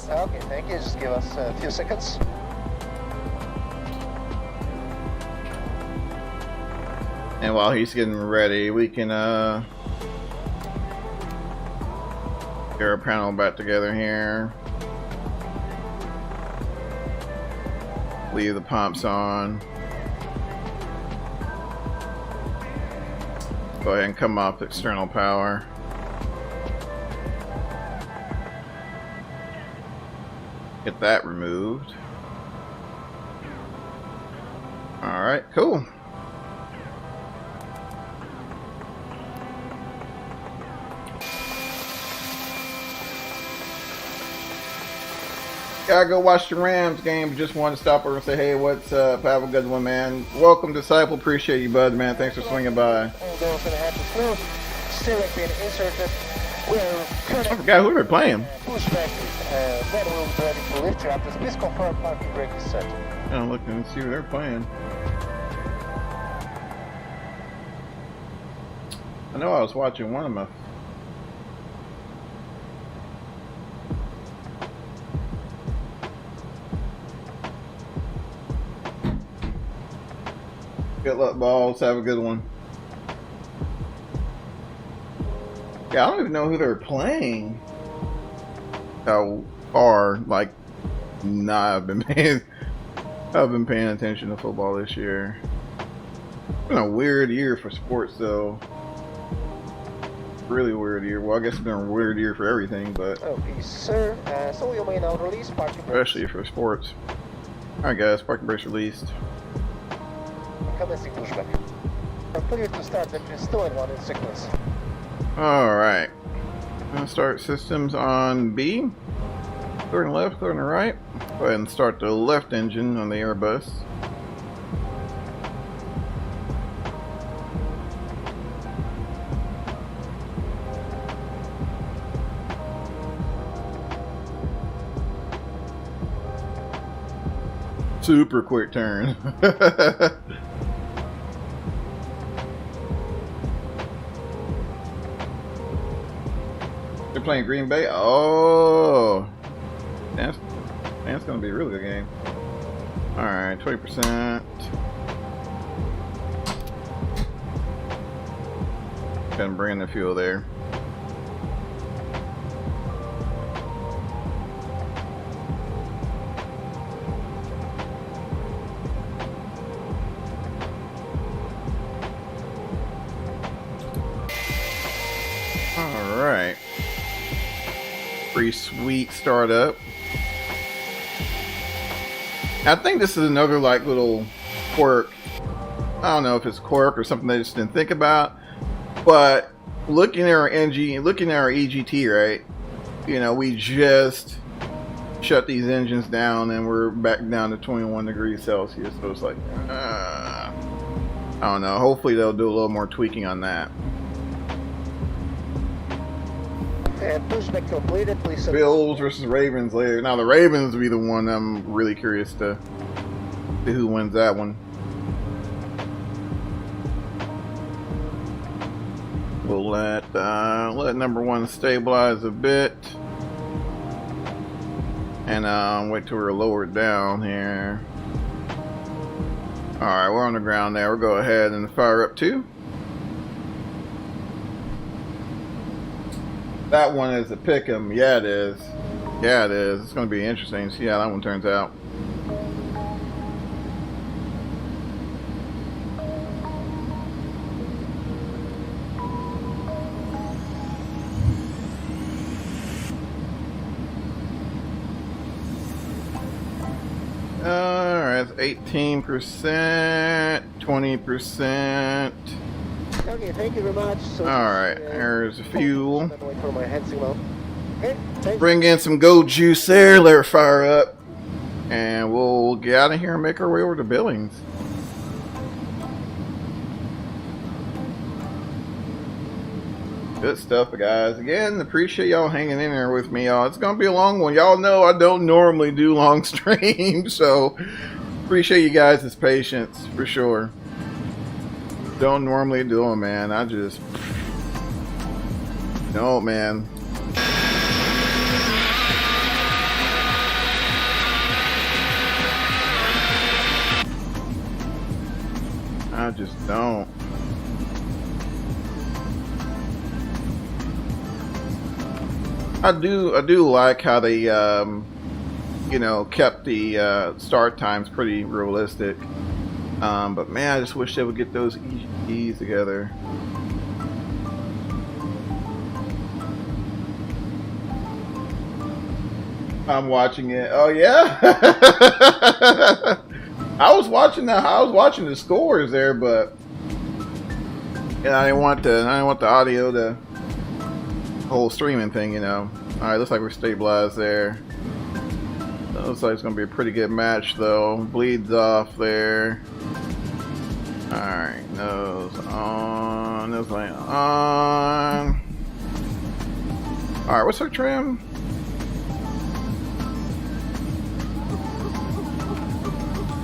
Okay, thank you. Just give us a few seconds. And while he's getting ready, we can get our panel back together here. Leave the pumps on. Go ahead and come off external power. Get that removed. Alright, cool. Gotta go watch the Rams game. Just wanted to stop over and say, hey, what's up? Have a good one, man. Welcome, Disciple. Appreciate you, bud, man. Thanks for swinging by. I forgot who we were playing. I'm looking and see who they're playing. I know I was watching one of my. Good luck, balls. Have a good one. Yeah, I don't even know who they're playing. How far, like, nah, I've been paying attention to football this year. It's been a weird year for sports, though. Really weird year. Well, I guess it's been a weird year for everything, but okay, sir. So you may now release parking brakes. Especially for sports. All right, guys, parking brakes released. Commencing pushback. Clear to start engine still in one in sequence. Alright. Gonna start systems on B. Third and left, third and right. Go ahead and start the left engine on the Airbus. Super quick turn. They're playing Green Bay. Oh, that's gonna be a really good game. All right, 20%. Gonna bring in the fuel there. All right. Pretty sweet startup. I think this is another like little quirk. I don't know if it's a quirk or something they just didn't think about. But looking at our looking at our EGT, right? You know, we just shut these engines down and we're back down to 21 degrees Celsius. So it's like, I don't know. Hopefully they'll do a little more tweaking on that. And pushback completed, please. Bills versus Ravens later. Now the Ravens will be the one I'm really curious to see who wins that one. We'll let number one stabilize a bit, and wait till we're lowered down here. All right, we're on the ground now. We'll go ahead and fire up 2. That one is a pick 'em. Yeah, it is. Yeah, it is. It's going to be interesting to see how that one turns out. Alright, 18%, 20%. Okay, thank you very much. So Alright, there's fuel. Wait for my hand signal. Okay, thanks. Bring in some gold juice there, let her fire up. And we'll get out of here and make our way over to Billings. Good stuff, guys. Again, appreciate y'all hanging in there with me, y'all. It's gonna be a long one. Y'all know I don't normally do long streams, so appreciate you guys' patience for sure. Don't normally do them, man. I just no, man. I just don't. I do like how they, you know, kept the start times pretty realistic. But man, I just wish they would get those EGs together. I'm watching it. Oh yeah. I was watching the scores there, but yeah, I didn't want the audio to whole streaming thing, you know. Alright, looks like we're stabilized there. Looks like it's gonna be a pretty good match though. Bleeds off there. Alright, nose on, nose light on. Alright, what's our trim?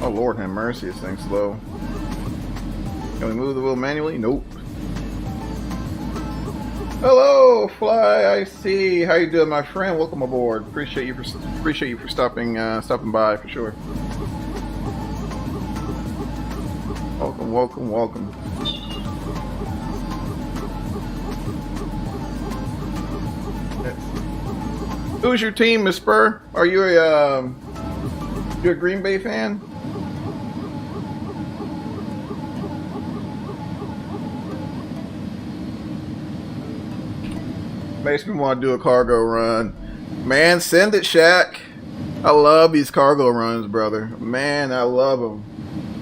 Oh Lord have mercy, this thing's slow. Can we move the wheel manually? Nope. Hello, Fly. I see. How you doing, my friend? Welcome aboard. Appreciate you for stopping by for sure. Welcome, welcome, welcome. Who's your team, Miss Spur? Are you a Green Bay fan? Makes me want to do a cargo run. Man, send it, Shaq. I love these cargo runs, brother. Man, I love them.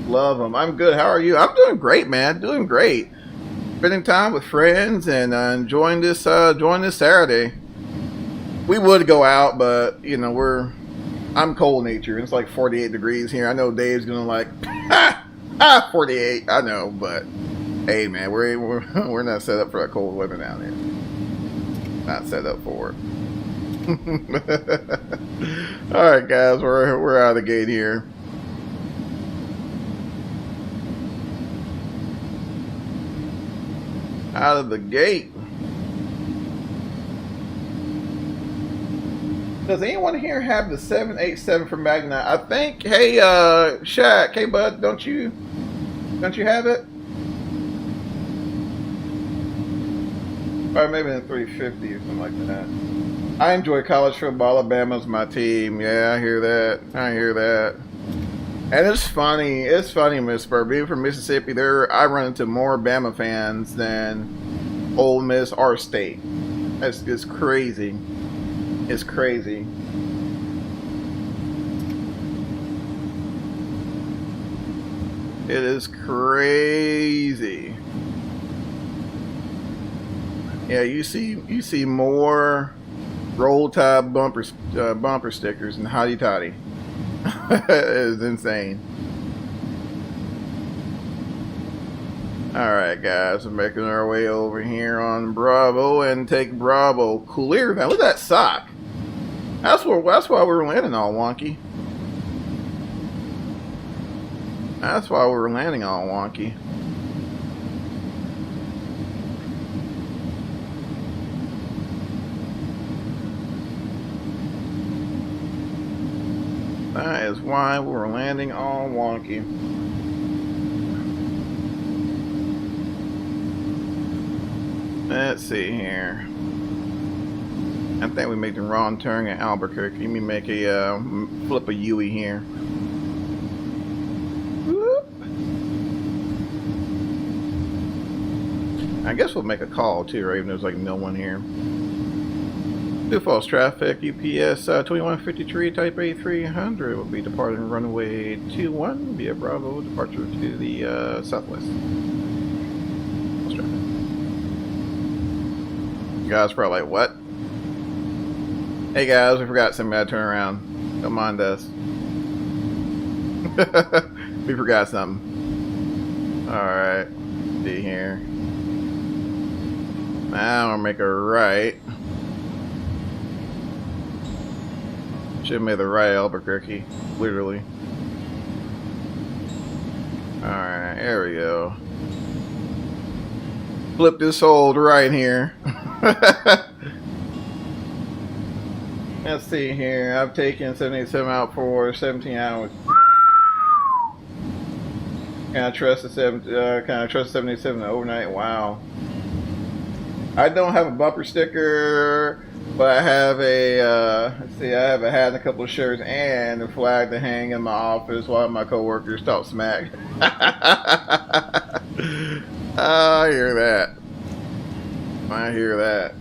Love them. I'm good. How are you? I'm doing great, man. Doing great. Spending time with friends and enjoying this Saturday. We would go out, but you know I'm cold natured. It's like 48 degrees here. I know Dave's gonna like 48. I know, but hey, man, we're not set up for that cold weather down there. Not set up for it. Alright guys, we're out of the gate here. Out of the gate. Does anyone here have the 787 from Magnite? I think, hey Shaq, hey bud, don't you have it? Or maybe in 350 or something like that. I enjoy college football. Alabama's my team. Yeah, I hear that. I hear that. And it's funny. It's funny, Miss Spur. Being from Mississippi, I run into more Bama fans than Ole Miss or State. It's crazy. It's crazy. It is crazy. Yeah, you see more Roll Tide bumper stickers and Hotty Toddy. It is insane. All Alright guys, we're making our way over here on Bravo and take Bravo clear. Now look at that sock. That's why we were landing all wonky. That's why we were landing all wonky. That is why we were landing all wonky. Let's see here. I think we made the wrong turn at Albuquerque. Let me make a flip a Yui here. Whoop. I guess we'll make a call too, right? Even though there's like no one here. Sioux Falls traffic, UPS 2153 Type A300 will be departing runway 21 via Bravo, departure to the southwest. You guys are probably like, what? Hey guys, we forgot something. I turn around. Don't mind us. We forgot something. Alright. See here. Now I'll make a right. Should have made the right Albuquerque. Literally. Alright, there we go. Flip this hold right here. Let's see here. I've taken 787 out for 17 hours. Can I trust the 787 overnight? Wow. I don't have a bumper sticker, but I have a let's see. I have a hat and a couple of shirts and a flag to hang in my office while my coworkers talk smack. I hear that. I hear that.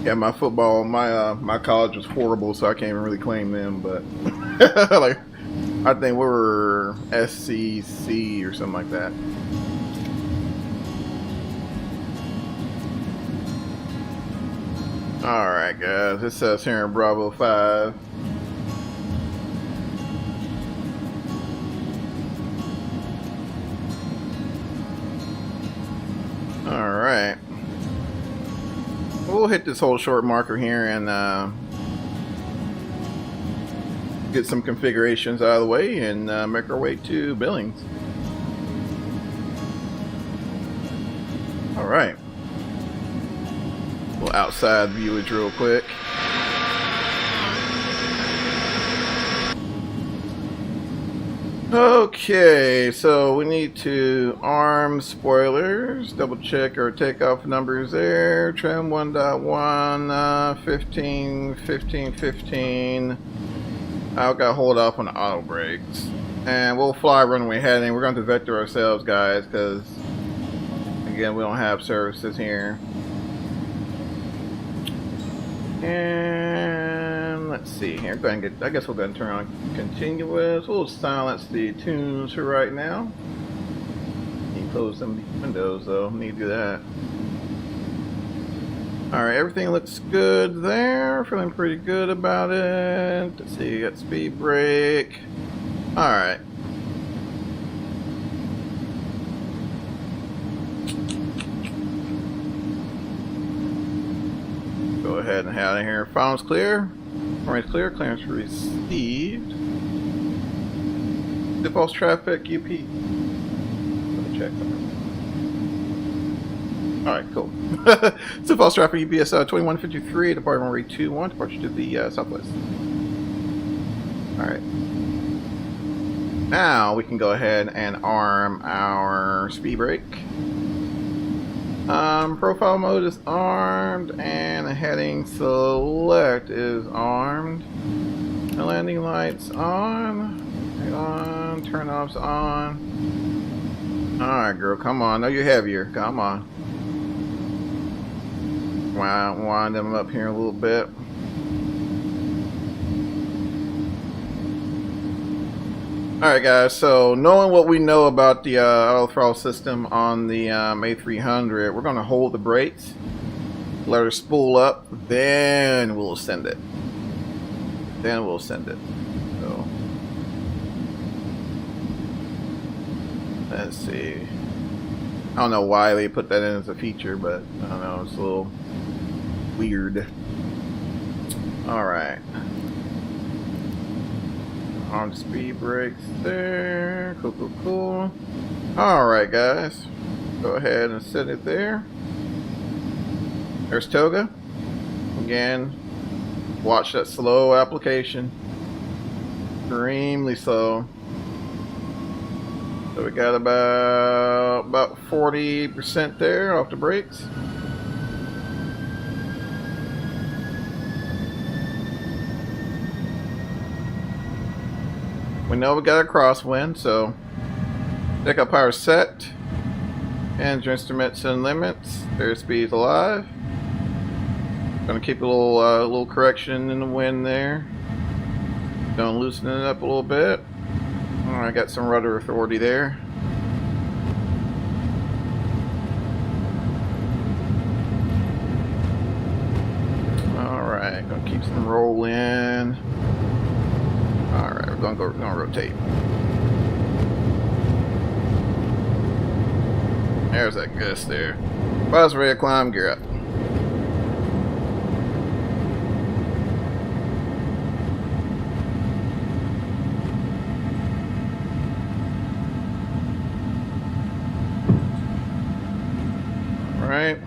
Yeah, my football, my college was horrible, so I can't even really claim them. But like, I think we were SCC or something like that. All right, guys, this says here in Bravo 5. All right. We'll hit this whole short marker here and get some configurations out of the way and make our way to Billings. Alright. We'll outside viewage real quick. Okay, so we need to arm spoilers, double check our takeoff numbers there. Trim 1.1, 15, 15, 15. I've got to hold off on the auto brakes. And we'll fly runway heading. We're going to vector ourselves, guys, because, again, we don't have services here. And let's see here. Go ahead and get, I guess we'll go ahead and turn on continuous. We'll silence the tunes for right now. Need to close some of these windows though. Need to do that. Alright, everything looks good there. Feeling pretty good about it. Let's see, got speed brake. Alright. Go ahead and head out of here. Phone's clear. Runway's clear. Clearance received. Sioux Falls traffic UP. Let me check. Alright, cool. Sioux Falls traffic UPS 2153, departing runway 21, departure to the southwest. Alright. Now we can go ahead and arm our speed brake. Profile mode is armed, and the heading select is armed. The landing lights on, turn offs on. Alright, girl, come on. No, you're heavier. Come on. Wind them up here a little bit. Alright guys, so knowing what we know about the auto throttle system on the A300, we're going to hold the brakes, let her spool up, then we'll ascend it. then we'll send it. So let's see. I don't know why they put that in as a feature, but I don't know, it's a little weird. Alright. On speed brakes there. Cool, cool, cool. Alright, guys. Go ahead and set it there. There's Toga. Again, watch that slow application. Extremely slow. So we got about 40% there off the brakes. We know we got a crosswind, so pickup power set. Engine instruments and limits. Airspeed's alive. Gonna keep a little correction in the wind there. Gonna loosen it up a little bit. I got some rudder authority there. Alright, gonna keep some roll in. Alright, we're gonna rotate. There's that gust there. Buzz ready to climb, gear up. Alright.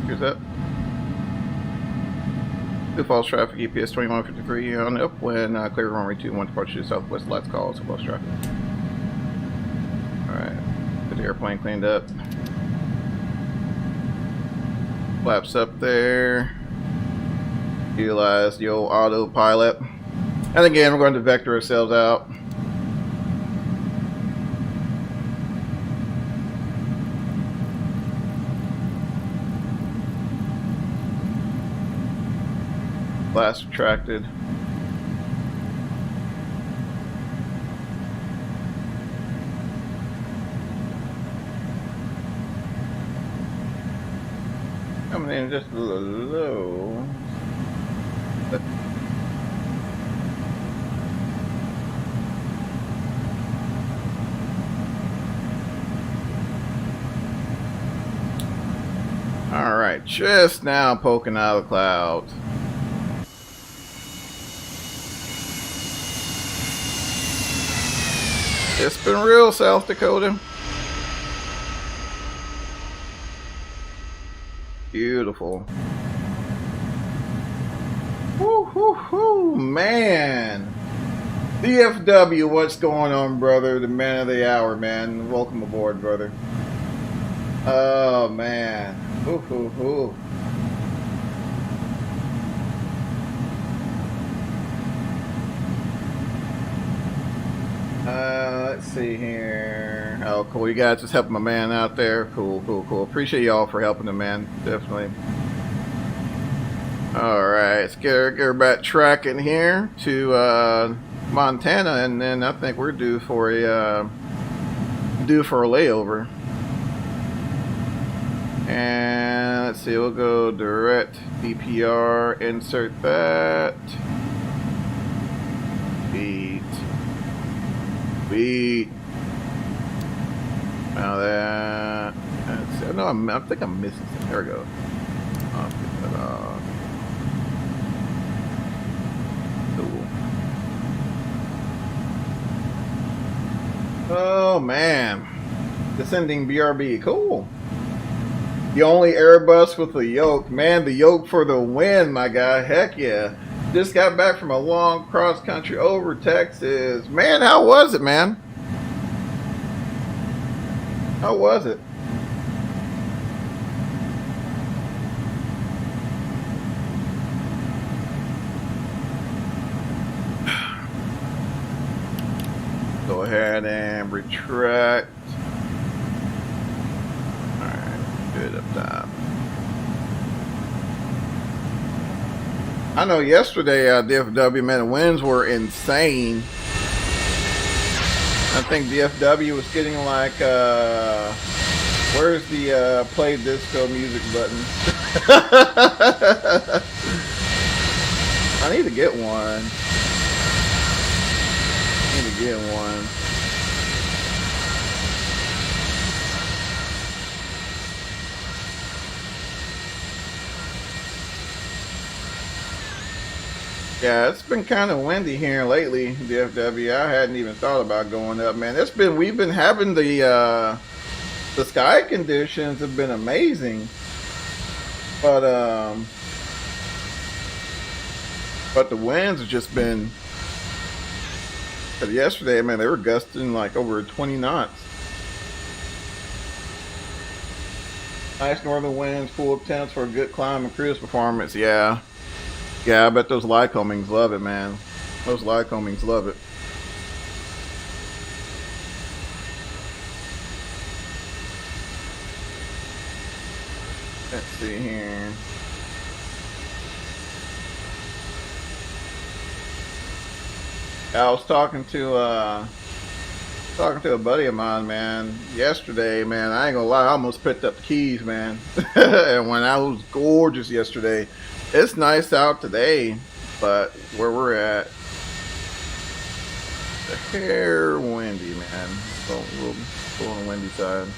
Here's up. Sioux Falls traffic, EPS 2153 on upwind, clear runway 21 departure to southwest, lights call, Sioux Falls traffic. Alright, get the airplane cleaned up. Flaps up there. Utilize the old autopilot. And again, we're going to vector ourselves out. Blast retracted. Coming in just a little low. Alright, just now poking out of the clouds. It's been real, South Dakota. Beautiful. Whoo, whoo, whoo, man. DFW, what's going on, brother? The man of the hour, man. Welcome aboard, brother. Oh, man. Whoo, whoo, whoo. Let's see here. Oh, cool. You guys just helping my man out there. Cool, cool, cool. Appreciate y'all for helping the man. Definitely. Alright, let's get her back tracking here to Montana, and then I think we're due for a layover. And let's see, we'll go direct DPR, insert that. Beat. Now that. Let's see. No, I think I'm missing something. There we go. I'll get that off. Cool. Oh man. Descending BRB. Cool. The only Airbus with a yoke. Man, the yoke for the win, my guy. Heck yeah. Just got back from a long cross country over Texas. Man, how was it, man? How was it? Go ahead and retract. Alright, good up top. I know yesterday DFW, man, the winds were insane. I think DFW was getting like Where's the play disco music button? I need to get one. I need to get one. Yeah, it's been kind of windy here lately, DFW. I hadn't even thought about going up, man. We've been having the sky conditions have been amazing, but the winds have just been. But yesterday, man, they were gusting like over 20 knots. Nice northern winds, full temps for a good climb and cruise performance. Yeah. Yeah, I bet those Lycomings love it, man. Those Lycomings love it. Let's see here. I was talking to a buddy of mine, man, yesterday, man. I ain't gonna lie, I almost picked up the keys, man. And when I was gorgeous yesterday. It's nice out today, but where we're at, the hair windy, man. A little on the windy side.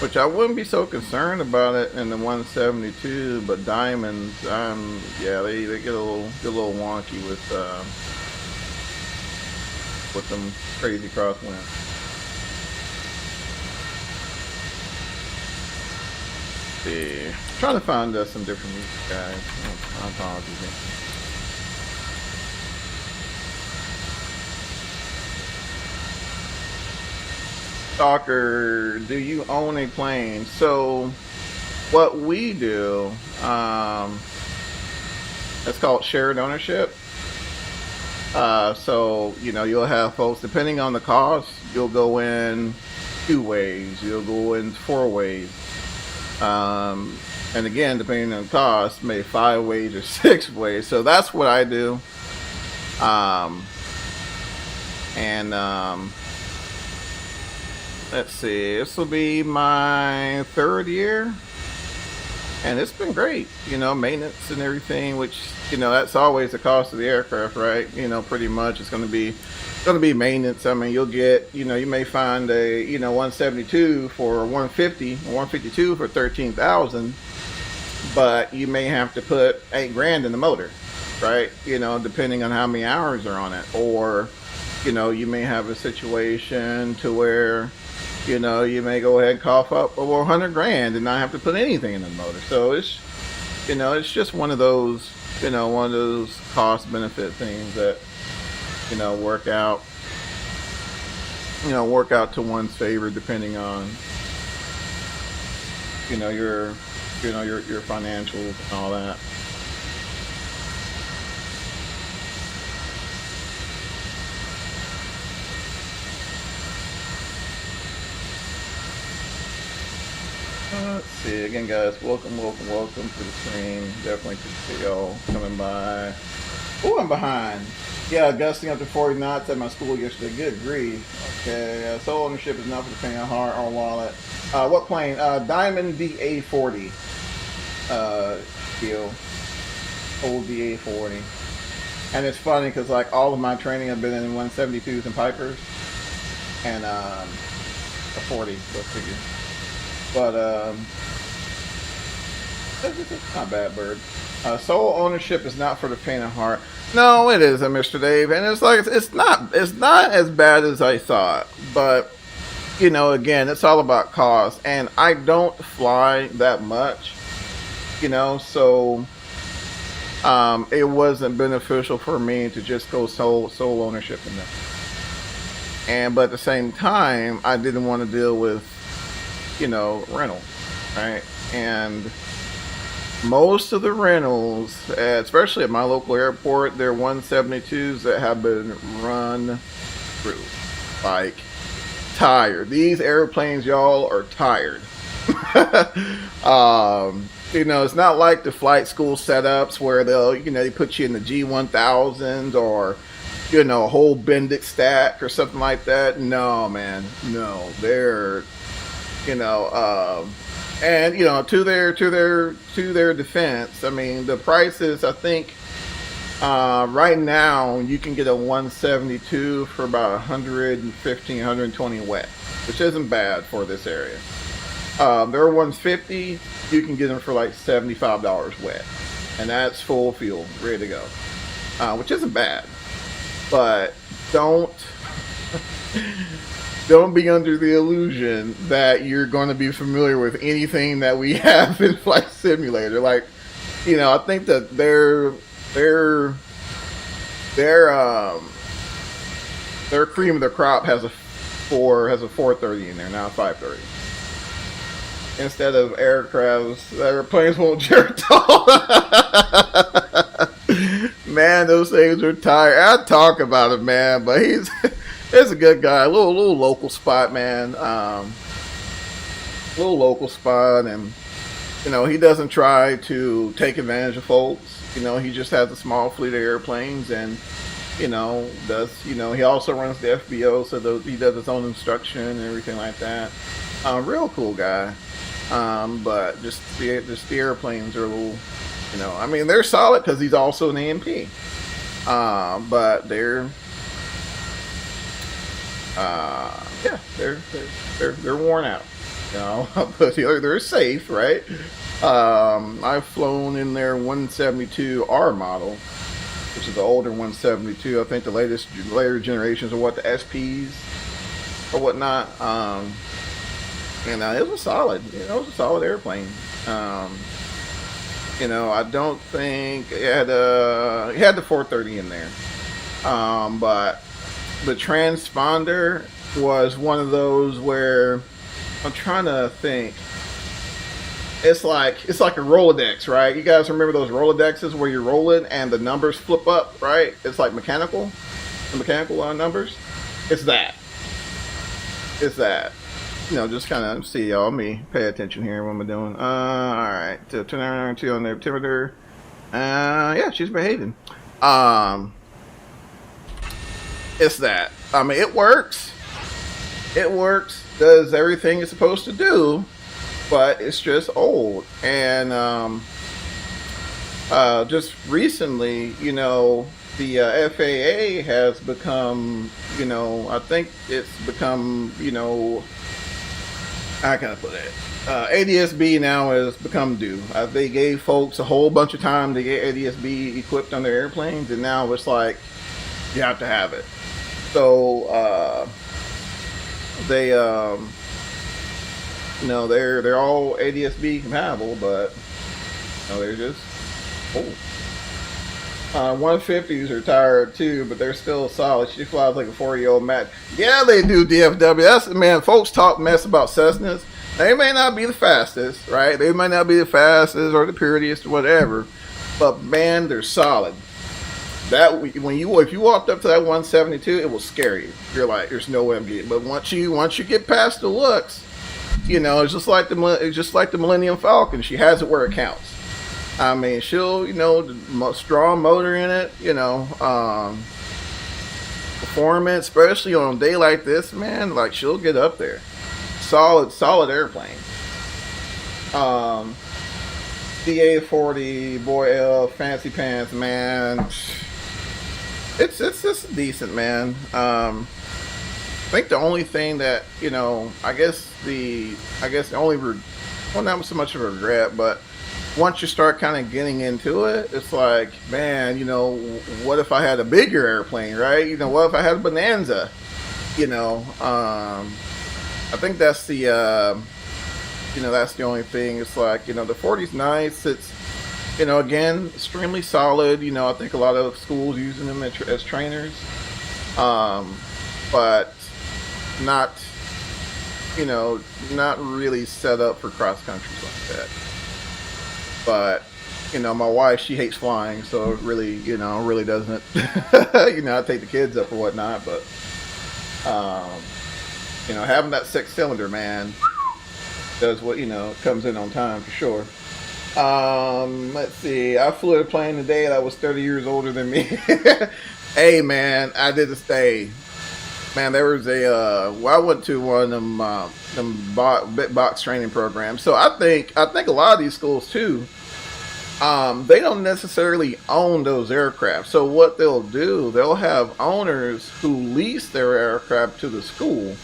Which I wouldn't be so concerned about it in the 172, but diamonds, yeah, they get a little wonky with some crazy crosswinds. See. Trying to find some different music, guys. I apologize. Stalker, do you own a plane? So, what we do, it's called shared ownership. So, you know, you'll have folks, depending on the cost, you'll go in 2 ways, you'll go in 4 ways. And again, depending on the cost, maybe 5 ways or 6 ways. So that's what I do. Let's see, this will be my 3rd year, and it's been great. You know, maintenance and everything, which, you know, that's always the cost of the aircraft, right? You know, pretty much it's going to be maintenance. I mean, you'll get, you know, you may find a, you know, 172 for 150, 152 for 13,000, but you may have to put $8,000 in the motor, right? You know, depending on how many hours are on it. Or, you know, you may have a situation to where, you know, you may go ahead and cough up over $100,000 and not have to put anything in the motor. So it's, you know, it's just one of those, you know, one of those cost benefit things that, you know, work out to one's favor, depending on, you know, your financials and all that. Let's see, again, guys, welcome to the stream. Definitely good to see y'all coming by. Oh, I'm behind. Yeah, gusting up to 40 knots at my school yesterday. Good grief. Okay, sole ownership is not for the faint of heart or wallet. What plane? Diamond DA40. Deal. Old DA40. And it's funny because, like, all of my training I've been in 172s and Pipers. And a 40, go figure. But it's not bad, bird. Sole ownership is not for the faint of heart. No, it isn't, Mr. Dave, and it's like it's not as bad as I thought. But you know, again, it's all about cost, and I don't fly that much, you know, so it wasn't beneficial for me to just go sole ownership in that. But at the same time, I didn't want to deal with, you know, rental, right? And most of the rentals, especially at my local airport, they're 172s that have been run through, like, tired. These airplanes, y'all, are tired. You know, it's not like the flight school setups where they'll, you know, they put you in the G1000s or, you know, a whole Bendix stack or something like that. No, man, no. They're, you know, and you know, to their defense, I mean, the prices, I think, right now you can get a 172 for about 115, 120 wet, which isn't bad for this area. Their 150, you can get them for like $75 wet, and that's full fuel, ready to go, which isn't bad. But don't be under the illusion that you're going to be familiar with anything that we have in Flight Simulator. Like, you know, I think that their cream of the crop has a 430 in there, not a 530. Instead of airplanes won't jerk all. Man, those things are tired. I talk about it, man, but he's a good guy. A little local spot, man. Little local spot, and you know, he doesn't try to take advantage of folks. You know, he just has a small fleet of airplanes, and you know, he also runs the FBO, so he does his own instruction and everything like that. Real cool guy. But just the airplanes are a little, you know, I mean, they're solid because he's also an AMP. But they're worn out, you know, but they're safe, right? I've flown in their 172R model, which is the older 172. I think the later generations are the SPs or whatnot. And it was solid. You know, it was a solid airplane. You know, I don't think it had the 430 in there. But the transponder was one of those where I'm trying to think. It's like a Rolodex, right? You guys remember those Rolodexes where you're rolling and the numbers flip up, right? It's like mechanical numbers. It's that. You know, just kind of see y'all. Let me pay attention here. What am I doing? All right. So turn around to on the altimeter. Yeah, she's behaving. It's that. I mean, it works. It works. Does everything it's supposed to do, but it's just old. And just recently, you know, the FAA has become, you know, I think it's become, you know, how can I put it? ADSB now has become due. They gave folks a whole bunch of time to get ADSB equipped on their airplanes, and now it's like you have to have it. So they, you know, they're all ADSB compatible, but you know, they're just old. 150s are tired too, but they're still solid. She flies like a 4-year-old Mac. Yeah, they do, DFW. That's, man, folks talk mess about Cessnas. They may not be the fastest, right? They might not be the fastest or the purest or whatever, but man, they're solid. That if you walked up to that 172, it will scare you. You're like, there's no way I'm getting. But once you get past the looks, you know, it's just like the Millennium Falcon. She has it where it counts. I mean, she'll, you know, strong motor in it, you know, performance, especially on a day like this, man, like she'll get up there. Solid airplane. DA40, boy L, fancy pants, man. It's decent, man. I think the only thing that, you know, I guess the only, well, not so much of a regret, but once you start kind of getting into it, it's like, man, you know, what if I had a bigger airplane, right? You know, what if I had a Bonanza? You know, I think that's the, you know, that's the only thing. It's like, you know, the 40's nice. It's, you know, again, extremely solid. You know, I think a lot of schools using them as trainers, but not, you know, not really set up for cross country like that. But, you know, my wife, she hates flying, so it really, you know, really doesn't, you know, I take the kids up or whatnot, but, you know, having that 6-cylinder, man, does what, you know, comes in on time for sure. Let's see, I flew a plane today that was 30 years older than me. Hey man, I did this day. Man, there was a well, I went to one of them big box training programs. So I think a lot of these schools too, they don't necessarily own those aircraft. So what they'll do, they'll have owners who lease their aircraft to the school,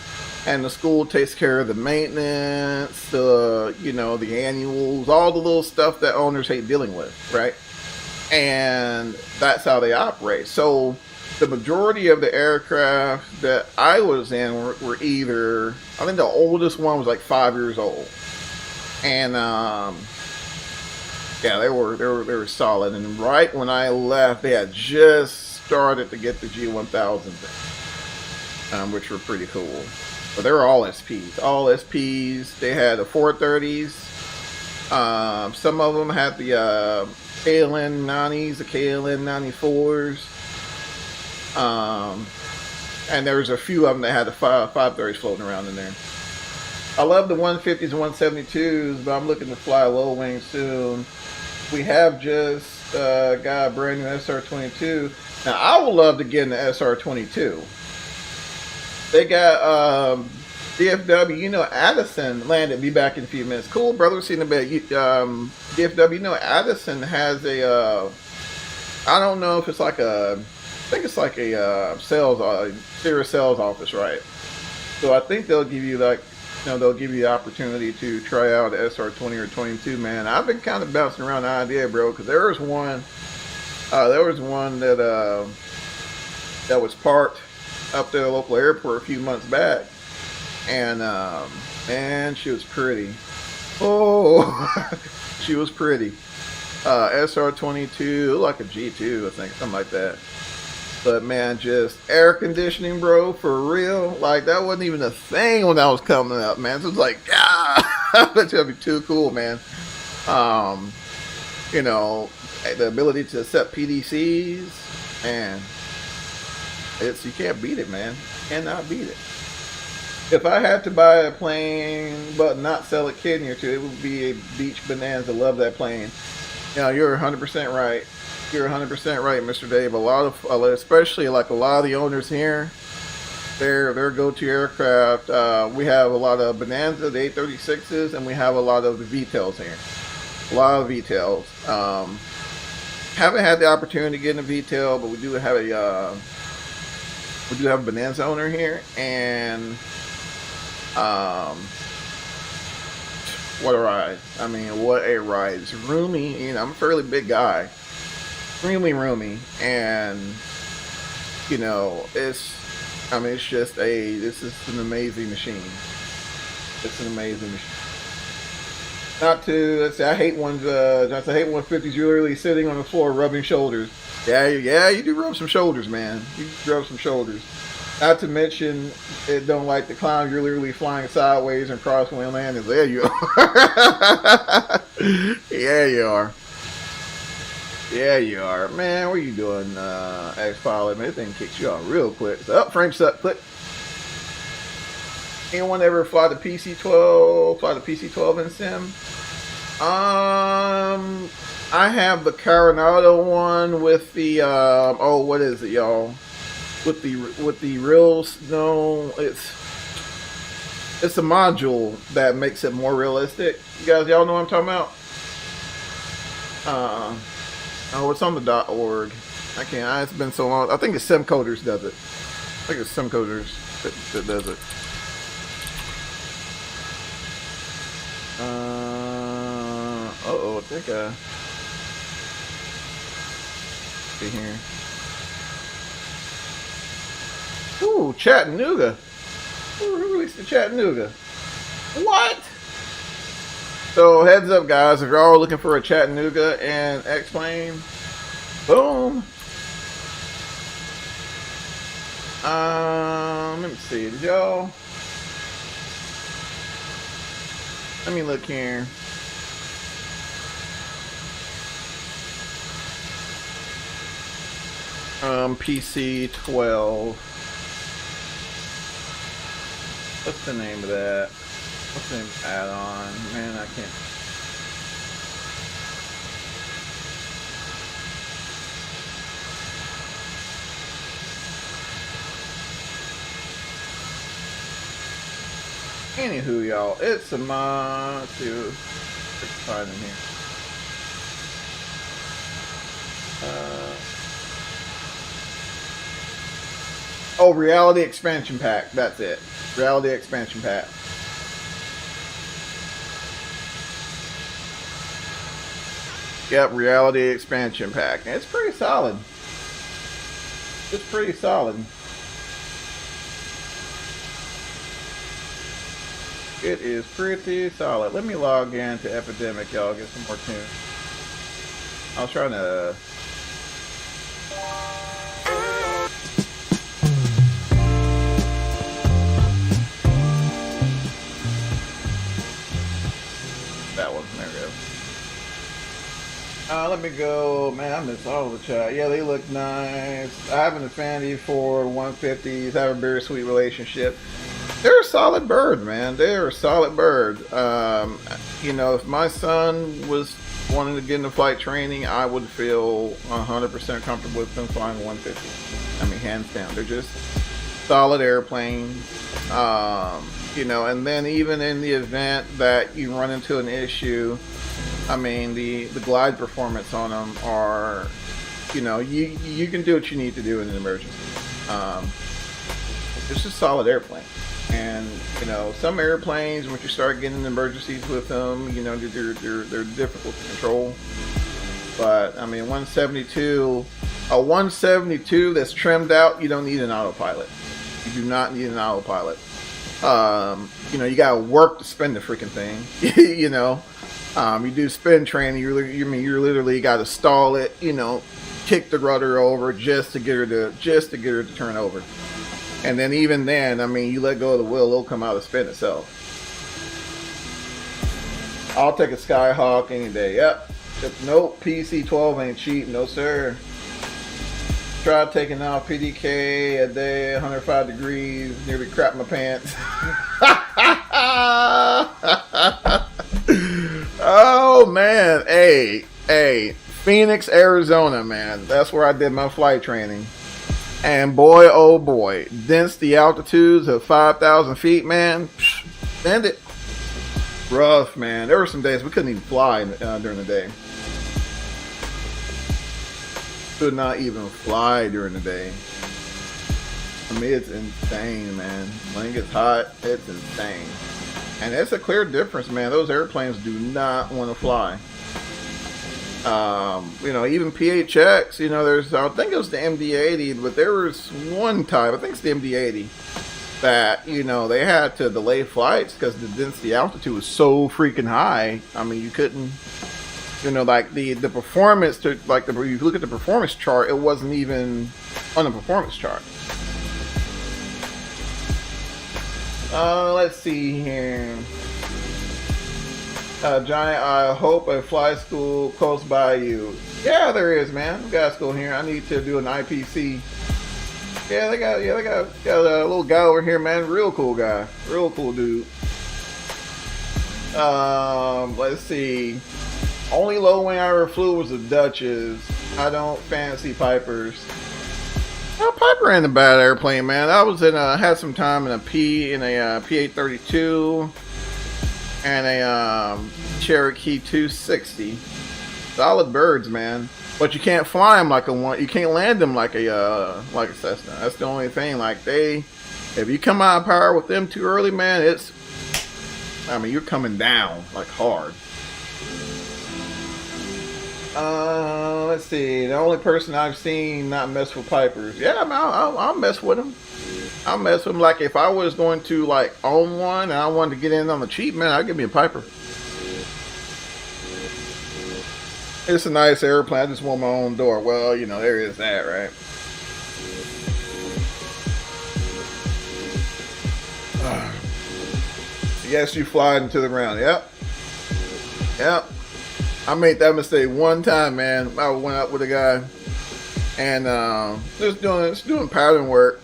and the school takes care of the maintenance, the annuals, all the little stuff that owners hate dealing with, right? And that's how they operate. So the majority of the aircraft that I was in were either, I think the oldest one was like 5 years old, and yeah, they were solid. And right when I left, they had just started to get the G1000, which were pretty cool. But they were all SPs. They had the 430s. Some of them had the KLN 90s, the KLN 94s, and there was a few of them that had the 530s floating around in there. I love the 150s and 172s, but I'm looking to fly low wing soon. We have just got a brand new SR-22. Now I would love to get in the SR-22. They got DFW, Addison landed. Be back in a few minutes. Cool, brother. Seeing a bit. DFW, Addison has a. I don't know if it's like a. I think it's like a serious sales office, right? So I think they'll give you they'll give you the opportunity to try out the SR-20 or 22. Man, I've been kind of bouncing around the idea, bro, because there was one that was parked up there at the local airport a few months back. And man, she was pretty. Oh, she was pretty. SR-22, like a G2, I think, something like that. But man, just air conditioning, bro, for real. Like that wasn't even a thing when I was coming up, man. So it was like, ah, that's gonna be too cool, man. The ability to set PDCs, man, you can't beat it, man. Cannot beat it. If I had to buy a plane but not sell a kidney or two, it would be a Beach Bonanza. Love that plane. You're 100% right. You're 100% right, Mr. Dave. A lot of, especially like a lot of the owners here, their go-to aircraft. We have a lot of Bonanza, the 836s, and we have a lot of the VTOLs here. A lot of VTOLs. Haven't had the opportunity to get in a VTOL, but we do have a Bonanza owner here, and what a ride. I mean, what a ride. It's roomy. I'm a fairly big guy. Extremely roomy. And, this is an amazing machine. It's an amazing machine. I hate ones, I hate 150s literally sitting on the floor rubbing shoulders. Yeah, you do rub some shoulders, man. You rub some shoulders. Not to mention, it don't like the climb. You're literally flying sideways and crosswind landings. There you are. Yeah, you are. Yeah, you are. Man, what are you doing, X-Pilot? Man, this thing kicks you out real quick. So, frame set, click. Anyone ever fly the PC-12 in sim? I have the Coronado one with the, what is it, y'all? With the real snow, it's a module that makes it more realistic. Y'all know what I'm talking about? It's on the .org. I can't. It's been so long. I think it's SimCoders does it. I think it's SimCoders that does it. I think see here. Ooh, Chattanooga. Who released the Chattanooga? What? So heads up, guys, if you're all looking for a Chattanooga and X-Plane, boom. Let me see. Did y'all? Let me look here. PC-12. What's the name of that? What's the name of the add-on? Man, I can't. Anywho, y'all, it's a let's see what's fine in here. Oh, Reality Expansion Pack. That's it. Reality Expansion Pack. Yep, Reality Expansion Pack. And it's pretty solid. It's pretty solid. It is pretty solid. Let me log in to Epidemic, y'all. Get some more tunes. I was trying to... That one. There we go. Let me go. Man, I miss all the chat. Yeah, they look nice. I have an affinity for 150s. Have a very sweet relationship. They're a solid bird, man. They're a solid bird. You know, if my son was wanting to get into flight training, I would feel 100% comfortable with them flying 150. I mean, hands down. They're just solid airplanes. You know, and then even in the event that you run into an issue, I mean, the glide performance on them are, you know, you can do what you need to do in an emergency. It's just a solid airplane. And, you know, some airplanes, once you start getting in emergencies with them, you know, they're difficult to control. But, I mean, a 172 that's trimmed out, you don't need an autopilot. You do not need an autopilot. You know, you gotta work to spin the freaking thing. You know, you do spin training. You literally got to stall it. You know, kick the rudder over just to get her to turn over. And then even then, I mean, you let go of the wheel, it'll come out and spin itself. I'll take a Skyhawk any day. Yep. Nope. PC-12 ain't cheap. No sir. Tried taking off PDK a day, 105 degrees, nearly crapped my pants. Oh man, hey, Phoenix, Arizona, man. That's where I did my flight training. And boy, oh boy, density altitudes of 5,000 feet, man. Send it. Rough, man. There were some days we couldn't even fly during the day. Could not even fly during the day. I mean, it's insane, man. When it gets hot, it's insane. And it's a clear difference, man. Those airplanes do not want to fly. You know, even PHX, you know, I think it was the MD-80, but there was one time, I think it's the MD-80, that, you know, they had to delay flights because the density altitude was so freaking high. I mean, you couldn't, you know, like the performance, if you look at the performance chart, it wasn't even on the performance chart. Let's see here. Johnny, I hope a fly school close by you. Yeah, there is, man. We got a school here. I need to do an IPC. Yeah, they got a little guy over here, man. Real cool guy. Real cool dude. Let's see. Only low wing I ever flew was the Dutches. I don't fancy Pipers. Well, Piper ain't a bad airplane, man. I was had some time in a P-832 and a Cherokee 260. Solid birds, man. But you can't fly them like you can't land them like a Cessna. That's the only thing. Like if you come out of power with them too early, man, you're coming down like hard. Let's see. The only person I've seen not mess with Pipers. Yeah, man, I'll mess with them. I'll mess with them. Like if I was going to like own one and I wanted to get in on the cheap, man, I'd give me a Piper. It's a nice airplane. I just want my own door. Well, you know, there is that, right? Yes, you fly into the ground. Yep. I made that mistake one time, man. I went up with a guy and just doing pattern work.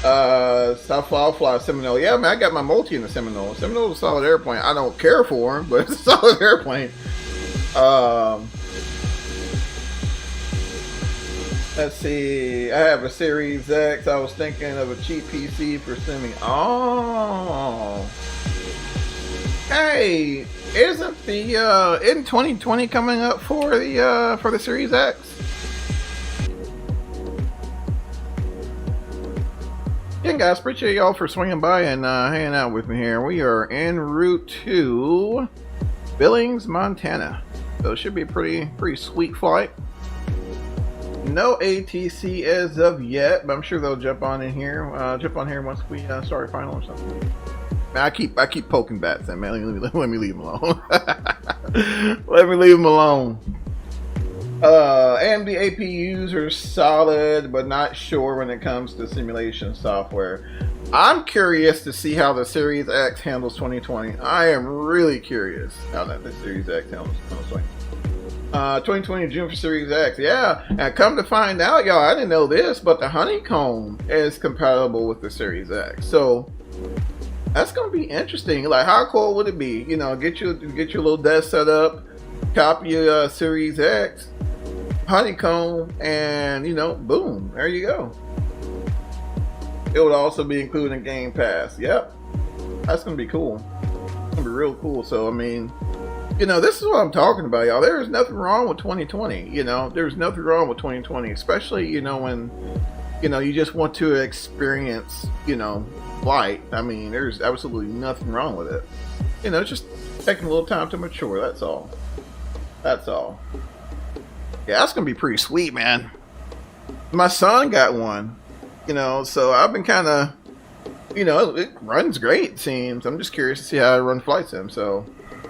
I'll fly a Seminole. Yeah, man, I got my multi in the Seminole. Seminole's a solid airplane. I don't care for him, but it's a solid airplane. Let's see. I have a Series X. I was thinking of a cheap PC for simming. Oh. Hey, isn't the in 2020 coming up for the Series X? Yeah, guys, appreciate y'all for swinging by and hanging out with me here. We are en route to Billings, Montana. So it should be a pretty sweet flight. No ATC as of yet, but I'm sure they'll jump on here once we start final or something. Man, I keep poking bats in, man. Let me leave them alone. Let me leave them alone. AMD APUs are solid, but not sure when it comes to simulation software. I'm curious to see how the Series X handles 2020. I am really curious how the Series X handles 2020. 2020 June for Series X. Yeah, and come to find out, y'all, I didn't know this, but the honeycomb is compatible with the Series X. So that's gonna be interesting. Like, how cool would it be? You know, get your little desk set up, copy your Series X, honeycomb, and you know, boom, there you go. It would also be included in Game Pass. Yep, that's gonna be cool. It's gonna be real cool. So I mean, you know, this is what I'm talking about, y'all. There is nothing wrong with 2020. You know, there's nothing wrong with 2020, especially, you know, when, you know, you just want to experience, you know, flight. I mean, there's absolutely nothing wrong with it. You know, it's just taking a little time to mature. That's all. That's all. Yeah, that's going to be pretty sweet, man. My son got one, you know, so I've been kind of, you know, it runs great, it seems. I'm just curious to see how I run flight sim, so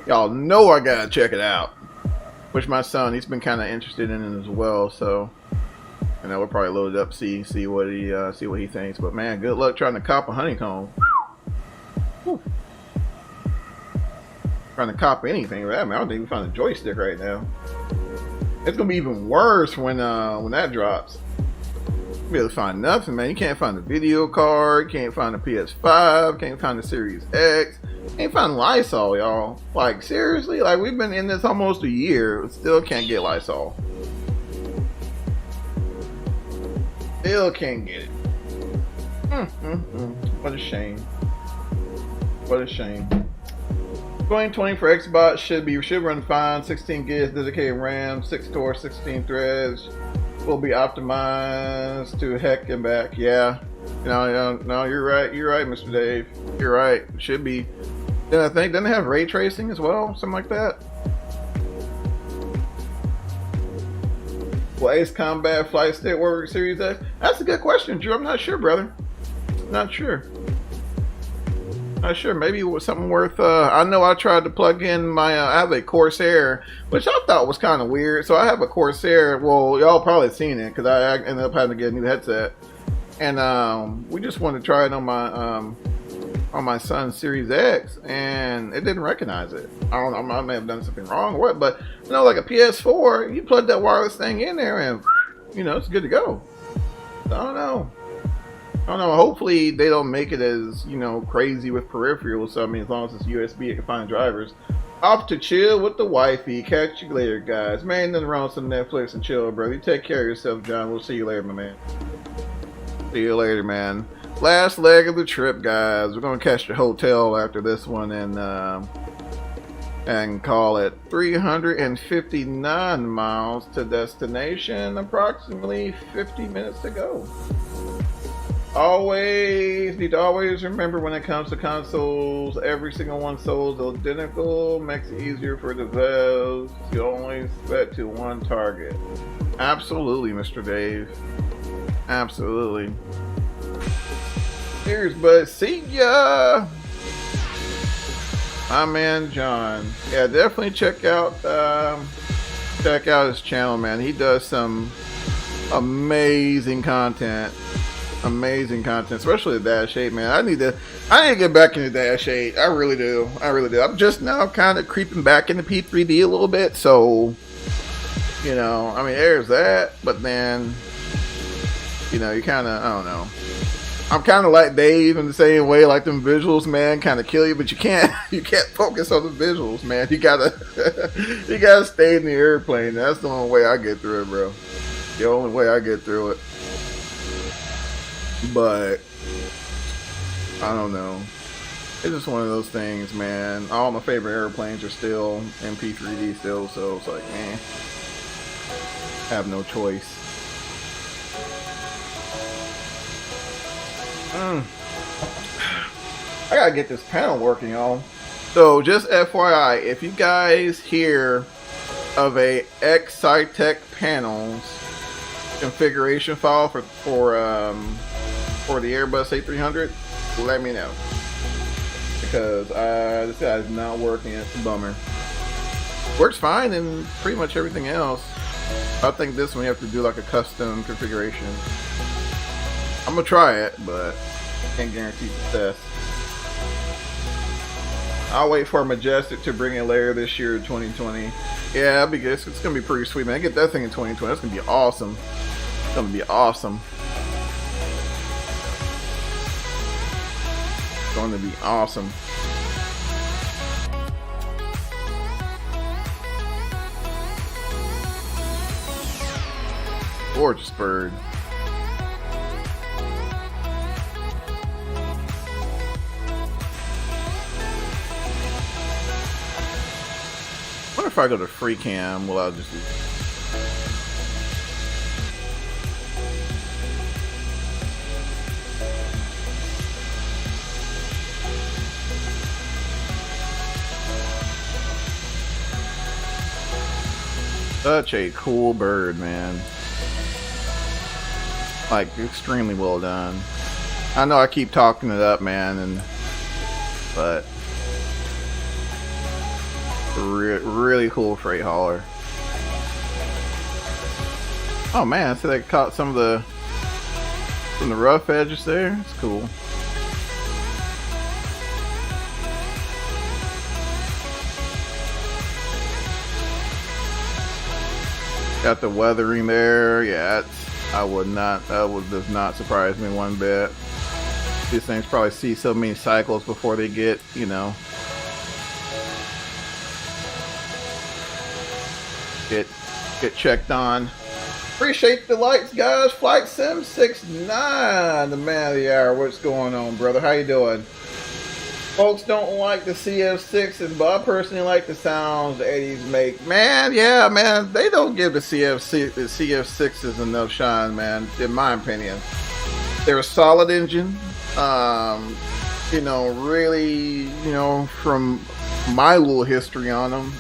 y'all know I gotta check it out. Which my son, he's been kind of interested in it as well. So, you know, we'll probably load it up, see what he thinks. But man, good luck trying to cop a honeycomb. Whew. Trying to cop anything for that, man. I don't think we found a joystick right now. It's gonna be even worse when that drops. You'll be able to find nothing, man. You can't find the video card, can't find the PS5, can't find the Series X. Ain't find Lysol, y'all. Like, seriously? Like, we've been in this almost a year. Still can't get Lysol. Still can't get it. What a shame. What a shame. 2020 for Xbox should run fine. 16 gigs dedicated RAM, 6 core, 16 threads. Will be optimized to heck and back. Yeah. No, you're right. You're right, Mr. Dave. You're right. It should be. Then I think, doesn't it have ray tracing as well? Something like that? Will Ace Combat Flight Stick work with Series X? That's a good question, Drew. I'm not sure, brother. Not sure. Not sure. Maybe it was something worth. I know I tried to plug in my. I have a Corsair, which I thought was kind of weird. So I have a Corsair. Well, y'all probably seen it because I ended up having to get a new headset. And we just wanted to try it on my son's Series X, and it didn't recognize it. I don't know, I may have done something wrong or what, but you know, like a PS4, you plug that wireless thing in there and you know, it's good to go. I don't know. Hopefully they don't make it as, you know, crazy with peripherals. So I mean, as long as it's USB, it can find drivers. Off to chill with the wifey. Catch you later, guys. Man, nothing wrong with some Netflix and chill, bro. You take care of yourself, John. We'll see you later, my man. See you later, man. Last leg of the trip, guys. We're gonna catch the hotel after this one and call it 359 miles to destination. Approximately 50 minutes to go. Need to always remember when it comes to consoles, every single one sold identical. Makes it easier for the devs to only set to one target. Absolutely, Mr. Dave. Absolutely. Cheers, bud. See ya. My man John. Yeah, definitely check out his channel, man. He does some amazing content. Especially the Dash 8, man. I need to get back into Dash 8. I really do. I'm just now kind of creeping back into P3D a little bit, so you know, I mean, there's that, but then you know, you kind of, I don't know. I'm kind of like Dave in the same way, like them visuals, man, kind of kill you, but you can't focus on the visuals, man. You gotta stay in the airplane. That's the only way I get through it, bro. The only way I get through it. But I don't know. It's just one of those things, man. All my favorite airplanes are still in P3D still, so it's like, man, I have no choice. I gotta get this panel working, y'all. So just FYI, if you guys hear of a Excitec panels configuration file for the Airbus A300, let me know, because this guy is not working. It's a bummer. Works fine in pretty much everything else. I think this one you have to do like a custom configuration. I'm gonna try it, but can't guarantee success. I'll wait for Majestic to bring it later this year, 2020. Yeah, that'd be good. It's gonna be pretty sweet, man. Get that thing in 2020. That's gonna be awesome. It's gonna be awesome. It's going to be awesome. Gorgeous bird. I wonder if I go to free cam, will I just do such a cool bird, man. Like, extremely well done. I know I keep talking it up, man, but really cool freight hauler. Oh man, so they caught some of the rough edges there. It's cool. Got the weathering there. Yeah, does not surprise me one bit. These things probably see so many cycles before they get, you know, get checked on. Appreciate the likes, guys. Flight Sim 69, the man of the hour. What's going on, brother? How you doing? Folks don't like the CF6s, but I personally like the sounds the 80s make. Man, yeah, man, they don't give the CF6s enough shine, man, in my opinion. They're a solid engine. You know, really, you know, from my little history on them,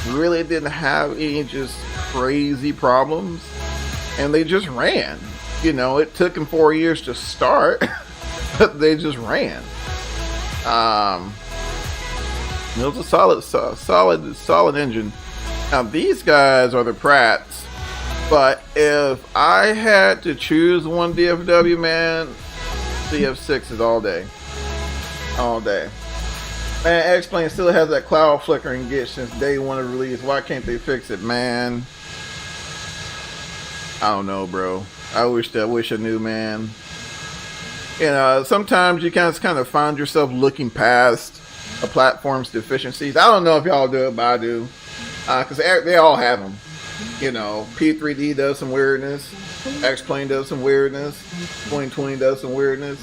really didn't have any just crazy problems, and they just ran. You know, it took them 4 years to start, but they just ran. It was a solid engine. Now these guys are the Pratts, but if I had to choose one DFW, man, CF6 is all day. Man, X-Plane still has that cloud flickering glitch since day one of release. Why can't they fix it, man? I don't know, bro. I wish I knew, man. You know, sometimes you kind of find yourself looking past a platform's deficiencies. I don't know if y'all do it, but I do. Because they all have them. You know, P3D does some weirdness. X-Plane does some weirdness. 2020 does some weirdness.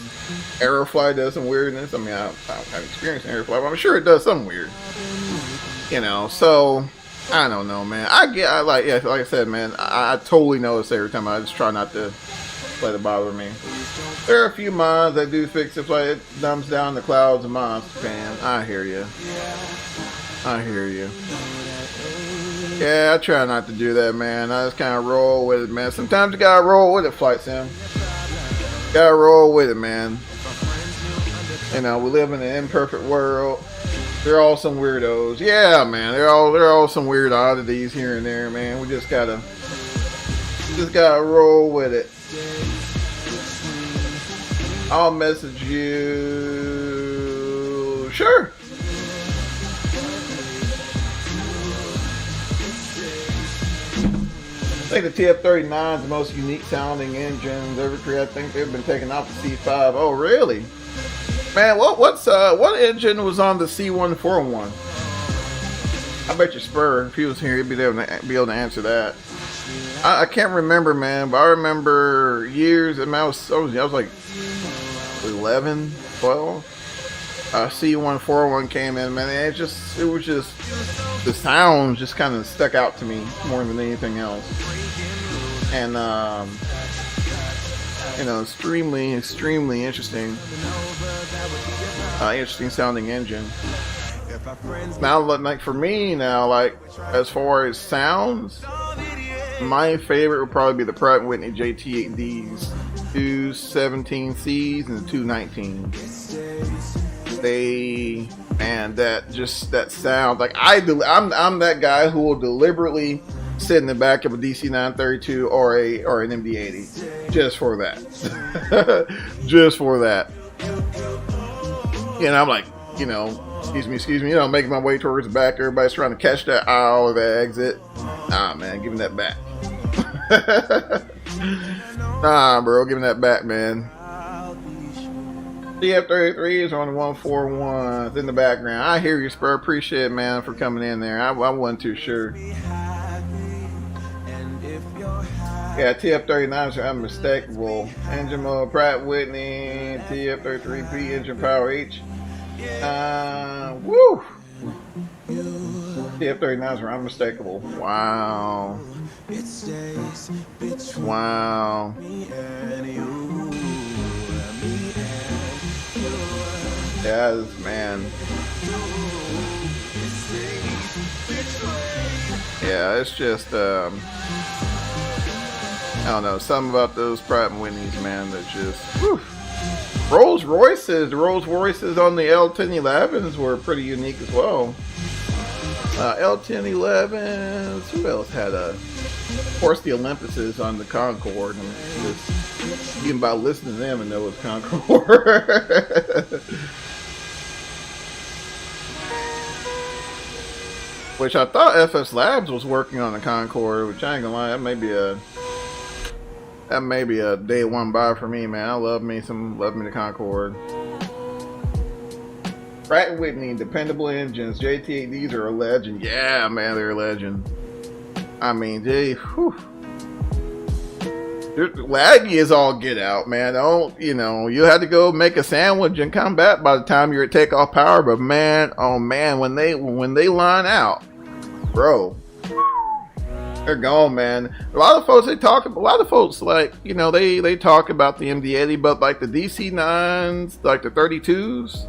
Aerofly does some weirdness. I mean, I don't have experience in Aerofly, but I'm sure it does something weird. You know, so I don't know, man. Like I said, man, I totally notice every time. I just try not to let it bother me. There are a few mods that do fix it, like it dumbs down the clouds of Monster Fan. I hear you. Yeah, I try not to do that, man. I just kind of roll with it, man. Sometimes you gotta roll with it, Flight Sim. Gotta roll with it, man. You know, we live in an imperfect world. They're all some weirdos. Yeah, man. They're all some weird oddities here and there, man. We just gotta roll with it. I'll message you. Sure. I think the TF-39 is the most unique sounding engines ever created. I think they've been taken off the C5. Oh, really? Man, what engine was on the C141? I bet you Spur, if he was here, he'd be able to answer that. I can't remember, man, but I remember years. I mean, I was like 11, 12. C1401 came in, man. It was just the sound just kind of stuck out to me more than anything else. And you know, extremely interesting, interesting sounding engine. Now, like for me now, like as far as sounds, my favorite would probably be the Pratt & Whitney JT8Ds, 217Cs and the 219s. That sound, like I'm that guy who will deliberately sit in the back of a DC-932 or an MD-80 just for that. Just for that. And I'm like, you know, excuse me, you know, making my way towards the back. Everybody's trying to catch that aisle or the exit. Nah, man, give me that back. Nah, bro, give me that back, man. TF-33 is on the 141 in the background. I hear you, Spur. Appreciate it, man, for coming in there. I wasn't too sure. Yeah, TF-39s are unmistakable. Engine mode, Pratt & Whitney, TF-33P, engine power H. Woo! TF-39s are unmistakable. Wow. Wow. Yes, man. Yeah, it's just I don't know, something about those Pratt & Whitneys, man, that just whew. The Rolls Royces on the L1011s were pretty unique as well. L1011s, who else had of course the Olympuses on the Concorde, and just even by listening to them and know it's Concorde. Which I thought FS Labs was working on the Concorde, which I ain't gonna lie, that may be a day one buy for me, man. I love me the Concorde. Pratt & Whitney, dependable engines. JT8Ds are a legend. Yeah, man, they're a legend. I mean, they, whew. They're laggy is all get out, man. Don't, you know, you had to go make a sandwich and come back by the time you're at takeoff power. But man, oh man, when they line out, bro, they're gone, man. A lot of folks like, you know, they talk about the MD-80, but like the DC-9s, like the 32s,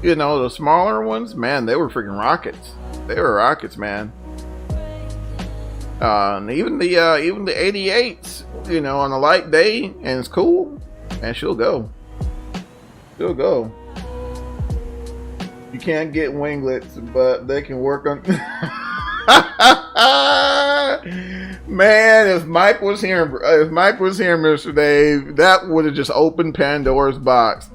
you know, the smaller ones, man, they were freaking rockets. They were rockets, man. And even the 88s, you know, on a light day, and it's cool, and she'll go. You can't get winglets, but they can work on. Man, if Mike was here, Mr. Dave, that would have just opened Pandora's box.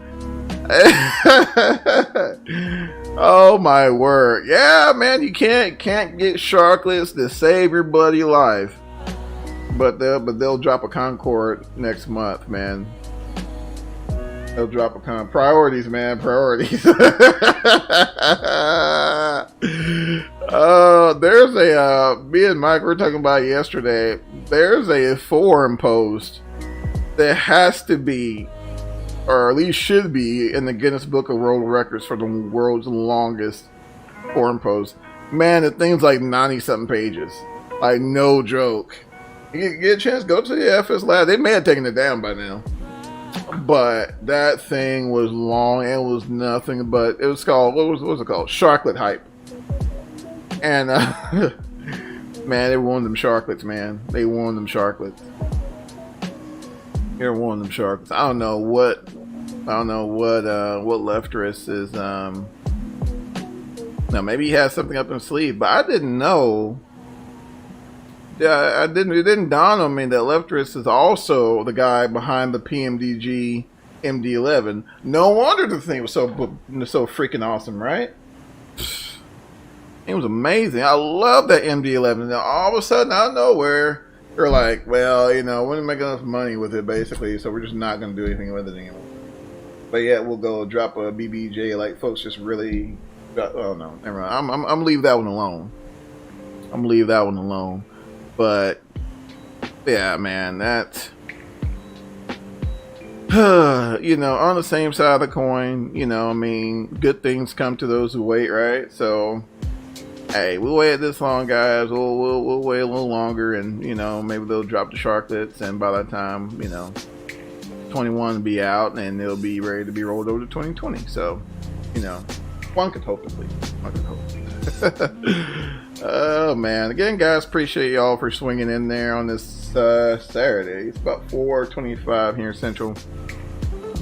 Oh my word. Yeah, man, you can't get sharklets to save your bloody life. But they'll drop a Concorde next month, man. They'll drop a priorities, man, priorities. There's a me and Mike were talking about yesterday. There's a forum post that has to be, or at least should be, in the Guinness Book of World Records for the world's longest forum post. Man, the thing's like 90-something pages. Like, no joke. You get a chance, go to the FS Lab. They may have taken it down by now. But that thing was long and was nothing but, it was called, what was it called? Sharklet Hype. And, man, they won them sharklets, man. They won them sharklets. They're one of them sharks. I don't know what Leftress is. Now maybe he has something up his sleeve, but I didn't know. Yeah, it didn't dawn on me that Leftress is also the guy behind the PMDG MD-11. No wonder the thing was so freaking awesome, right? It was amazing. I love that MD-11. Now all of a sudden, out of nowhere, they're like, well, you know, we're not making enough money with it, basically, so we're just not going to do anything with it anymore. But yeah, we'll go drop a BBJ, like, folks just really, oh no, never mind. I'm leave that one alone. But Yeah, man, that you know, on the same side of the coin, you know, I mean, good things come to those who wait, right? So, hey, we'll wait this long, guys. We'll wait a little longer, and you know, maybe they'll drop the sharklets, and by that time, you know, 21 will be out, and they'll be ready to be rolled over to 2020. So, you know, one could hope at least. One could hope. Oh man! Again, guys, appreciate y'all for swinging in there on this Saturday. It's about 4:25 here in Central,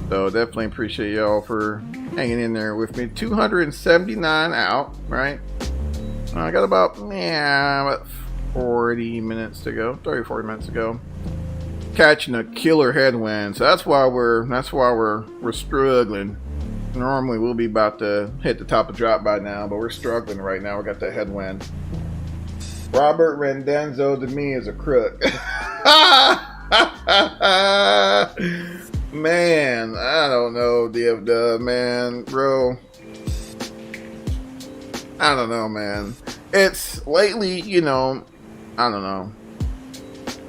so definitely appreciate y'all for hanging in there with me. 279 out, right? I got about 40 minutes to go, 30-40 minutes to go. Catching a killer headwind, so that's why we're struggling. Normally we'll be about to hit the top of drop by now, but we're struggling right now. We got that headwind. Robert Rendenzo to me is a crook. Man, I don't know, DFW, man, bro. I don't know, man. It's lately, you know, I don't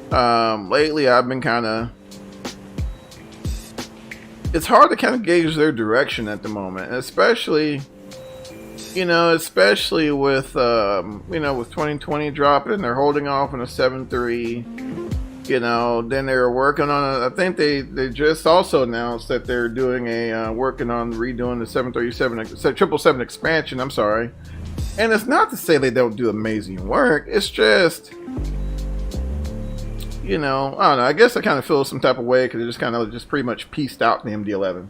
know. Lately I've been kind of, it's hard to kind of gauge their direction at the moment, especially, you know, especially with, you know, with 2020 dropping, they're holding off on a 7.3, you know, then they're working on, I think they just also announced that they're doing working on redoing the 777 expansion, I'm sorry. And it's not to say they don't do amazing work, it's just, you know, I don't know, I guess I kind of feel some type of way because it just kind of just pretty much pieced out the MD-11.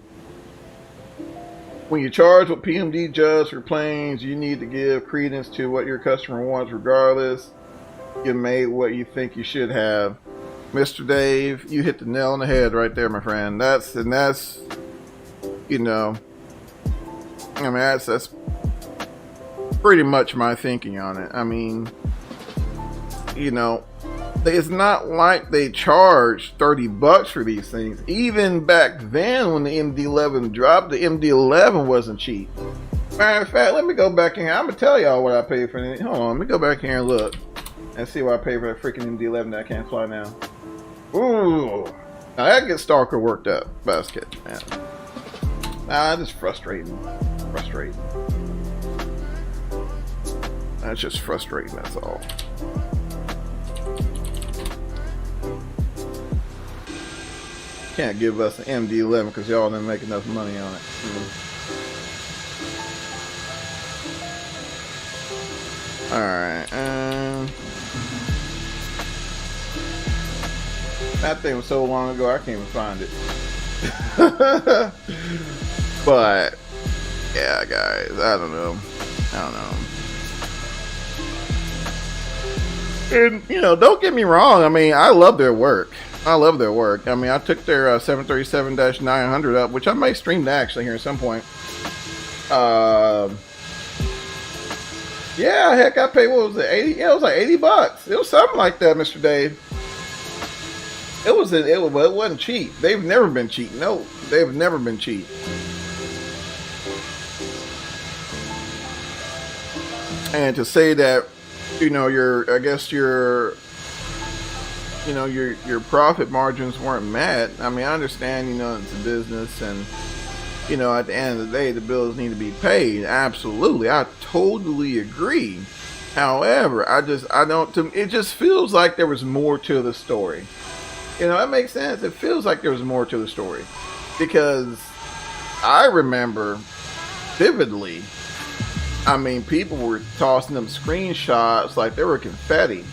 When you charge what PMD does for planes, you need to give credence to what your customer wants regardless. You made what you think you should have. Mr. Dave, you hit the nail on the head right there, my friend. That's, you know, I mean, that's pretty much my thinking on it. I mean, you know, it's not like they charged $30 for these things. Even back then when the MD-11 dropped, the MD-11 wasn't cheap. Matter of fact, let me go back in here. I'm going to tell y'all what I paid for it. Hold on, let me go back here and look and see what I paid for that freaking MD-11 that I can't fly now. Ooh. Now that gets Stalker worked up. Basket, man. Nah, that's frustrating. That's just frustrating, that's all. Can't give us an MD-11 because y'all didn't make enough money on it. Alright, that thing was so long ago I can't even find it. But yeah, guys, I don't know. And you know, don't get me wrong, I mean, I love their work. I mean, I took their 737-900 up, which I may stream that actually here at some point. Yeah, heck, I paid, what was it, 80? Yeah, it was like $80. It was something like that, Mr. Dave. It wasn't cheap. They've never been cheap. No, they've never been cheap. And to say that, you know, your profit margins weren't met. I mean, I understand, you know, it's a business and, you know, at the end of the day, the bills need to be paid. Absolutely. I totally agree. However, it just feels like there was more to the story. You know, that makes sense. It feels like there was more to the story because I remember vividly, I mean, people were tossing them screenshots like they were confetti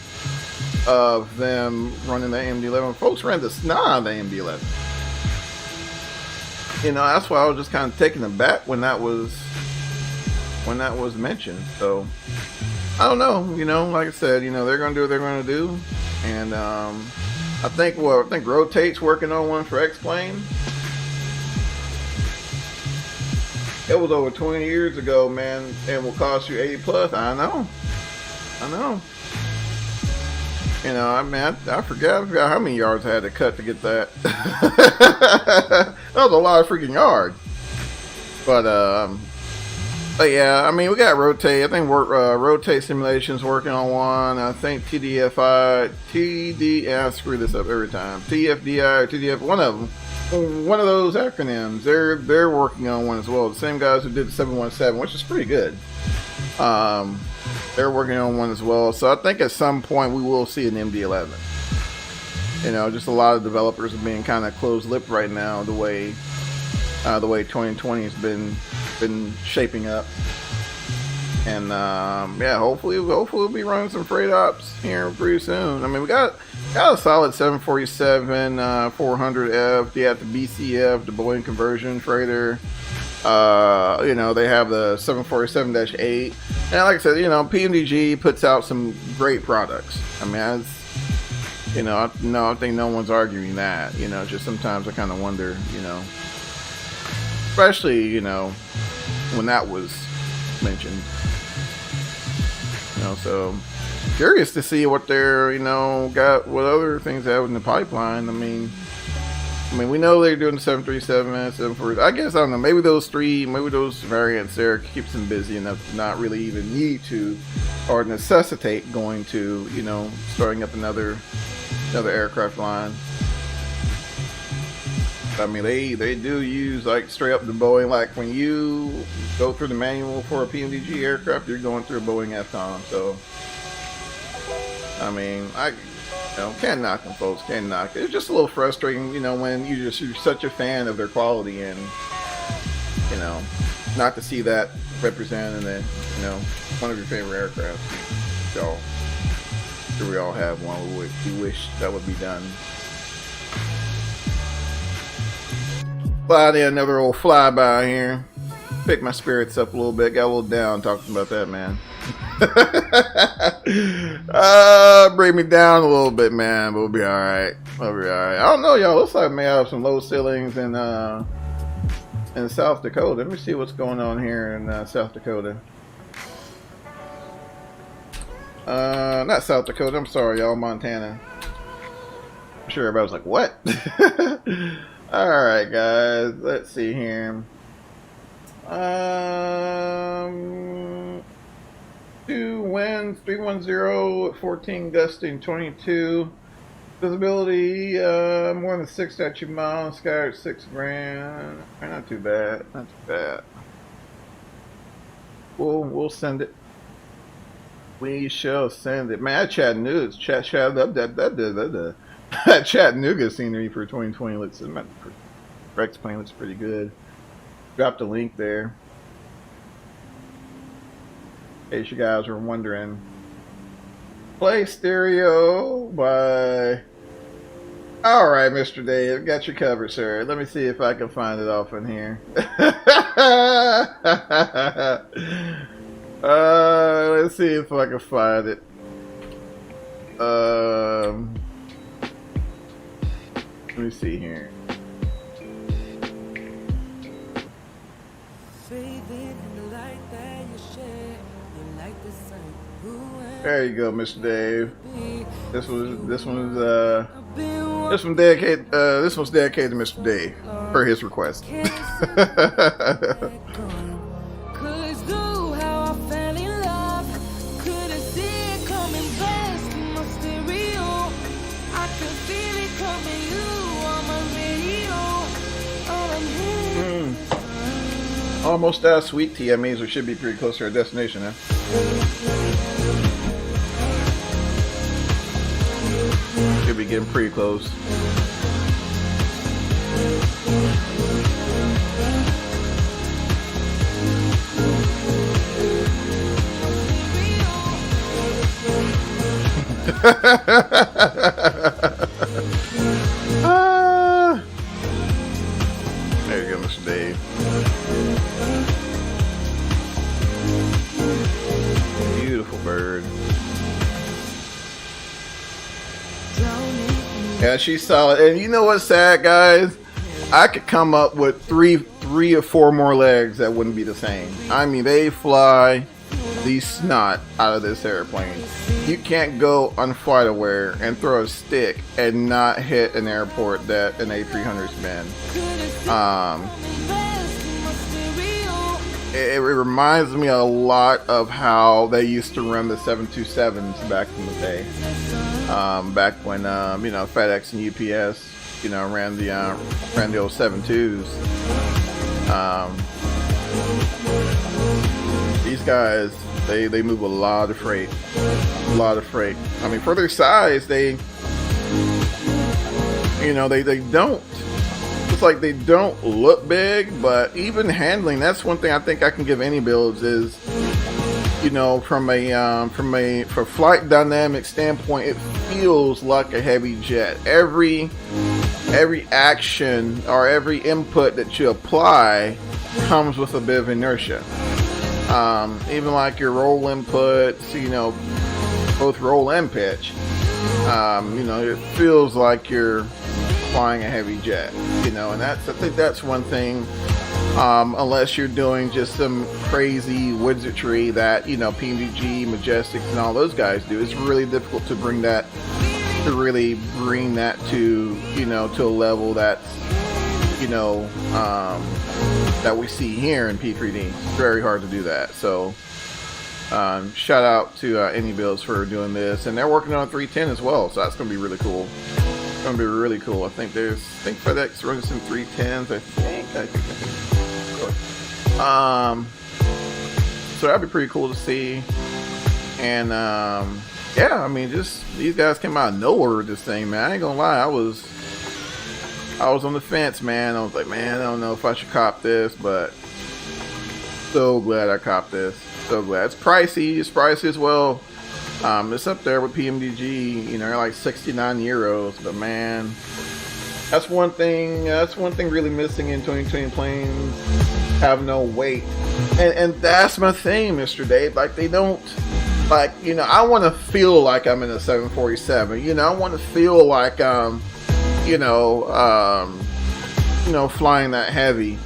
of them running the MD-11. Folks ran the snot out of the MD-11. You know, that's why I was just kind of taken aback when that was mentioned. So I don't know. You know, like I said, you know, they're gonna do what they're gonna do, and I think Rotate's working on one for X-Plane. It was over 20 years ago, man. It will cost you 80 plus. I know. You know, I mean, I forgot how many yards I had to cut to get that. That was a lot of freaking yards. But But yeah, I mean, we got Rotate. I think Rotate Simulations working on one. I think I screw this up every time. TFDI or TDF, one of them. One of those acronyms. They're working on one as well. The same guys who did the 717, which is pretty good. They're working on one as well. So I think at some point we will see an MD-11. You know, just a lot of developers are being kind of closed-lipped right now. The way 2020 has been shaping up, and yeah, hopefully we'll be running some freight ops here pretty soon. I mean, we got a solid 747 400F. They have the BCF, the Boeing conversion freighter. You know, they have the 747-8, and like I said, you know, PMDG puts out some great products. I mean, I think no one's arguing that. You know, just sometimes I kind of wonder, you know, especially, you know, when that was mentioned. You know, so curious to see what they're, you know, what other things they have in the pipeline. I mean, we know they're doing the 737, 740. I guess, I don't know, maybe those variants there keeps them busy enough to not really even need to or necessitate going to, you know, starting up another aircraft line. I mean, they do use, like, straight up the Boeing. Like, when you go through the manual for a PMDG aircraft, you're going through a Boeing FCOM. So, I mean, can't knock them, folks. Can't knock it. It's just a little frustrating, you know, when you're such a fan of their quality, and, you know, not to see that represented in the, you know, one of your favorite aircraft. So, we all have one. We wish that would be done. Fly there, another old flyby here. Pick my spirits up a little bit. Got a little down talking about that, man. Bring me down a little bit, man. But we'll be alright. We'll be alright. I don't know, y'all. Looks like I may have some low ceilings in South Dakota. Let me see what's going on here in South Dakota. Not South Dakota. I'm sorry, y'all. Montana. I'm sure everybody was like, what? Alright, guys, let's see here. 2 winds, 310, 14 gusting, 22. Visibility, more than 6 statute miles, sky at 6 grand. Not too bad, not too bad. We'll send it. We shall send it. Man, Chattanooga scenery for 2020 looks, Rex plane looks pretty good. Dropped a link there. In case you guys were wondering. Play stereo by... Alright, Mr. Dave, got you covered, sir. Let me see if I can find it off in here. Let's see if I can find it. Let me see here. There you go, Mr. Dave. This one's dedicated to Mr. Dave per his request. Almost sweet tea. That means we should be pretty close to our destination, huh? Should be getting pretty close. There you go, Mr. Dave. Beautiful bird. Yeah, she's solid. And you know what's sad, guys? I could come up with three or four more legs that wouldn't be the same. I mean, they fly the snot out of this airplane. You can't go on FlightAware and throw a stick and not hit an airport that an A300's been. it reminds me a lot of how they used to run the 727s back in the day. Back when you know, FedEx and UPS, you know, ran the old 72s. These guys, they move a lot of freight, I mean, for their size, they, you know, they don't. It's like they don't look big, but even handling, that's one thing I think I can give any builds is, you know, from a flight dynamic standpoint, it feels like a heavy jet. Every action or every input that you apply comes with a bit of inertia. Even like your roll inputs, you know, both roll and pitch, you know, it feels like you're flying a heavy jet, you know, and I think that's one thing, unless you're doing just some crazy wizardry that, you know, PMDG, Majestics, and all those guys do. It's really difficult to bring that to, you know, to a level that's, you know, that we see here in P3D. It's very hard to do that. So shout out to Any Builds for doing this, and they're working on a 310 as well, so that's gonna be really cool. It's gonna be really cool. I think FedEx runs some 310s. I think. So that'd be pretty cool to see. And yeah, I mean, just these guys came out of nowhere with this thing, man. I ain't gonna lie, I was on the fence, man. I was like, man, I don't know if I should cop this, but so glad I copped this. So glad. It's pricey. It's pricey as well. It's up there with PMDG, you know, like 69 euros, but man, that's one thing really missing in 2020 planes, have no weight. And that's my thing, Mr. Dave. Like, they don't, like, you know, I want to feel like I'm in a 747, you know, I want to feel like you know, flying that heavy.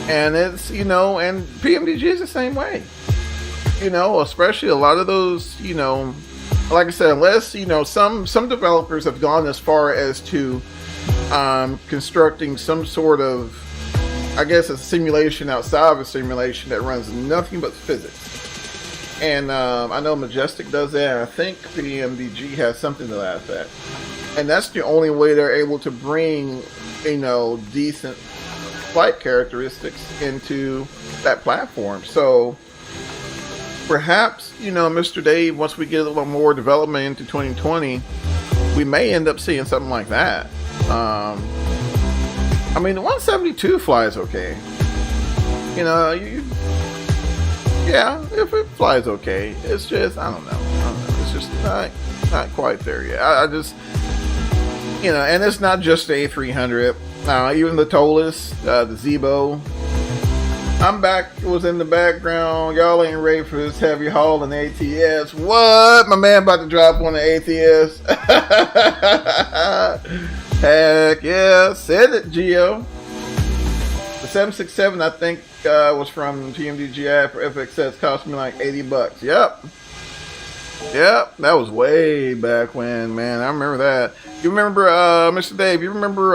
And it's, you know, and PMDG is the same way. You know, especially a lot of those, you know, like I said, unless, you know, some developers have gone as far as to constructing some sort of, I guess, a simulation outside of a simulation that runs nothing but physics. And I know Majestic does that, and I think PMDG has something to that effect. And that's the only way they're able to bring, you know, decent flight characteristics into that platform. So perhaps, you know, Mr. Dave, once we get a little more development into 2020, we may end up seeing something like that. I mean, the 172 flies okay. You know, yeah, if it flies okay. It's just, I don't know. It's just not quite there yet. I just, you know, and it's not just the A300. Even the Tolus, the Zebo. I'm back, was in the background. Y'all ain't ready for this heavy haul in ATS. What? My man about to drop on the ATS. Heck yeah. Said it, Gio. The 767, I think, was from PMDGI for FXS. Cost me like $80. Yep. That was way back when, man. I remember that. You remember, Mr. Dave, you remember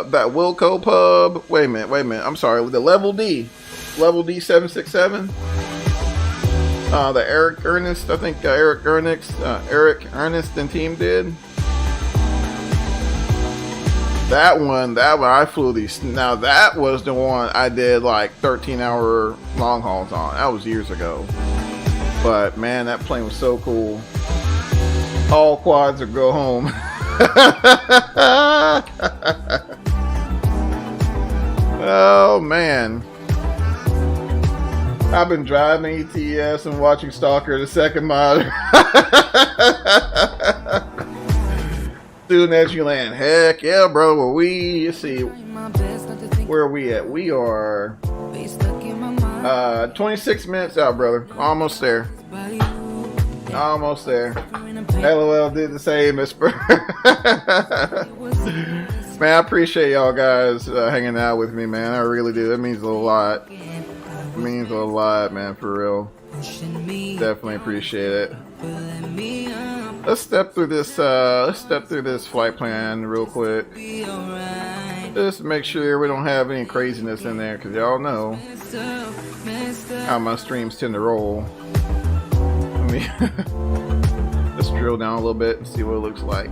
that Wilco pub? Wait a minute. I'm sorry. The Level D 767. The Eric Ernest, I think Eric Ernest and team did. That one I flew these. Now that was the one I did like 13-hour long hauls on. That was years ago. But man, that plane was so cool. All quads or go home. Oh man. I've been driving ETS and watching Stalker the second mod. Soon as you land. Heck yeah, bro. Where are we at? We are 26 minutes out, brother. Almost there. LOL did the same, Miss Burr. Man, I appreciate y'all guys hanging out with me, man. I really do. That means a lot. It means a lot, man, for real. Definitely appreciate it. Let's step through this flight plan real quick. Just to make sure we don't have any craziness in there, because y'all know how my streams tend to roll. Let me let's drill down a little bit and see what it looks like.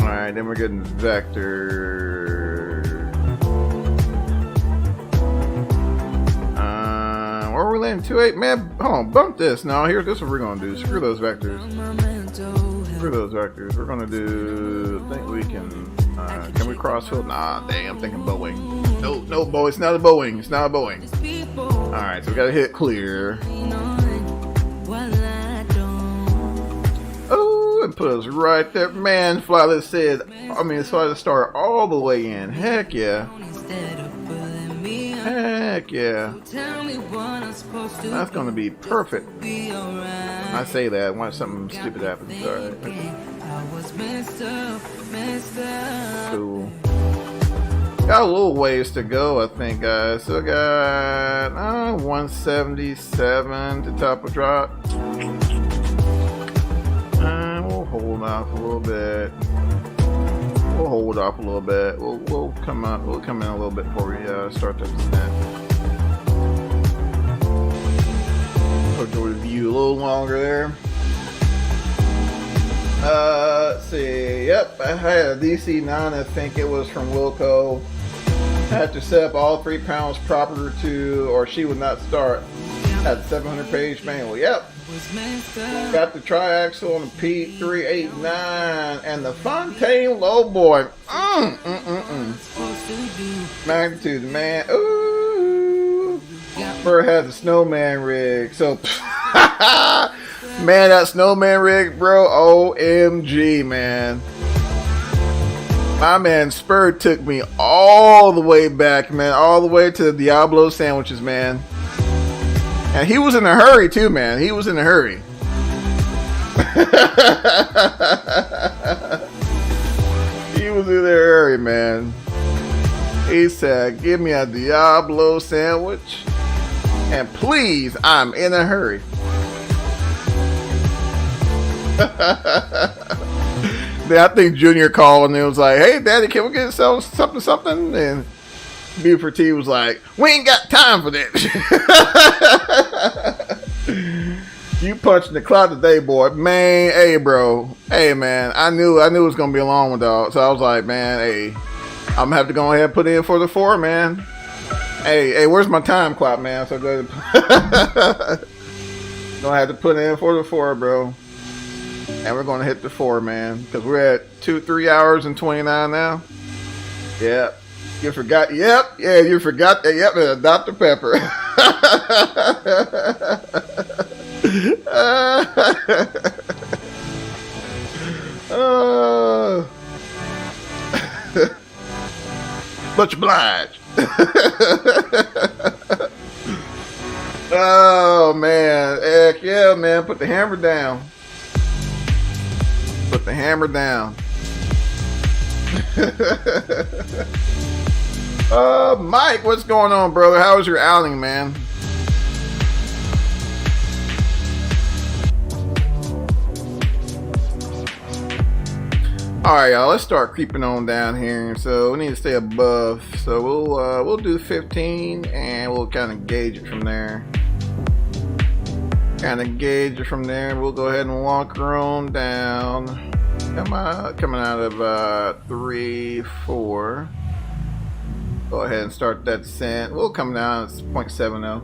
Alright, then we're getting vector. Where are we landing? 2.8? Man, hold on, bump this. No, here's this what we're gonna do. Screw those vectors. Screw those vectors. We're gonna do, I think we can we cross field? Nah, dang, I'm thinking Boeing. No, Boeing, it's not a Boeing. It's not a Boeing. Alright, so we gotta hit clear. Oh, and put us right there. Man, fly this says, it's fly to start all the way in. Heck yeah. Heck yeah. That's gonna be perfect. I say that once something stupid happens. Alright. Cool. Got a little ways to go, I think, guys. Still got 177 to top of drop. We'll hold off a little bit. We'll hold off a little bit. We'll come in a little bit before we start the descent. We'll go to view a little longer there. Let's see. Yep, I had a DC-9. I think it was from Wilco. I had to set up all 3 panels proper to, or she would not start. Had 700-page manual. Yep. Got the triaxle on the P389 and the Fontaine low boy. Magnitude, man. Ooh. Bird has a snowman rig. So, man, that snowman rig, bro. OMG, man. My man Spur took me all the way back, man. All the way to the Diablo sandwiches, man. And he was in a hurry too, man. He was in a hurry. He was in a hurry, man. He said, give me a Diablo sandwich. And please, I'm in a hurry. Then I think Junior called and it was like, hey, Daddy, can we get something? And Buford T was like, we ain't got time for that. You punching the clock today, boy. Man, hey, bro. Hey, man. I knew it was going to be a long one, dog. So I was like, man, hey, I'm going to have to go ahead and put in for the 4, man. Hey, where's my time clock, man? So good. Gonna have to put in for the 4, bro. And we're going to hit the 4, man. Because we're at 3 hours and 29 now. Yep. You forgot. Yep. Yeah, you forgot that. Yep, Dr. Pepper. Much obliged. Oh, man. Heck yeah, man. Put the hammer down. Put the hammer down. Mike, what's going on, brother? How was your outing, man? Alright, y'all, let's start creeping on down here. So we need to stay above. So we'll do 15 and we'll kind of gauge it from there. We'll go ahead and walk her on down. Coming out of 3, 4. Go ahead and start that descent. We'll come down. It's 0.70.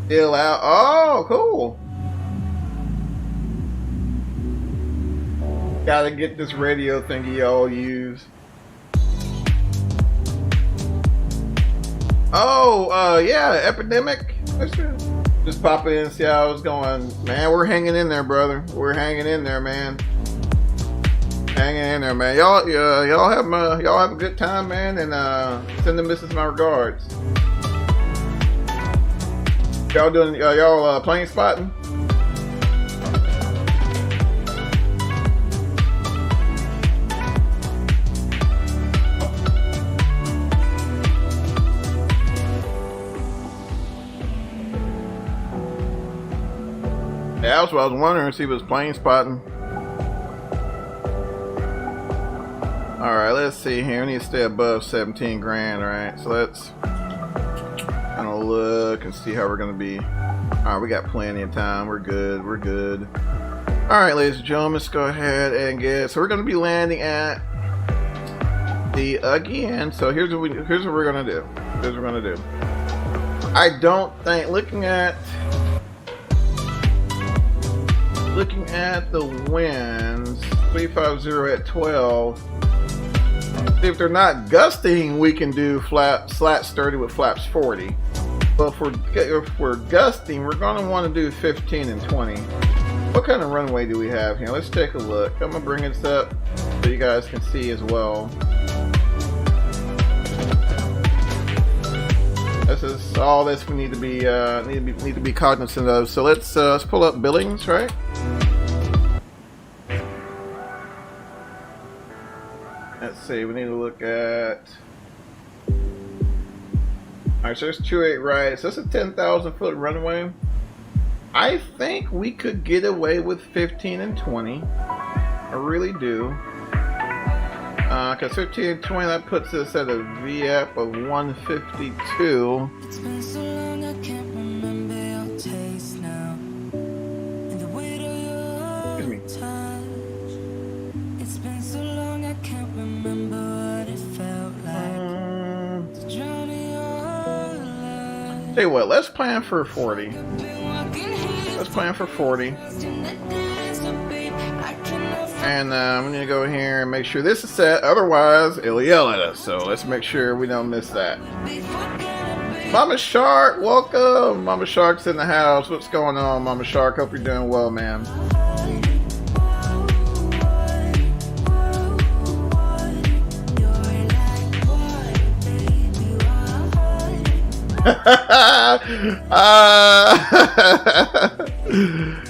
Still out. Oh, cool. Gotta get this radio thingy y'all use. Oh, yeah, Epidemic. Let's just pop in and see how it's going. Man, we're hanging in there, brother. We're hanging in there, man. Hanging in there, man. Y'all have a good time, man, and send the missus my regards. Y'all doing y'all plane spotting? Yeah, that's what I was wondering, see if it was plane spotting. Alright, let's see here. We need to stay above 17 grand, alright? So let's final look and see how we're gonna be. Alright, we got plenty of time. We're good. We're good. Alright, ladies and gentlemen, let's go ahead and get. So we're gonna be landing at the again. So here's what we're gonna do. Here's what we're gonna do. I don't think looking at the winds, 350 at 12. If they're not gusting, we can do slats 30 with flaps 40. But if we're gusting, we're going to want to do 15 and 20. What kind of runway do we have here? Let's take a look. I'm going to bring this up so you guys can see as well. This is all this we need to be cognizant of. So let's pull up Billings, right? Let's see, we need to look at. Alright, so there's 28 right. So that's a 10,000 foot runway. I think we could get away with 15 and 20. I really do. Because 15 and 20, that puts us at a VF of 152. It's been so long I can't remember your taste now. And the weight of your touch. It's been so long I can't remember what it felt like. To drown in your life. Tell you what, let's plan for 40. Let's plan for 40. And we need to go here and make sure this is set, otherwise it'll yell at us. So let's make sure we don't miss that. Mama Shark, welcome. Mama Shark's in the house. What's going on, Mama Shark? Hope you're doing well, man.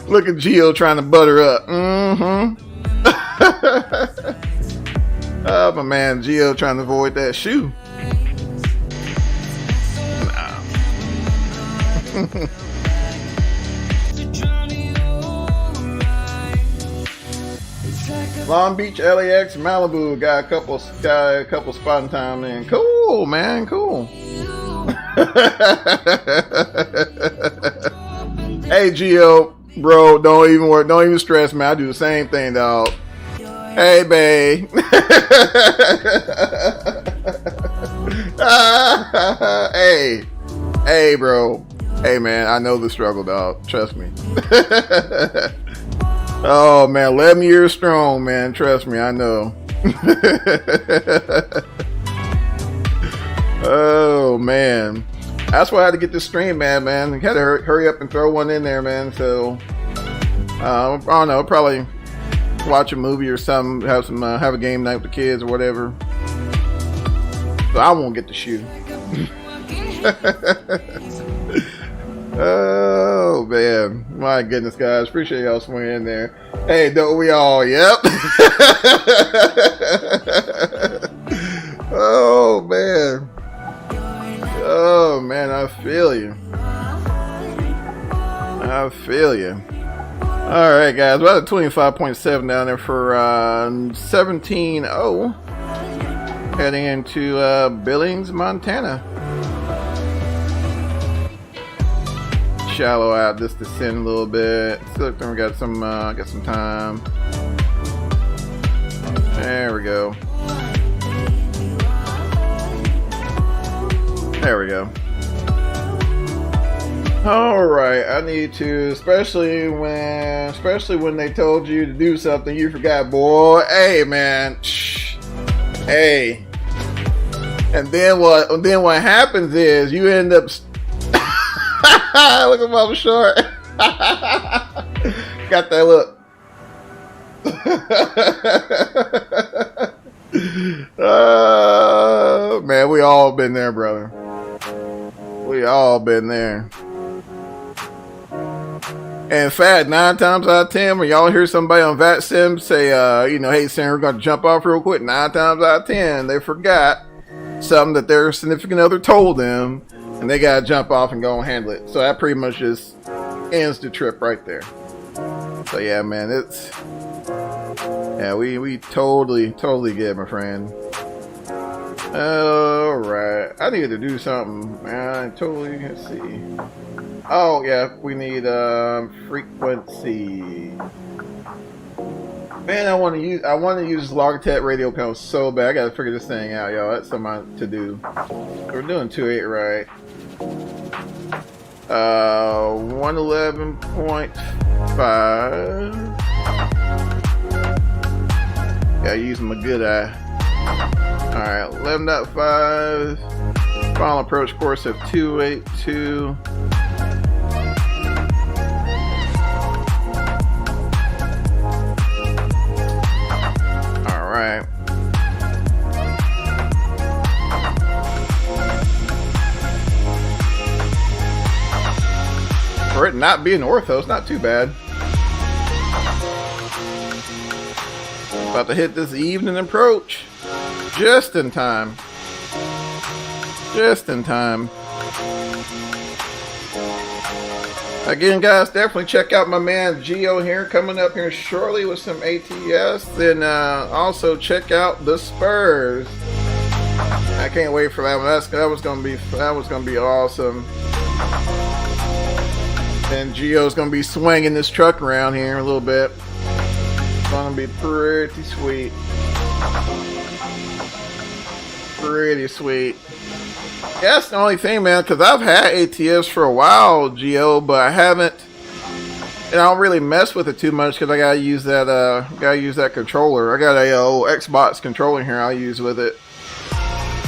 Look at Gio trying to butter up. Oh, my man Gio trying to avoid that shoe. Long Beach, LAX, Malibu got a couple spotting time in. Cool, man, cool. Hey Gio, bro, don't even stress, man. I do the same thing, dog. Hey, babe. Hey, bro. Hey, man, I know the struggle, dog. Trust me. Oh, man, 11 years strong, man. Trust me, I know. Oh, man. That's why I had to get this stream, man. I had to hurry up and throw one in there, man. So, I don't know, probably watch a movie or something, have a game night with the kids or whatever. So I won't get the shoe. Oh man, my goodness, guys, appreciate y'all swinging in there. Hey, don't we all? Yep. Oh man. Oh man, I feel you. I feel you. All right, guys, we're at 25.7 down there for 17.0, heading into Billings, Montana. Shallow out, just descend a little bit. So then we got some time. There we go. There we go. All right, I need to, especially when they told you to do something you forgot, boy. Hey, man. Shh. Hey. And then what happens is you end up. Look at Mama Short. Got that look. Oh man, we all been there, brother. We all been there. In fact, 9 times out of 10, when y'all hear somebody on VATSIM say, hey, Sam, we're going to jump off real quick, 9 times out of 10, they forgot something that their significant other told them, and they got to jump off and go and handle it. So that pretty much just ends the trip right there. So, yeah, man, we totally get it, my friend. Alright, I need to do something. Let's see. Oh yeah, we need frequency. Man, I want to use Logitech radio panel so bad. I gotta figure this thing out, y'all. That's something to do. We're doing 2.8 right. 111.5. Gotta use my good eye. Alright, 11.5. Final approach course of 282. Alright. For it not being ortho, it's not too bad. About to hit this evening approach. Just in time. Just in time. Again, guys, definitely check out my man Geo here, coming up here shortly with some ATS. Then also check out the Spurs. I can't wait for that one. That was gonna be awesome. And Geo's gonna be swinging this truck around here a little bit. It's gonna be pretty sweet. Pretty sweet. Yeah, that's the only thing, man, because I've had ATS for a while, Geo, but I haven't, and I don't really mess with it too much because I gotta use that controller. I got a old Xbox controller here I use with it.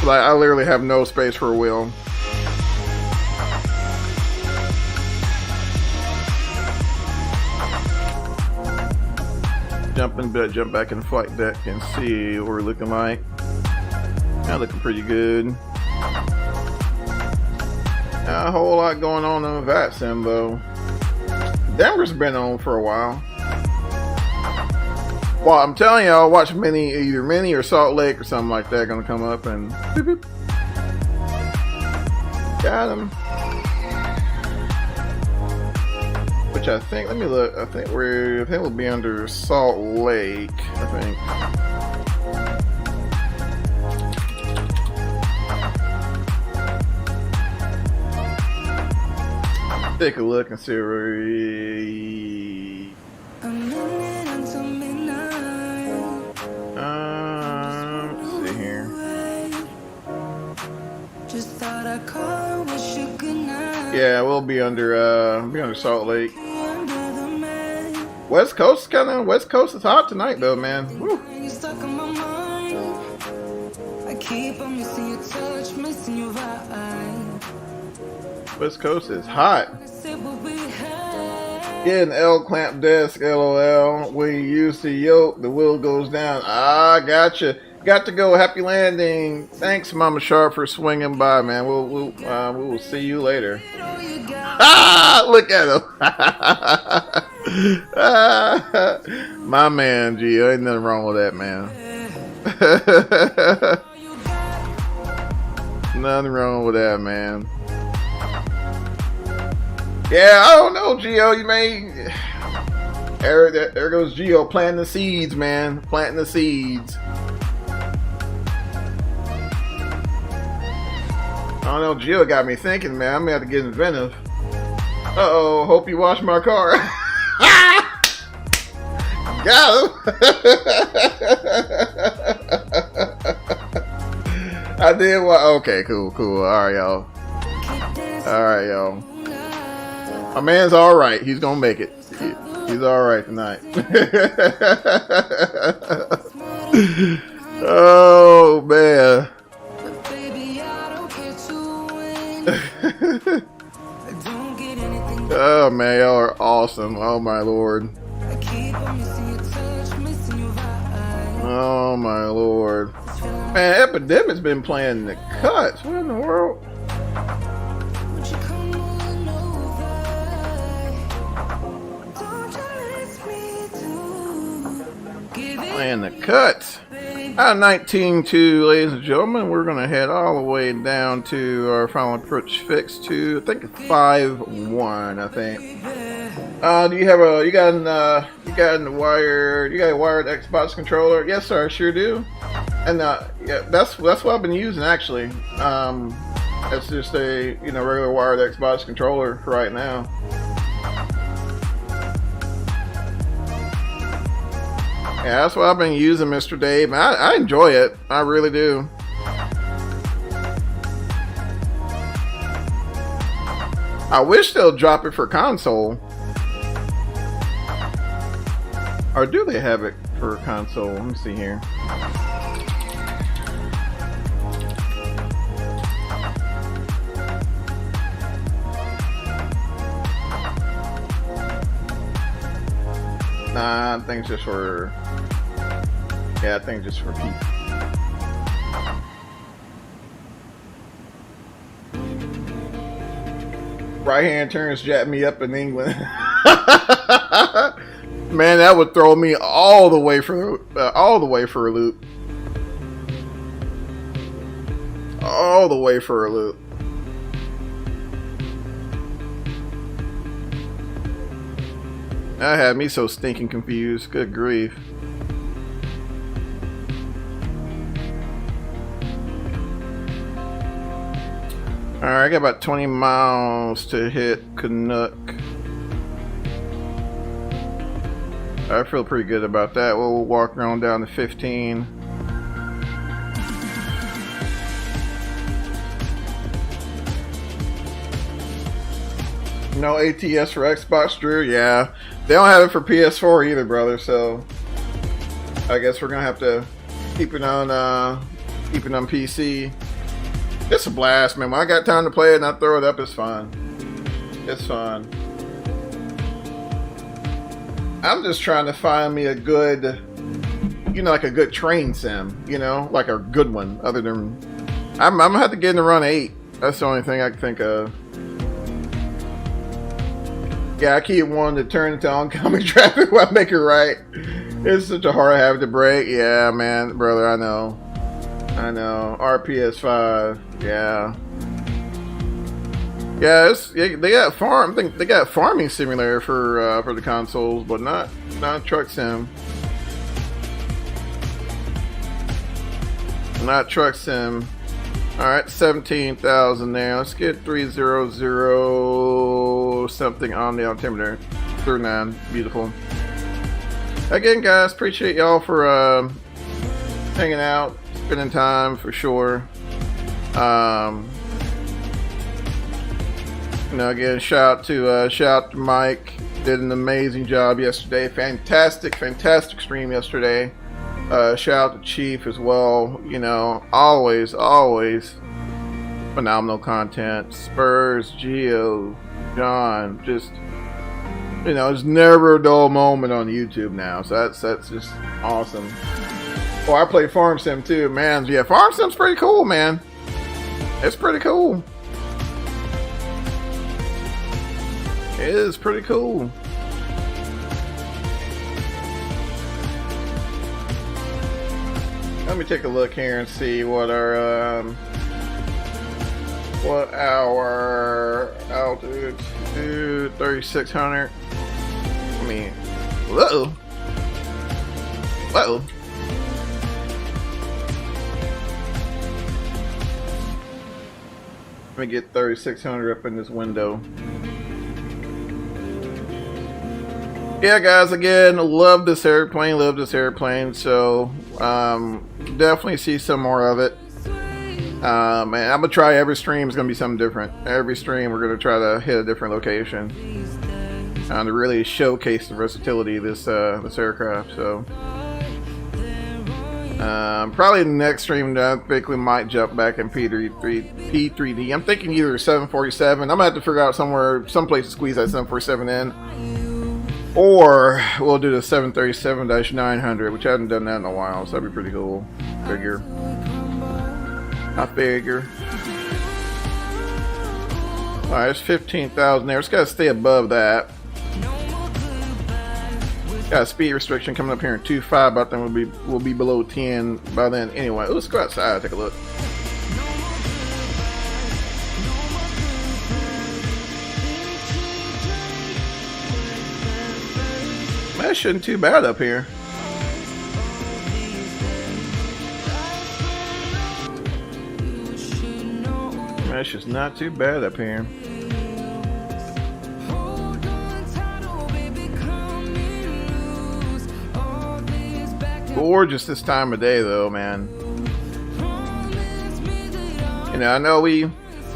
Like, I literally have no space for a wheel. Jump back in the flight deck and see what we're looking like. Not looking pretty good. Not a whole lot going on the VATSIM though. Denver's been on for a while. Well, I'm telling y'all, watch either Mini or Salt Lake or something like that gonna come up and boop, boop. Got him. Which I think, let me look. I think we'll be under Salt Lake. I think. Take a look and see where we. Let's see here. Yeah, we'll be under Salt Lake. West Coast is hot tonight though, man. Woo. West Coast is hot. Get an L clamp desk, LOL. When you use the yoke, the wheel goes down. Ah, gotcha. Got to go. Happy landing. Thanks, Mama Sharp, for swinging by, man. We will see you later. Ah, look at him. My man, Gio. Ain't nothing wrong with that, man. Nothing wrong with that, man. Yeah, I don't know, Gio. You may. There goes Gio planting the seeds, man. Planting the seeds. I don't know, Gio got me thinking, man. I'm gonna have to get inventive. Uh-oh, hope you wash my car. Got him. I did what? Okay, cool. Alright, y'all. My man's alright. He's gonna make it. He's alright tonight. Oh, man. Oh man, y'all are awesome. Oh my lord. Oh my lord. Man, Epidemic's been playing the cuts. What in the world? Playing the cuts. 19-2, ladies and gentlemen. We're gonna head all the way down to our final approach fix to, I think, 5-1. I think. Do you have a? You got a wired Xbox controller? Yes, sir. I sure do. And yeah, that's what I've been using actually. It's just a regular wired Xbox controller for right now. Yeah, that's what I've been using, Mr. Dave. I enjoy it. I really do. I wish they'll drop it for console. Or do they have it for console? Let me see here. Nah, I think it's just for... Yeah, I think just for people. Right hand turns jack me up in England. Man, that would throw me all the way for a loop. All the way for a loop. That had me so stinking confused. Good grief. Alright, I got about 20 miles to hit Canuck. I feel pretty good about that. We'll walk around down to 15. No ATS for Xbox, Drew? Yeah. They don't have it for PS4 either, brother, so I guess we're gonna have to keep it on PC. It's a blast, man. When I got time to play it and I throw it up, it's fun. It's fun. I'm just trying to find me a good, like a good train sim, like a good one. Other than, I'm gonna have to get in the run 8. That's the only thing I can think of. Yeah, I keep wanting to turn into oncoming traffic while I make it right. It's such a hard habit to break. Yeah, man, brother, I know. RPS 5. Yeah. Yeah, they got farm. I think they got farming simulator for the consoles, but not truck sim. Not truck sim. All right, 17,000 there. Let's get 300 something on the altimeter. 39, beautiful. Again, guys, appreciate y'all for hanging out, spending time for sure. Again, shout out to Mike. Did an amazing job yesterday. Fantastic stream yesterday. Shout out to Chief as well. Always phenomenal content. Spurs, Geo, John, just there's never a dull moment on YouTube now. So that's just awesome. Oh, I play Farm Sim too, man. Yeah, Farm Sim's pretty cool, man. It's pretty cool. It is pretty cool. Let me take a look here and see what our altitude to 3,600. I mean, whoa. Let me get 3,600 up in this window. Yeah, guys, again, love this airplane, so definitely see some more of it. And I'm gonna try every stream. It's gonna be something different. Every stream we're gonna try to hit a different location to really showcase the versatility of this aircraft. So probably the next stream I think we might jump back in P3D. I'm thinking either 747. I'm gonna have to figure out someplace to squeeze that 747 in. Or we'll do the 737-900, which I haven't done that in a while, so that'd be pretty cool. I figure. Alright, it's 15,000 there. It's got to stay above that. Got a speed restriction coming up here in 2.5, but then we'll be below 10 by then. Anyway, let's go outside and take a look. That shouldn't too bad up here. That's just not too bad up here. Gorgeous this time of day though, man. You know, I know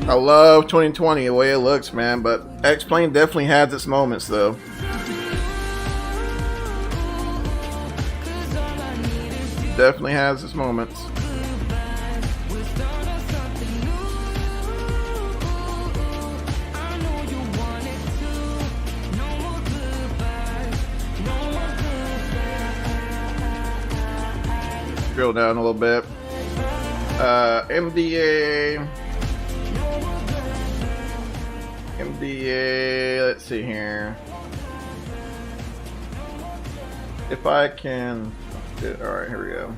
I love 2020 the way it looks, man, but X-Plane definitely has its moments though. Definitely has its moments. Drill down a little bit. MDA, let's see here. If I can, alright, here we go.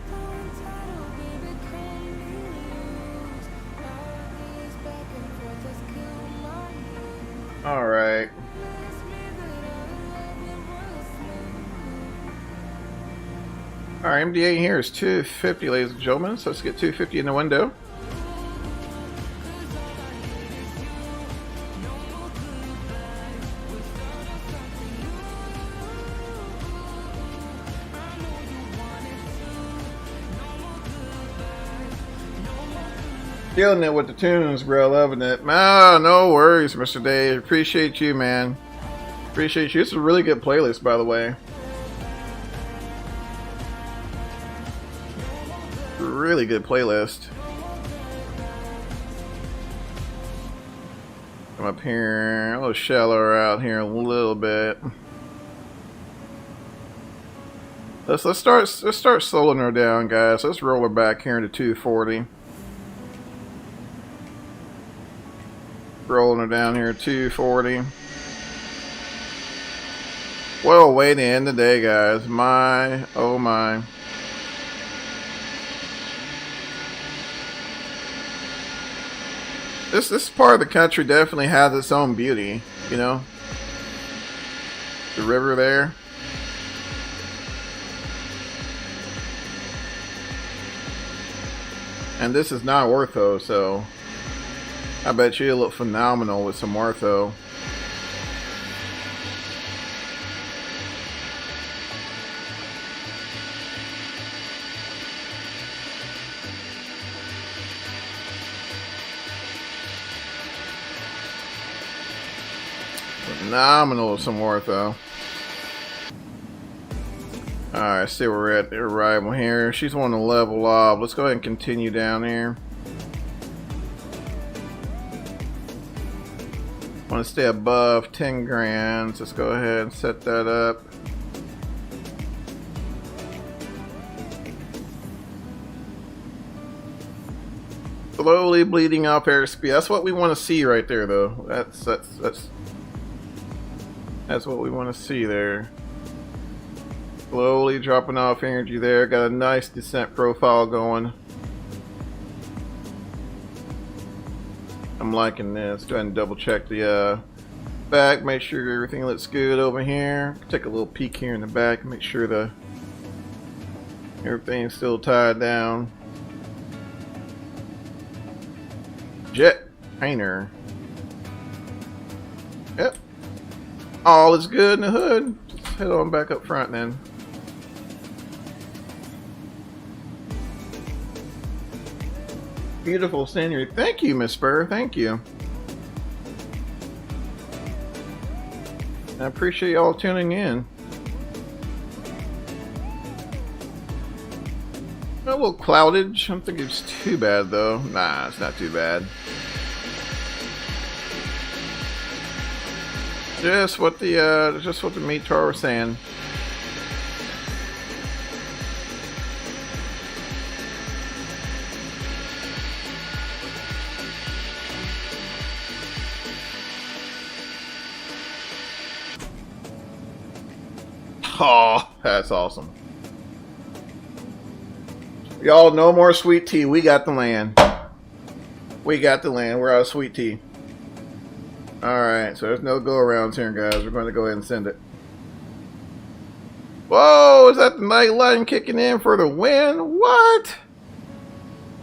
Alright. Our MDA here is 250, ladies and gentlemen, so let's get 250 in the window. Killing it with the tunes, bro. Loving it. Oh, no worries, Mr. Dave. Appreciate you, man. Appreciate you. It's a really good playlist, by the way. Really good playlist. Come up here, a little shallower out here a little bit. Let's start slowing her down, guys. Let's roll her back here into 240. Rolling her down here at 240. Well, way to end the day, guys. My, oh my. This part of the country definitely has its own beauty, you know. The river there. And this is not ortho, so I bet you it'll look phenomenal with some ortho. Phenomenal with some ortho. Alright, see where we're at the arrival here. She's wanting to level off. Let's go ahead and continue down here. Want to stay above 10 grand. Let's go ahead and set that up. Slowly bleeding off airspeed. That's what we want to see right there, though. That's what we want to see there. Slowly dropping off energy there. Got a nice descent profile going. I'm liking this. Go ahead and double check the back. Make sure everything looks good over here. Take a little peek here in the back. Make sure everything's still tied down. Jet painter. Yep. All is good in the hood. Just head on back up front then. Beautiful scenery. Thank you, Miss Spur. Thank you. I appreciate y'all tuning in. A little cloudage. I don't think it's too bad though. Nah, it's not too bad. Just what the METAR was saying. Oh, that's awesome. Y'all, no more sweet tea. We got the land. We got the land. We're out of sweet tea. Alright, so there's no go-arounds here, guys. We're going to go ahead and send it. Whoa, is that the night line kicking in for the win? What?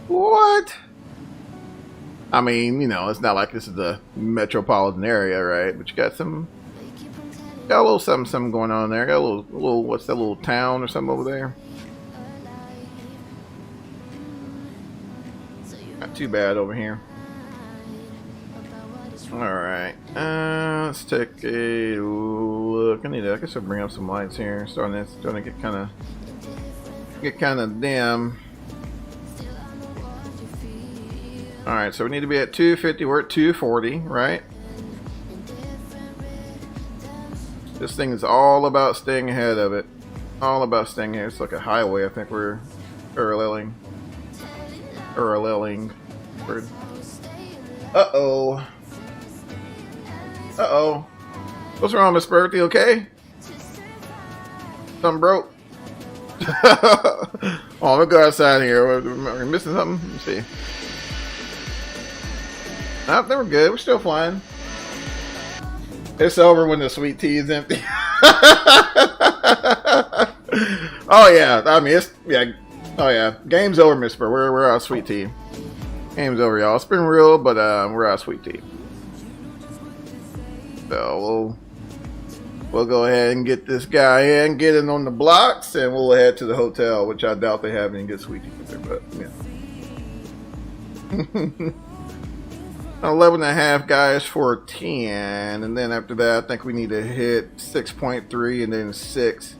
What? I mean, you know, it's not like this is a metropolitan area, right? But you got a little something going on there. Got a little, what's that little town or something over there? Not too bad over here. All right, let's take a look. I guess I'll bring up some lights here. Starting to get kind of dim. All right, so we need to be at 250. We're at 240, right? This thing is all about staying ahead of it. All about staying here. It's like a highway. I think we're paralleling. Uh-oh. Uh-oh. What's wrong, Miss Bertie? Okay? Something broke? Oh, let me go outside here. Are we missing something? Let me see. Nope, they were good. We're still flying. It's over when the sweet tea is empty. Oh yeah, I mean it's Oh yeah, game's over, Miss Burr. We're out of sweet tea. Game's over, y'all. It's been real, but we're out of sweet tea. So we'll go ahead and get this guy in, get in on the blocks, and we'll head to the hotel, which I doubt they have any good sweet tea there, but yeah. 11.5 guys for 10, and then after that I think we need to hit 6.3 and then 6,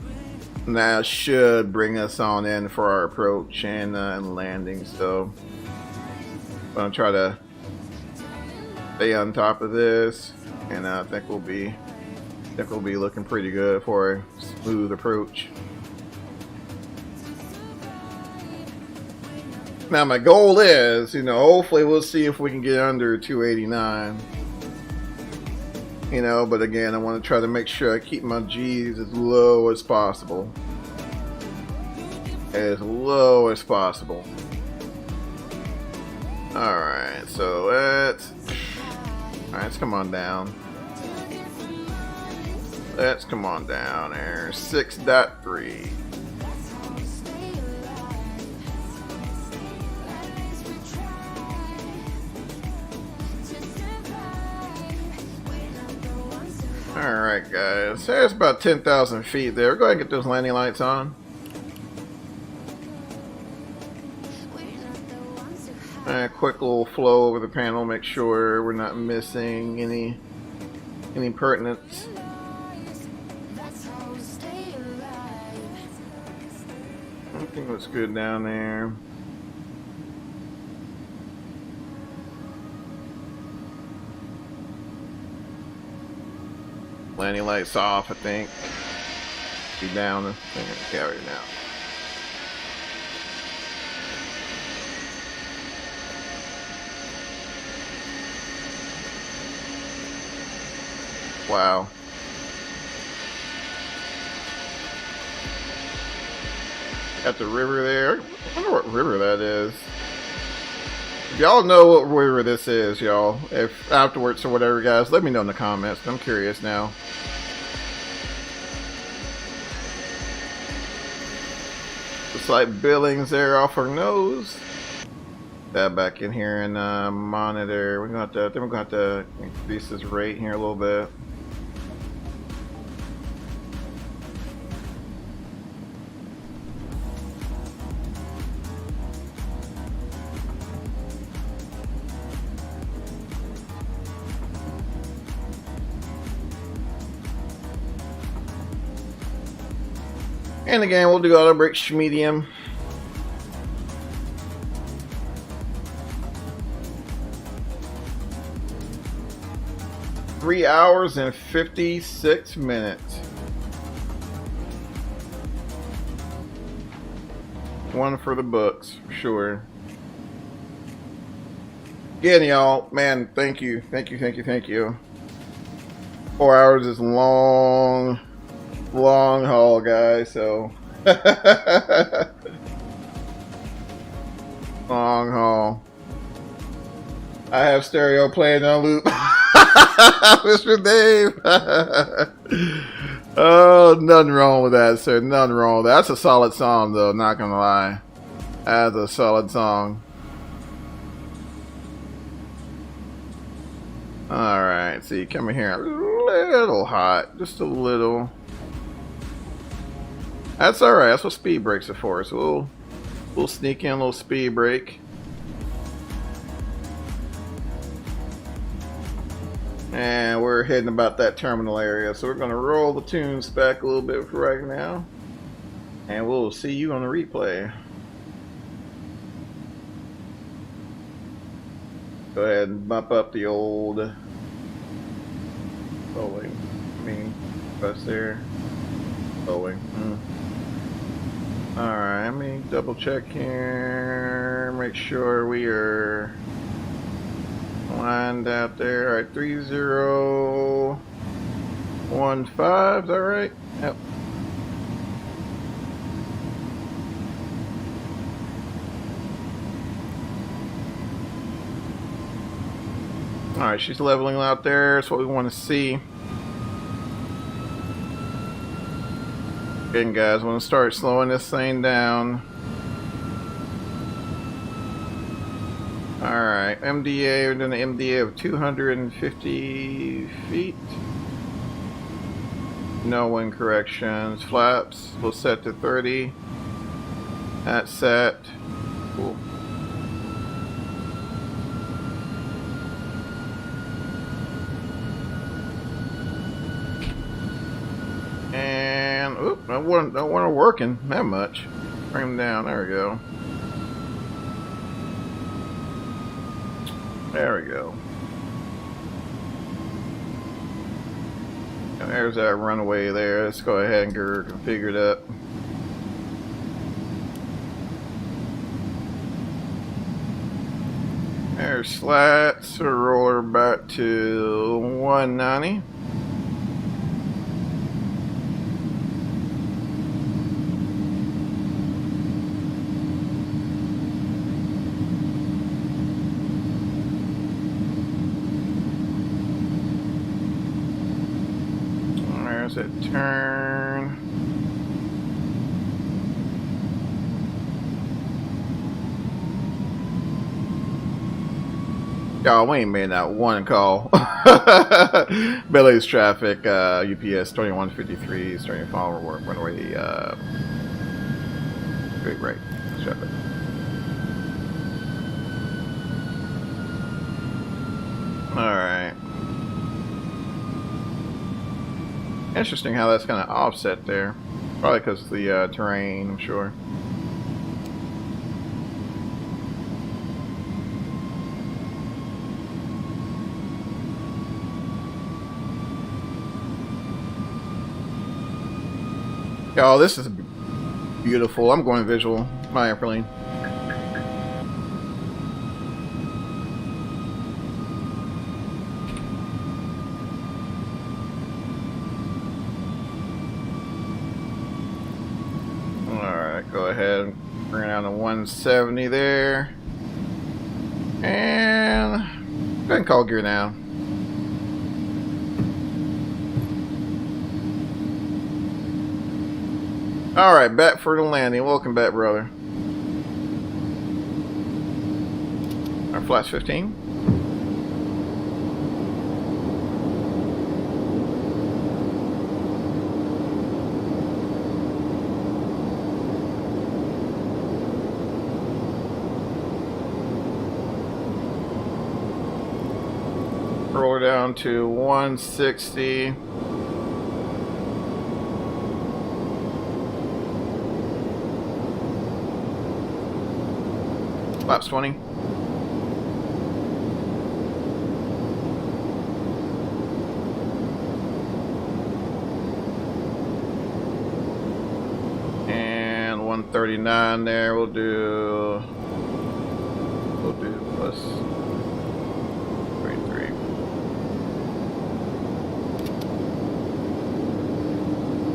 and that should bring us on in for our approach and landing. So I'm gonna try to stay on top of this, and I think we'll be looking pretty good for a smooth approach. Now my goal is, you know, hopefully we'll see if we can get under 289. You know, but again, I want to try to make sure I keep my G's as low as possible. As low as possible. Alright, so let's come on down. Let's come on down there. 6.3. Alright guys, there's about 10,000 feet there. Go ahead and get those landing lights on. Alright, quick little flow over the panel, make sure we're not missing any pertinence. Everything looks good down there. Landing lights off, I think. Be down. I think I can carry it now. Wow. Got the river there. I wonder what river that is. If y'all know what river this is, y'all, if afterwards or whatever, guys, let me know in the comments. I'm curious now. Looks like Billings there off our nose. That back in here and monitor. We're gonna have to increase this rate here a little bit. And again, we'll do auto brakes medium. Three hours and 56 minutes. One for the books, for sure. Again, y'all, man, thank you. 4 hours is long haul, guys, so long haul. I have stereo playing on loop. Mr. Dave. Oh, nothing wrong with that, sir. Nothing wrong with that. That's a solid song, though, not gonna lie. That's a solid song. Alright, so you come in here a little hot. Just a little. That's alright. That's what speed brakes are for. So we'll sneak in a little speed brake. And we're heading about that terminal area. So we're going to roll the tunes back a little bit for right now. And we'll see you on the replay. Go ahead and bump up the old... Oh wait, bus there. Oh wait. Alright, let me double check here. Make sure we are lined out there. Alright, 3015, is that right? Yep. Alright, she's leveling out there. That's what we want to see. Again, guys, I want to start slowing this thing down. Alright, MDA, we're doing an MDA of 250 feet. No wind corrections. Flaps, we'll set to 30. That's set. Cool. And oop, don't want to working that much. Bring them down. There we go. There we go. And there's that runway there. Let's go ahead and get her configured up. There's slats. So roll her back to 190. There's that turn. Y'all, we ain't made that one call. Billings traffic, UPS 2153, starting to follow runway, straight right. Traffic. Alright. Interesting how that's kind of offset there. Probably because of the terrain, I'm sure. Y'all, this is beautiful. I'm going visual. My airplane. Alright, go ahead and bring it down to 170 there. And go ahead and call gear now. Alright, back for the landing. Welcome back, brother. Our flash 15. Roll her down to 160. Flaps 20. And 139 there. We'll do plus 33.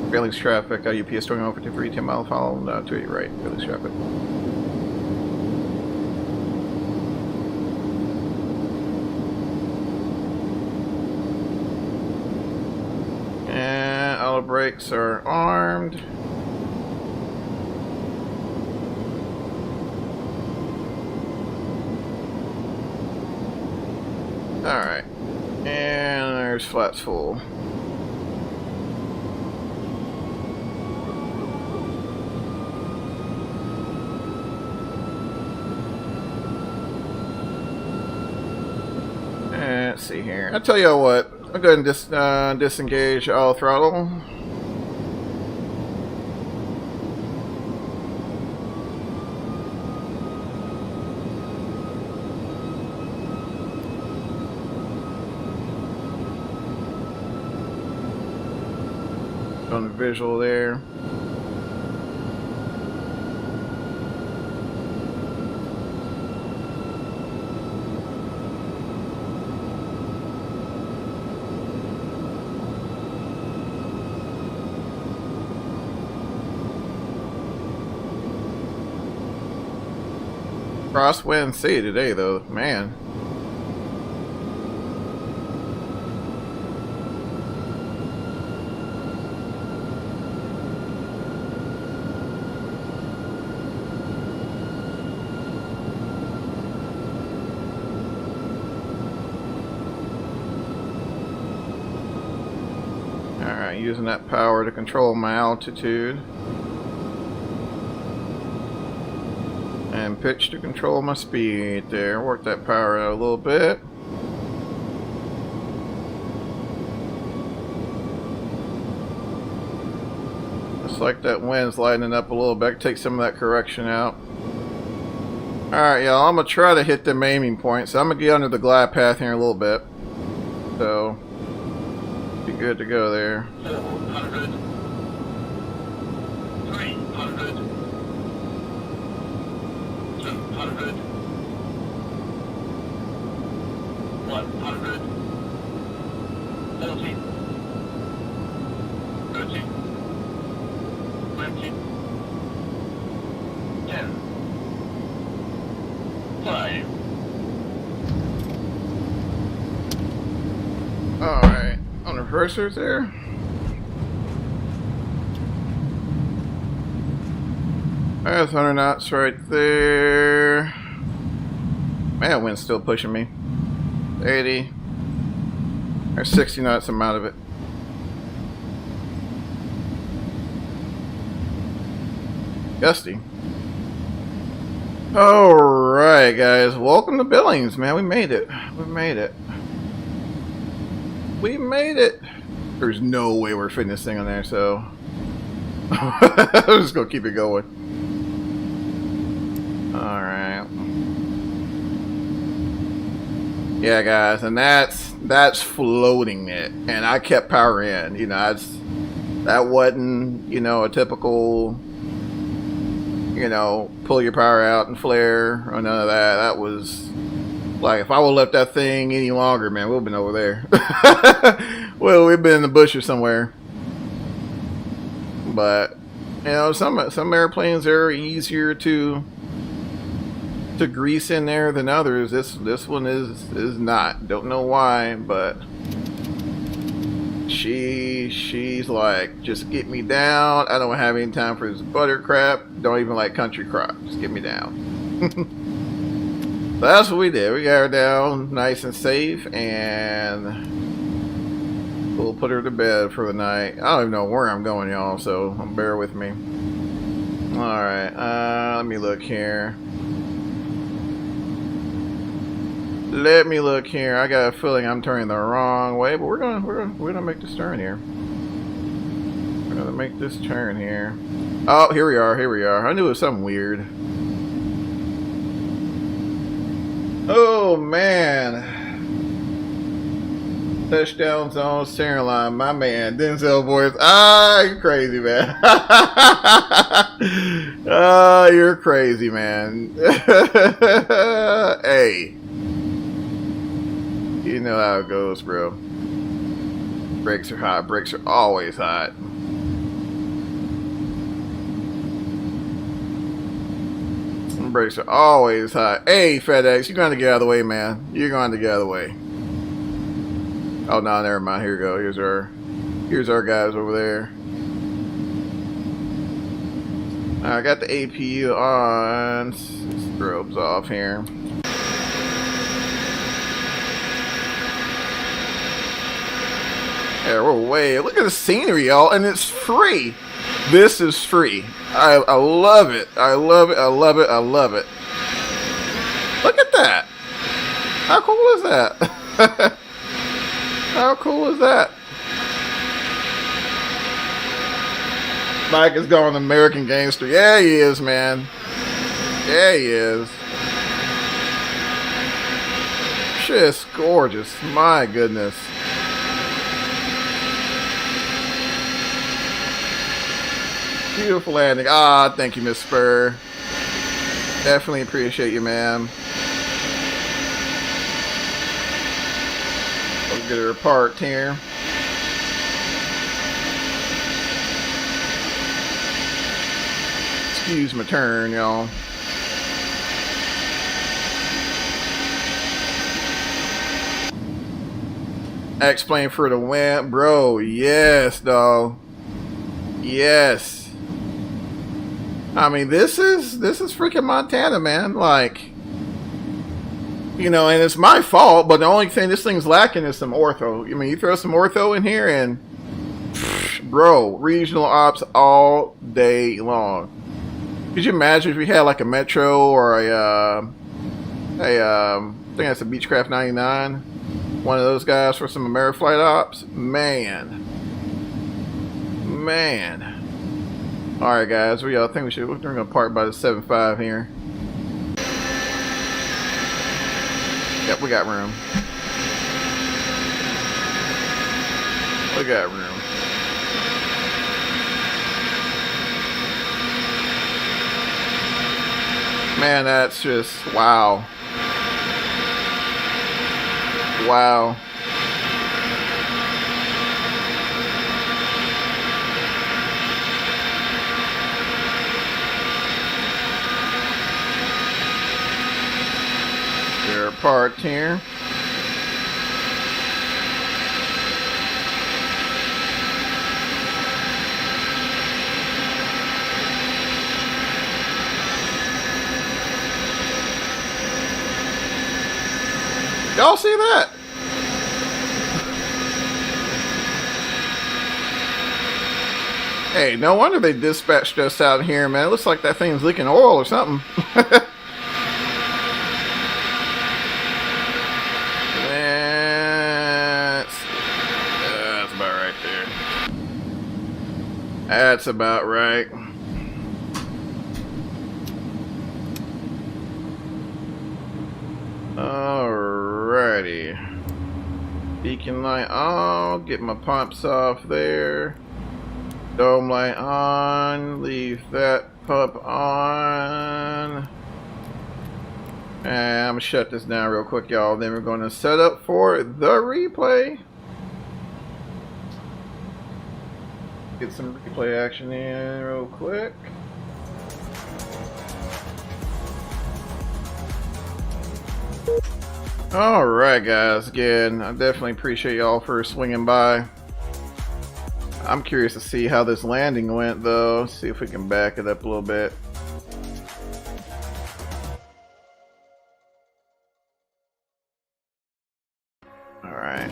Billings traffic, UPS 2153, 10 mile follow, to your right. Billings traffic. All brakes are armed. Alright. there's flats full. Let's see here. I'll tell you what. I'll go ahead and disengage all throttle. On the visual there. Crosswind sea today though, man. Alright, using that power to control my altitude. And pitch to control my speed there. Work that power out a little bit. Looks like that wind's lightening up a little bit. Take some of that correction out. Alright, y'all. I'm going to try to hit them aiming points. So I'm going to get under the glide path here in a little bit. So, be good to go there. 400. 300. 200. 100. 40. 30. 20. 10. 5. Alright, on the reversers there. That's 100 knots right there. Man, wind's still pushing me. 80. There's 60 knots, I'm out of it. Gusty. Alright, guys. Welcome to Billings, man. We made it. We made it. We made it. There's no way we're fitting this thing on there, so I'm just gonna keep it going. Alright. Yeah, guys, and that's floating it. And I kept power in. You know, that wasn't, you know, a typical, you know, pull your power out and flare or none of that. That was like, if I would have left that thing any longer, man, we'd have been over there. Well, we've been in the bushes somewhere. But, you know, some airplanes are easier to grease in there than others. This one is not. Don't know why, but she's like, just get me down. I don't have any time for this butter crap. Don't even like country crop. Just get me down. So that's what we did. We got her down nice and safe, and we'll put her to bed for the night. I don't even know where I'm going, y'all, so bear with me. Alright, let me look here. Let me look here. I got a feeling I'm turning the wrong way, but we're gonna make this turn here. We're gonna make this turn here. Oh, here we are. Here we are. I knew it was something weird. Oh man! Touchdown zone, steering line. My man, Denzel voice. Ah, you're crazy, man. Ah, you're crazy, man. Hey. You know how it goes, bro. Brakes are hot. Brakes are always hot. Brakes are always hot. Hey, FedEx, you're going to get out of the way, man. You're going to get out of the way. Oh, no, never mind. Here we go. Here's our guys over there. I got the APU on. Strobes off here. Yeah, we're way. Look at the scenery, y'all, and it's free. This is free. I love it. I love it. I love it. I love it. Look at that. How cool is that? How cool is that? Mike is going American Gangster. Yeah, he is, man. Yeah, he is. Just gorgeous. My goodness. Beautiful landing. Ah, thank you, Miss Spur. Definitely appreciate you, ma'am. Let's get her parked here. Excuse my turn, y'all. Explain for the win, bro. Yes, dog. Yes. I mean, this is freaking Montana, man. Like, you know, and it's my fault, but the only thing this thing's lacking is some ortho. I mean, you throw some ortho in here and, bro, regional ops all day long. Could you imagine if we had like a Metro or I think that's a Beechcraft 99, one of those guys for some Ameriflight ops? Man. Alright guys, I think we're gonna park by the 7.5 here. Yep, we got room. We got room. Man, that's just wow. Wow. They're parked here. Y'all see that? Hey, no wonder they dispatched us out here, man. It looks like that thing's leaking oil or something. That's about right there. That's about right. Alrighty. Beacon light on. Get my pumps off there. Dome light on. Leave that pump on. And I'm gonna shut this down real quick, y'all. Then we're gonna set up for the replay. Get some replay action in real quick. Alright guys, again, I definitely appreciate y'all for swinging by. I'm curious to see how this landing went though. See if we can back it up a little bit. Alright.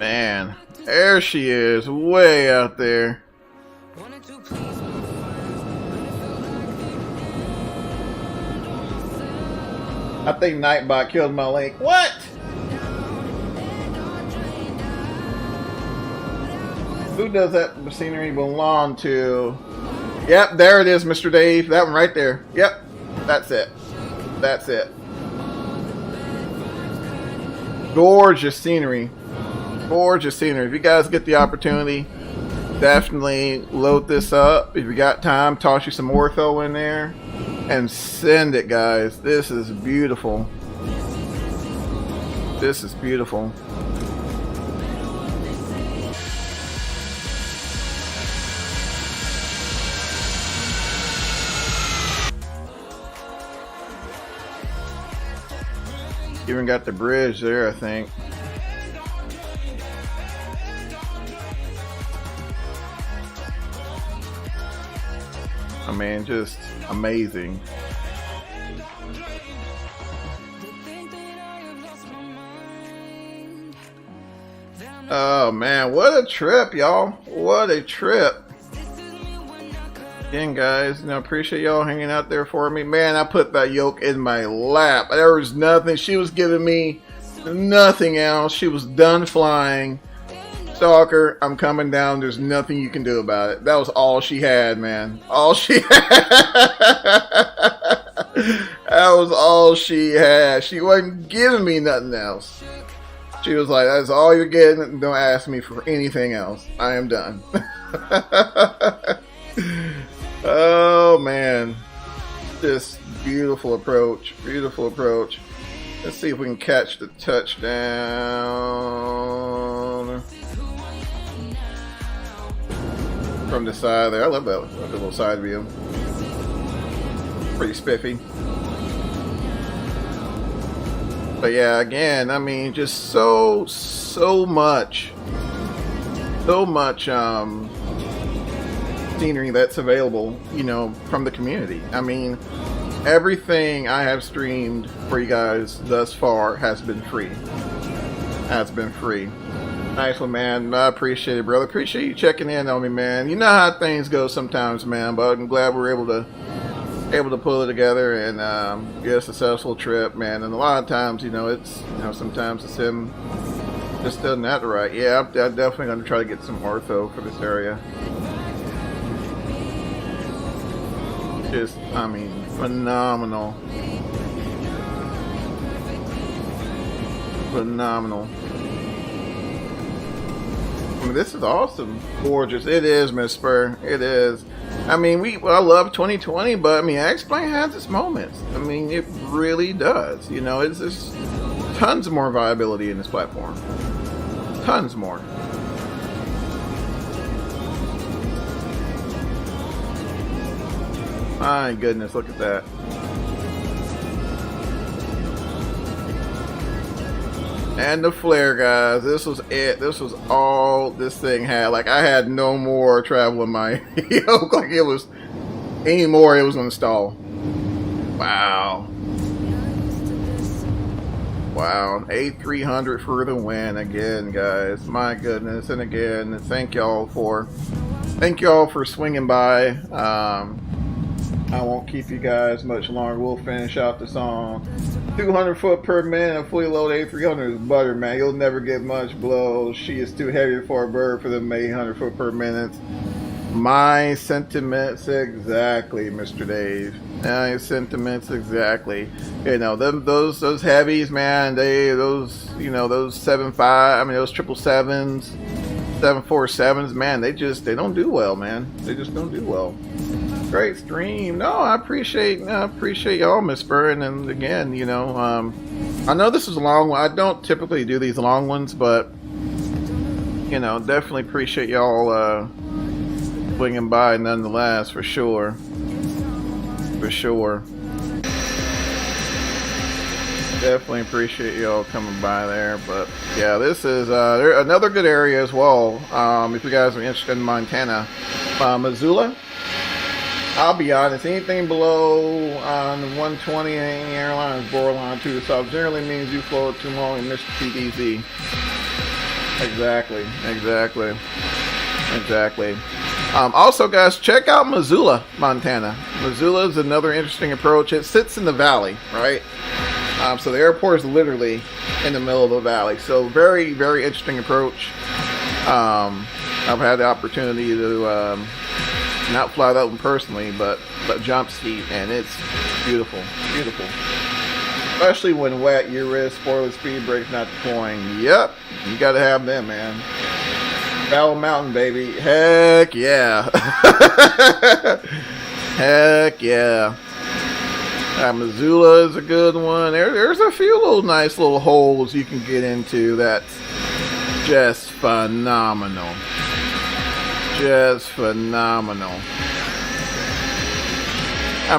Man, there she is, way out there. I think Nightbot killed my link. What? Who does that scenery belong to? Yep, there it is, Mr. Dave. That one right there. Yep, that's it. That's it. Gorgeous scenery. Gorgeous scenery. If you guys get the opportunity, definitely load this up. If you got time, toss you some ortho in there and send it, guys. This is beautiful. This is beautiful. Even got the bridge there, I think. I mean, just amazing. Oh man, what a trip, y'all. What a trip. Again, guys, appreciate y'all hanging out there for me. Man, I put that yoke in my lap. There was nothing. She was giving me nothing else. She was done flying. Stalker, I'm coming down. There's nothing you can do about it. That was all she had, man. All she had. That was all she had. She wasn't giving me nothing else. She was like, that's all you're getting. Don't ask me for anything else. I am done. Oh, man. This beautiful approach. Beautiful approach. Let's see if we can catch the touchdown from the side there. I love that little side view. Pretty spiffy. But yeah, again, I mean, just so much scenery that's available, from the community. I mean, everything I have streamed for you guys thus far has been free. Nice one, man. I appreciate it, brother. Appreciate you checking in on me, man. You know how things go sometimes, man, but I'm glad we're able to pull it together and get a successful trip, man. And a lot of times, it's sometimes the sim just doesn't act right. Yeah, I'm definitely going to try to get some ortho for this area. Just, I mean, phenomenal. I mean, this is awesome. Gorgeous. It is, Miss Spur. It is. I mean, I love 2020, but I mean, X-Plane has its moments. I mean, it really does. It's just tons more viability in this platform. Tons more. My goodness, look at that. And the flare, guys. This was it. This was all this thing had. Like, I had no more travel in my yoke. Like, it was anymore. It was going to stall. Wow. Wow. A300 for the win again, guys. My goodness. And again, thank y'all for swinging by. I won't keep you guys much longer. We'll finish out the song. 200 foot per minute, a fully loaded A300 is butter, man. You'll never get much blow. She is too heavy for a bird for them 800 foot per minute. My sentiments exactly, Mr. Dave. My sentiments exactly. Those heavies, man. Those 7.5. I mean, those 777s, 747s, man. They don't do well, man. They just don't do well. Great stream. No, I appreciate y'all, Miss Spur. And again, I know this is a long one. I don't typically do these long ones, but definitely appreciate y'all swinging by nonetheless, for sure. Definitely appreciate y'all coming by there. But yeah, this is another good area as well. If you guys are interested in Montana, Missoula. I'll be honest, anything below on 120 in any airline is borderline to the south. Generally means you float too long and miss the TDZ. Exactly. Also, guys, check out Missoula, Montana. Missoula is another interesting approach. It sits in the valley, right? So the airport is literally in the middle of the valley. So very, very interesting approach. I've had the opportunity to not fly that one personally, but jump ski, and it's beautiful. Especially when wet, your wrist, spoiler, speed brakes not deploying. Yep, you gotta have them, man. Battle Mountain, baby. Heck yeah. Heck yeah. Missoula is a good one. There's a few nice little holes you can get into that's just phenomenal. I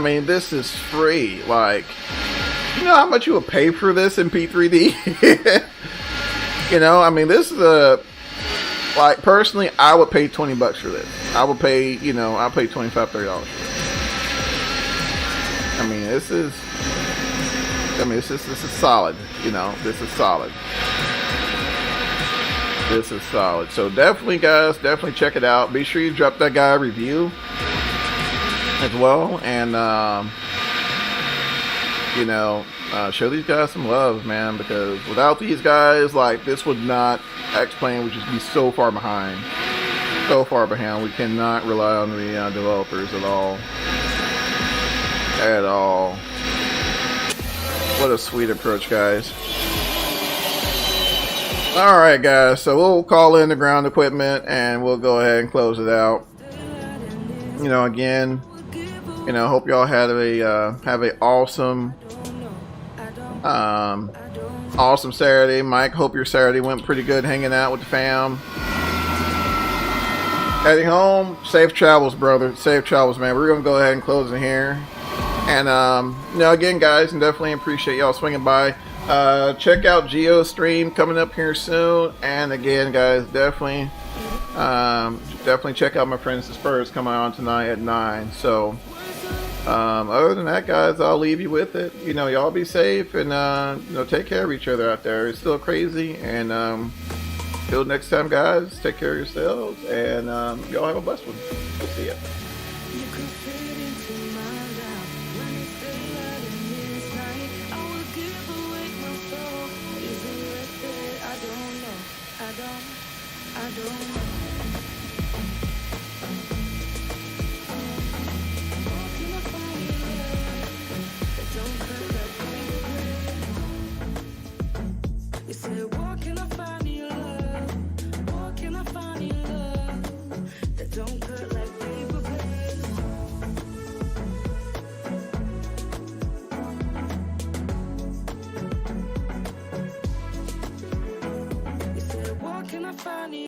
mean, this is free. Like, you know how much you would pay for this in P3D? I mean, this is personally, I would pay $20 for this. I would pay, I'll pay $25, $30 for this. I mean, this is solid. You know, this is solid. This is solid. So definitely, guys, definitely check it out. Be sure you drop that guy a review as well, and you know, show these guys some love, man, because without these guys, like, this would not, X-Plane would just be so far behind. So far behind. We cannot rely on the developers at all. At all. What a sweet approach, guys. Alright, guys, so we'll call in the ground equipment and we'll go ahead and close it out. You know, again, you know, hope y'all had a awesome awesome Saturday. Mike, hope your Saturday went pretty good hanging out with the fam. Heading home, safe travels, brother. Safe travels, man. We're gonna go ahead and close in here. And you know, again, guys, and definitely appreciate y'all swinging by. Check out Geo's stream coming up here soon. And again, guys, definitely check out my friends the Spurs coming on tonight at 9. So other than that, guys, I'll leave you with it. You know, y'all be safe and you know, take care of each other out there. It's still crazy. And till next time, guys, take care of yourselves, and y'all have a blessed one. We'll see ya. I don't know.